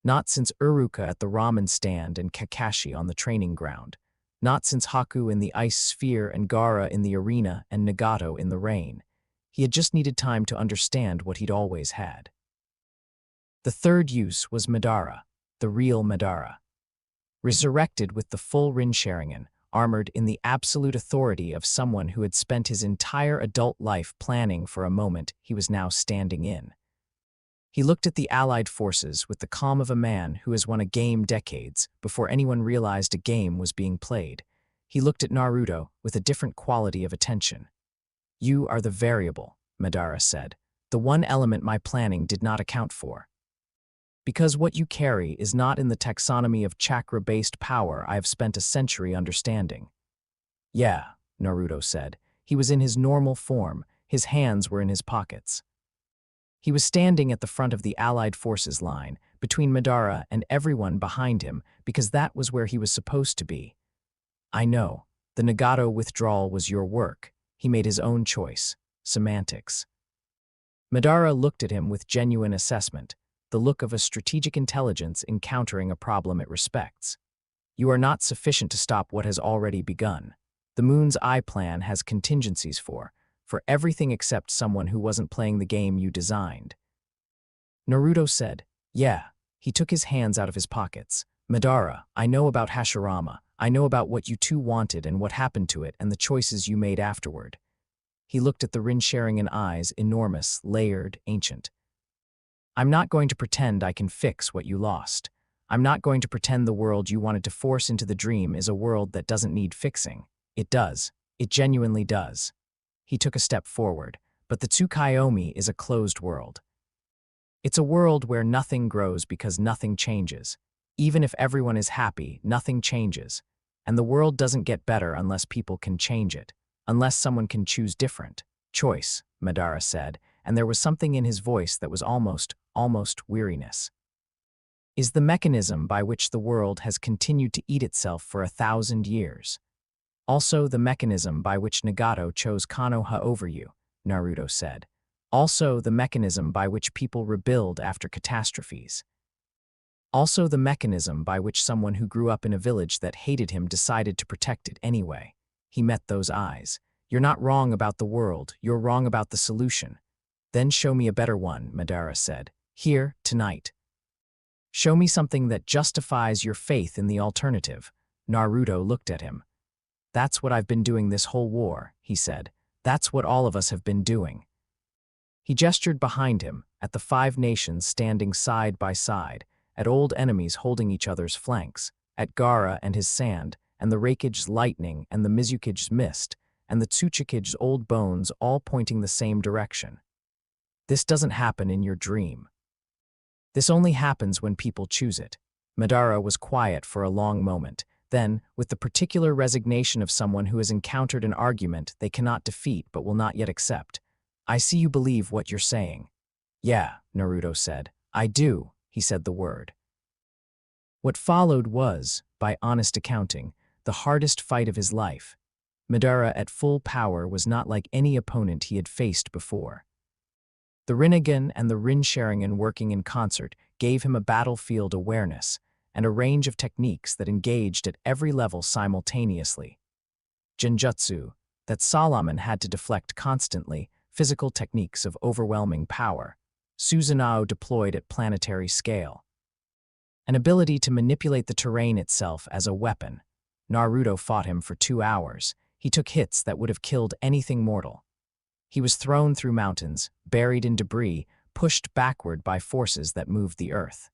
Not since Uruka at the ramen stand and Kakashi on the training ground. Not since Haku in the ice sphere and Gaara in the arena and Nagato in the rain. He had just needed time to understand what he'd always had. The third use was Madara, the real Madara. Resurrected with the full Rincharingen, armored in the absolute authority of someone who had spent his entire adult life planning for a moment he was now standing in. He looked at the Allied forces with the calm of a man who has won a game decades before anyone realized a game was being played. He looked at Naruto with a different quality of attention. You are the variable, Madara said, the one element my planning did not account for. Because what you carry is not in the taxonomy of chakra-based power I have spent a century understanding. Yeah, Naruto said. He was in his normal form, his hands were in his pockets. He was standing at the front of the Allied forces line, between Madara and everyone behind him, because that was where he was supposed to be. I know, the Nagato withdrawal was your work. He made his own choice. Semantics. Madara looked at him with genuine assessment, the look of a strategic intelligence encountering a problem it respects. You are not sufficient to stop what has already begun. The Moon's Eye plan has contingencies for everything except someone who wasn't playing the game you designed. Naruto said, yeah. He took his hands out of his pockets. Madara, I know about Hashirama. I know about what you two wanted and what happened to it and the choices you made afterward. He looked at the Rincharingen eyes, enormous, layered, ancient. I'm not going to pretend I can fix what you lost. I'm not going to pretend the world you wanted to force into the dream is a world that doesn't need fixing. It does. It genuinely does. He took a step forward, but the Tsukuyomi is a closed world. It's a world where nothing grows because nothing changes. Even if everyone is happy, nothing changes. And the world doesn't get better unless people can change it, unless someone can choose different. Choice, Madara said, and there was something in his voice that was almost weariness. Is the mechanism by which the world has continued to eat itself for 1,000 years. Also the mechanism by which Nagato chose Konoha over you, Naruto said. Also the mechanism by which people rebuild after catastrophes. Also the mechanism by which someone who grew up in a village that hated him decided to protect it anyway. He met those eyes. You're not wrong about the world, you're wrong about the solution. Then show me a better one, Madara said. Here, tonight. Show me something that justifies your faith in the alternative. Naruto looked at him. That's what I've been doing this whole war, he said. That's what all of us have been doing. He gestured behind him, at the 5 nations standing side by side, at old enemies holding each other's flanks, at Gaara and his sand, and the Raikage's lightning and the Mizukage's mist, and the Tsuchikage's old bones all pointing the same direction. This doesn't happen in your dream. This only happens when people choose it. Madara was quiet for a long moment. Then, with the particular resignation of someone who has encountered an argument they cannot defeat but will not yet accept. I see you believe what you're saying. Yeah, Naruto said. I do, he said the word. What followed was, by honest accounting, the hardest fight of his life. Madara at full power was not like any opponent he had faced before. The Rinnegan and the Rincharingen working in concert gave him a battlefield awareness, and a range of techniques that engaged at every level simultaneously. Genjutsu, that SHAZAM had to deflect constantly, physical techniques of overwhelming power, Susanoo deployed at planetary scale. An ability to manipulate the terrain itself as a weapon. Naruto fought him for 2 hours. He took hits that would have killed anything mortal. He was thrown through mountains, buried in debris, pushed backward by forces that moved the earth.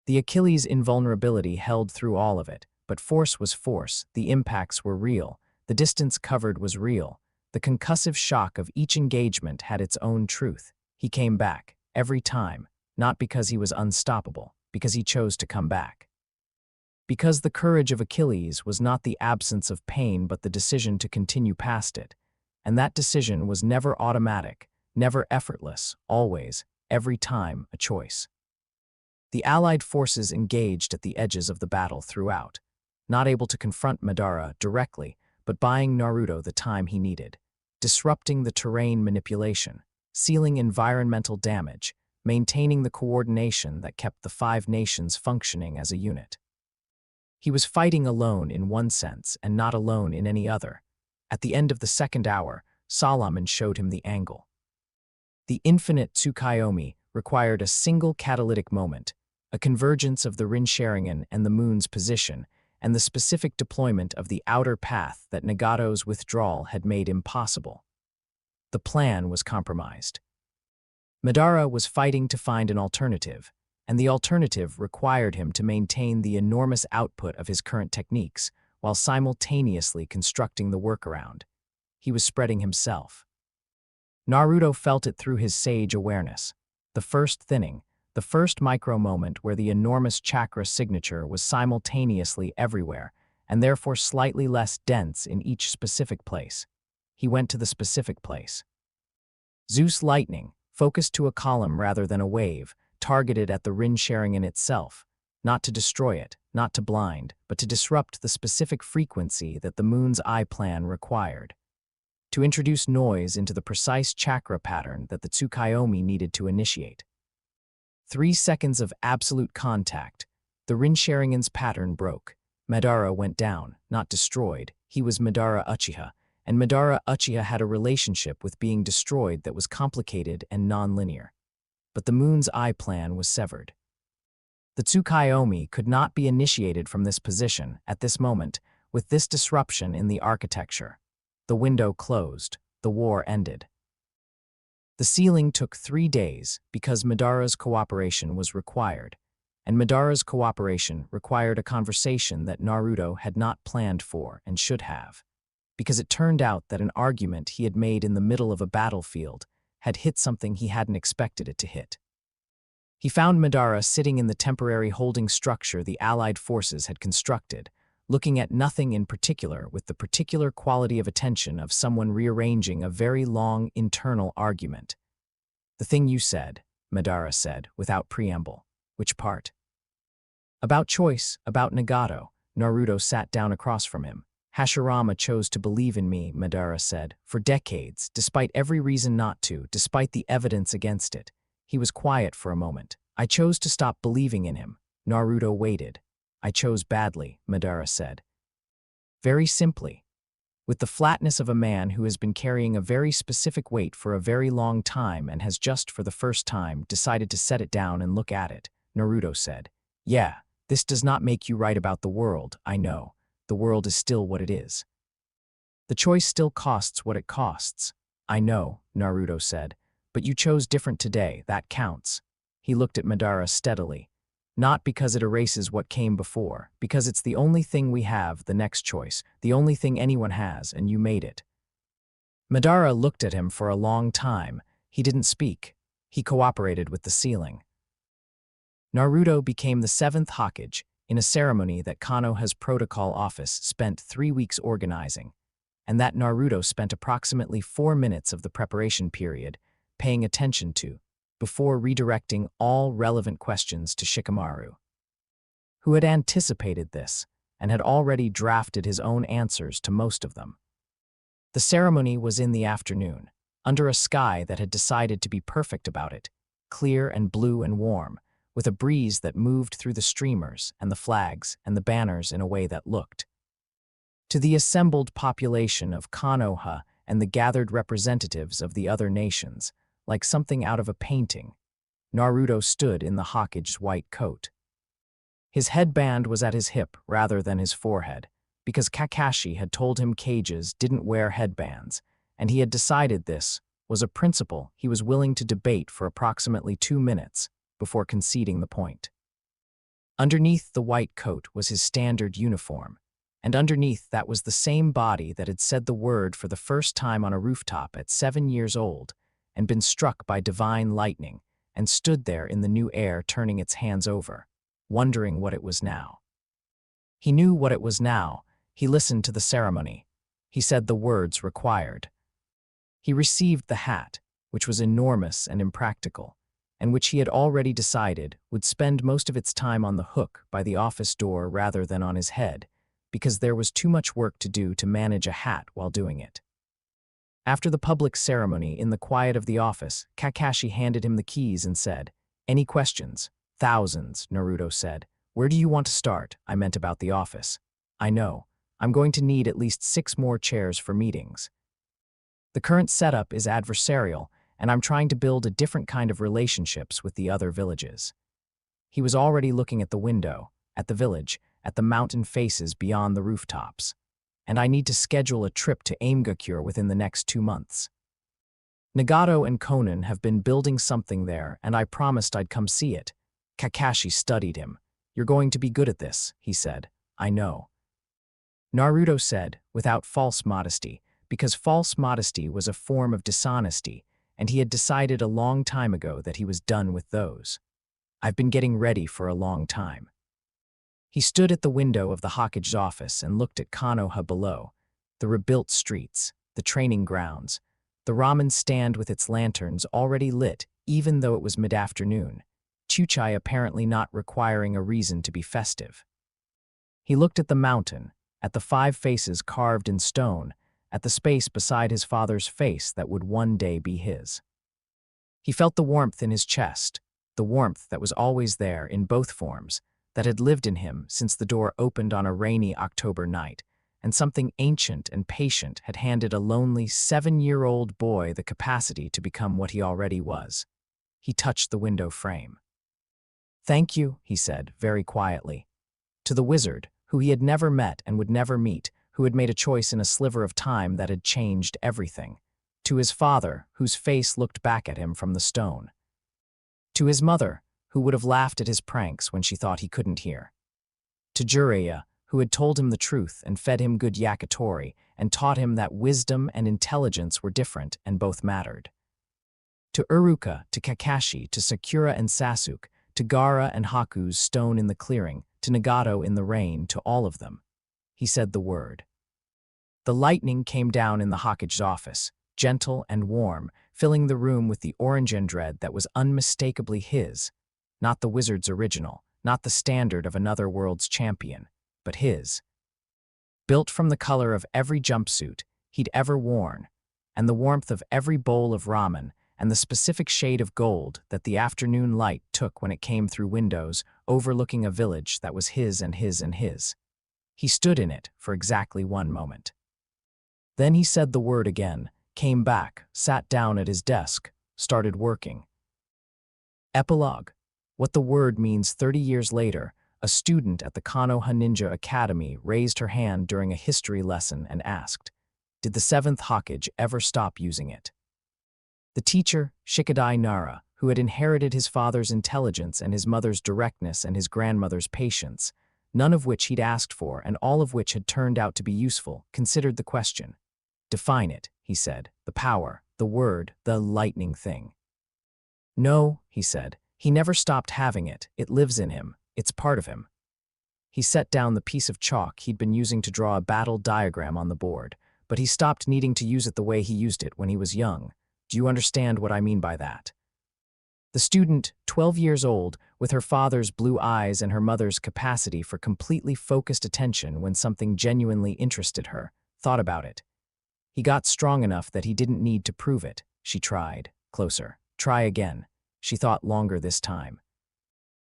The Achilles' invulnerability held through all of it, but force was force, the impacts were real, the distance covered was real. The concussive shock of each engagement had its own truth. He came back, every time, not because he was unstoppable, because he chose to come back. Because the courage of Achilles was not the absence of pain but the decision to continue past it. And that decision was never automatic, never effortless, always, every time, a choice. The Allied forces engaged at the edges of the battle throughout, not able to confront Madara directly, but buying Naruto the time he needed, disrupting the terrain manipulation, sealing environmental damage, maintaining the coordination that kept the 5 nations functioning as a unit. He was fighting alone in one sense and not alone in any other. At the end of the 2nd hour, Solomon showed him the angle. The infinite Tsukuyomi required a single catalytic moment, a convergence of the Rin-Sharingan and the moon's position, and the specific deployment of the outer path that Nagato's withdrawal had made impossible. The plan was compromised. Madara was fighting to find an alternative, and the alternative required him to maintain the enormous output of his current techniques while simultaneously constructing the workaround. He was spreading himself. Naruto felt it through his sage awareness. The first thinning, the first micro-moment where the enormous chakra signature was simultaneously everywhere, and therefore slightly less dense in each specific place. He went to the specific place. Zeus lightning, focused to a column rather than a wave, targeted at the Rin-Sharingan itself, not to destroy it, not to blind, but to disrupt the specific frequency that the moon's eye plan required. To introduce noise into the precise chakra pattern that the Tsukuyomi needed to initiate. 3 seconds of absolute contact. The Rin-Sharingan's pattern broke. Madara went down, not destroyed. He was Madara Uchiha, and Madara Uchiha had a relationship with being destroyed that was complicated and non-linear. But the moon's eye plan was severed. The Tsukuyomi could not be initiated from this position, at this moment, with this disruption in the architecture. The window closed. The war ended. The sealing took 3 days because Madara's cooperation was required, and Madara's cooperation required a conversation that Naruto had not planned for and should have, because it turned out that an argument he had made in the middle of a battlefield had hit something he hadn't expected it to hit. He found Madara sitting in the temporary holding structure the Allied forces had constructed, looking at nothing in particular with the particular quality of attention of someone rearranging a very long internal argument. "The thing you said," Madara said, without preamble. "Which part?" "About choice, about Nagato." Naruto sat down across from him. "Hashirama chose to believe in me," Madara said, "for decades, despite every reason not to, despite the evidence against it." He was quiet for a moment. "I chose to stop believing in him." Naruto waited. "I chose badly," Madara said. Very simply. With the flatness of a man who has been carrying a very specific weight for a very long time and has just for the first time decided to set it down and look at it, Naruto said. "Yeah, this does not make you right about the world, I know. The world is still what it is. The choice still costs what it costs." "I know," Naruto said, "but you chose different today, that counts." He looked at Madara steadily. "Not because it erases what came before, because it's the only thing we have, the next choice, the only thing anyone has, and you made it." Madara looked at him for a long time. He didn't speak. He cooperated with the ceiling. Naruto became the 7th Hokage, in a ceremony that Konoha's protocol office spent 3 weeks organizing, and that Naruto spent approximately 4 minutes of the preparation period paying attention to, before redirecting all relevant questions to Shikamaru, who had anticipated this and had already drafted his own answers to most of them. The ceremony was in the afternoon, under a sky that had decided to be perfect about it, clear and blue and warm, with a breeze that moved through the streamers and the flags and the banners in a way that looked to the assembled population of Konoha and the gathered representatives of the other nations, like something out of a painting. Naruto stood in the Hokage's white coat. His headband was at his hip rather than his forehead, because Kakashi had told him cages didn't wear headbands, and he had decided this was a principle he was willing to debate for approximately 2 minutes before conceding the point. Underneath the white coat was his standard uniform, and underneath that was the same body that had said the word for the first time on a rooftop at 7 years old and been struck by divine lightning and stood there in the new air turning its hands over, wondering what it was now. He knew what it was now. He listened to the ceremony. He said the words required. He received the hat, which was enormous and impractical, and which he had already decided would spend most of its time on the hook by the office door rather than on his head, because there was too much work to do to manage a hat while doing it. After the public ceremony in the quiet of the office, Kakashi handed him the keys and said, "Any questions?" "Thousands," Naruto said. "Where do you want to start?" "I meant about the office." "I know. I'm going to need at least 6 more chairs for meetings. The current setup is adversarial, and I'm trying to build a different kind of relationships with the other villages." He was already looking at the window, at the village, at the mountain faces beyond the rooftops. "And I need to schedule a trip to Aimgakure within the next 2 months. Nagato and Konan have been building something there, and I promised I'd come see it." Kakashi studied him. "You're going to be good at this," he said. "I know." Naruto said, without false modesty, because false modesty was a form of dishonesty, and he had decided a long time ago that he was done with those. "I've been getting ready for a long time." He stood at the window of the Hokage's office and looked at Konoha below, the rebuilt streets, the training grounds, the ramen stand with its lanterns already lit even though it was mid-afternoon, Chuchai apparently not requiring a reason to be festive. He looked at the mountain, at the 5 faces carved in stone, at the space beside his father's face that would one day be his. He felt the warmth in his chest, the warmth that was always there in both forms, that had lived in him since the door opened on a rainy October night, and something ancient and patient had handed a lonely 7-year-old boy the capacity to become what he already was. He touched the window frame. "Thank you," he said, very quietly. To the wizard, who he had never met and would never meet, who had made a choice in a sliver of time that had changed everything. To his father, whose face looked back at him from the stone. To his mother, who would have laughed at his pranks when she thought he couldn't hear. To Jiraiya, who had told him the truth and fed him good yakitori and taught him that wisdom and intelligence were different and both mattered. To Uruka, to Kakashi, to Sakura and Sasuke, to Gaara and Haku's stone in the clearing, to Nagato in the rain, to all of them. He said the word. The lightning came down in the Hokage's office, gentle and warm, filling the room with the orange and red that was unmistakably his, not the wizard's original, not the standard of another world's champion, but his. Built from the color of every jumpsuit he'd ever worn, and the warmth of every bowl of ramen, and the specific shade of gold that the afternoon light took when it came through windows overlooking a village that was his and his and his. He stood in it for exactly 1 moment. Then he said the word again, came back, sat down at his desk, started working. Epilogue. What the word means 30 years later, a student at the Konoha Ninja Academy raised her hand during a history lesson and asked, "Did the 7th Hokage ever stop using it?" The teacher, Shikadai Nara, who had inherited his father's intelligence and his mother's directness and his grandmother's patience, none of which he'd asked for and all of which had turned out to be useful, considered the question. "Define it," he said, "the power, the word, the lightning thing." "No," he said, "he never stopped having it. It lives in him. It's part of him." He set down the piece of chalk he'd been using to draw a battle diagram on the board, but he stopped needing to use it the way he used it when he was young. Do you understand what I mean by that? The student, 12 years old, with her father's blue eyes and her mother's capacity for completely focused attention when something genuinely interested her, thought about it. He got strong enough that he didn't need to prove it. She tried. Closer. Try again. She thought longer this time.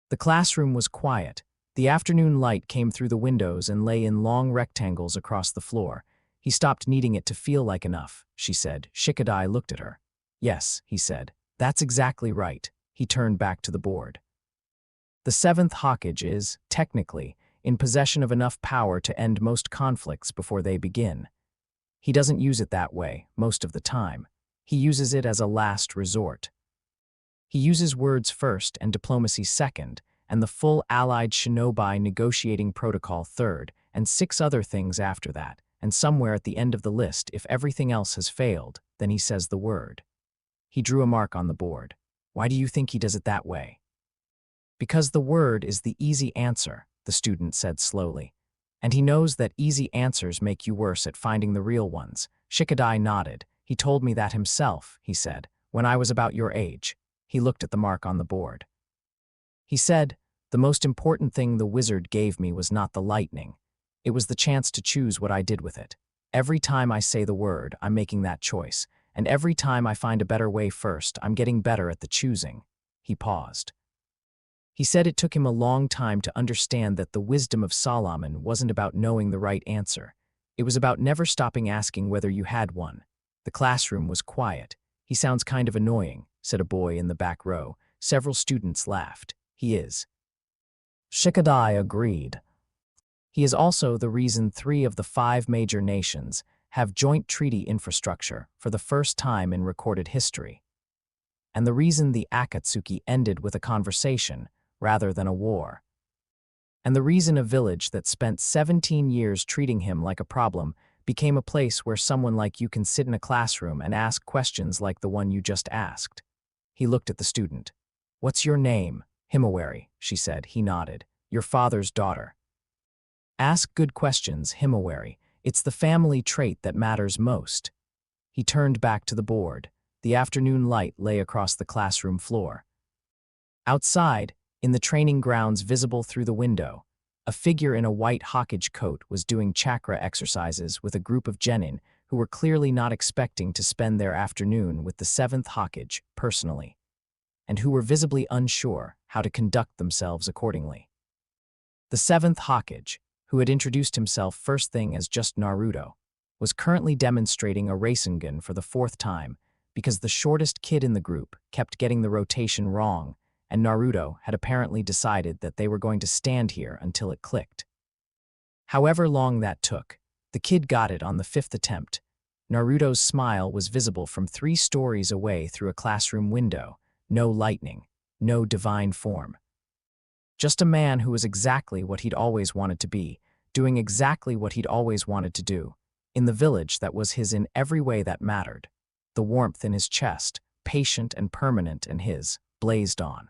The classroom was quiet. The afternoon light came through the windows and lay in long rectangles across the floor. He stopped needing it to feel like enough, she said. Shikadai looked at her. Yes, he said. That's exactly right. He turned back to the board. The seventh Hokage is, technically, in possession of enough power to end most conflicts before they begin. He doesn't use it that way, most of the time. He uses it as a last resort. He uses words first and diplomacy second, and the full allied shinobi negotiating protocol third, and 6 other things after that, and somewhere at the end of the list, if everything else has failed, then he says the word. He drew a mark on the board. Why do you think he does it that way? Because the word is the easy answer, the student said slowly. And he knows that easy answers make you worse at finding the real ones. Shikadai nodded. He told me that himself, he said, when I was about your age. He looked at the mark on the board. He said, the most important thing the wizard gave me was not the lightning. It was the chance to choose what I did with it. Every time I say the word, I'm making that choice. And every time I find a better way first, I'm getting better at the choosing. He paused. He said it took him a long time to understand that the wisdom of Solomon wasn't about knowing the right answer. It was about never stopping asking whether you had one. The classroom was quiet. He sounds kind of annoying, said a boy in the back row. Several students laughed. He is. Shikadai agreed. He is also the reason 3 of the 5 major nations have joint treaty infrastructure for the first time in recorded history. And the reason the Akatsuki ended with a conversation rather than a war. And the reason a village that spent 17 years treating him like a problem became a place where someone like you can sit in a classroom and ask questions like the one you just asked. He looked at the student. What's your name? Himawari, she said. He nodded. Your father's daughter. Ask good questions, Himawari. It's the family trait that matters most. He turned back to the board. The afternoon light lay across the classroom floor. Outside, in the training grounds visible through the window, a figure in a white Hokage coat was doing chakra exercises with a group of genin who were clearly not expecting to spend their afternoon with the 7th Hokage personally, and who were visibly unsure how to conduct themselves accordingly. The 7th Hokage, who had introduced himself first thing as just Naruto, was currently demonstrating a Rasengan for the 4th time because the shortest kid in the group kept getting the rotation wrong, and Naruto had apparently decided that they were going to stand here until it clicked. However long that took, the kid got it on the 5th attempt. Naruto's smile was visible from 3 stories away through a classroom window. No lightning, no divine form. Just a man who was exactly what he'd always wanted to be, doing exactly what he'd always wanted to do, in the village that was his in every way that mattered. The warmth in his chest, patient and permanent, and his, blazed on.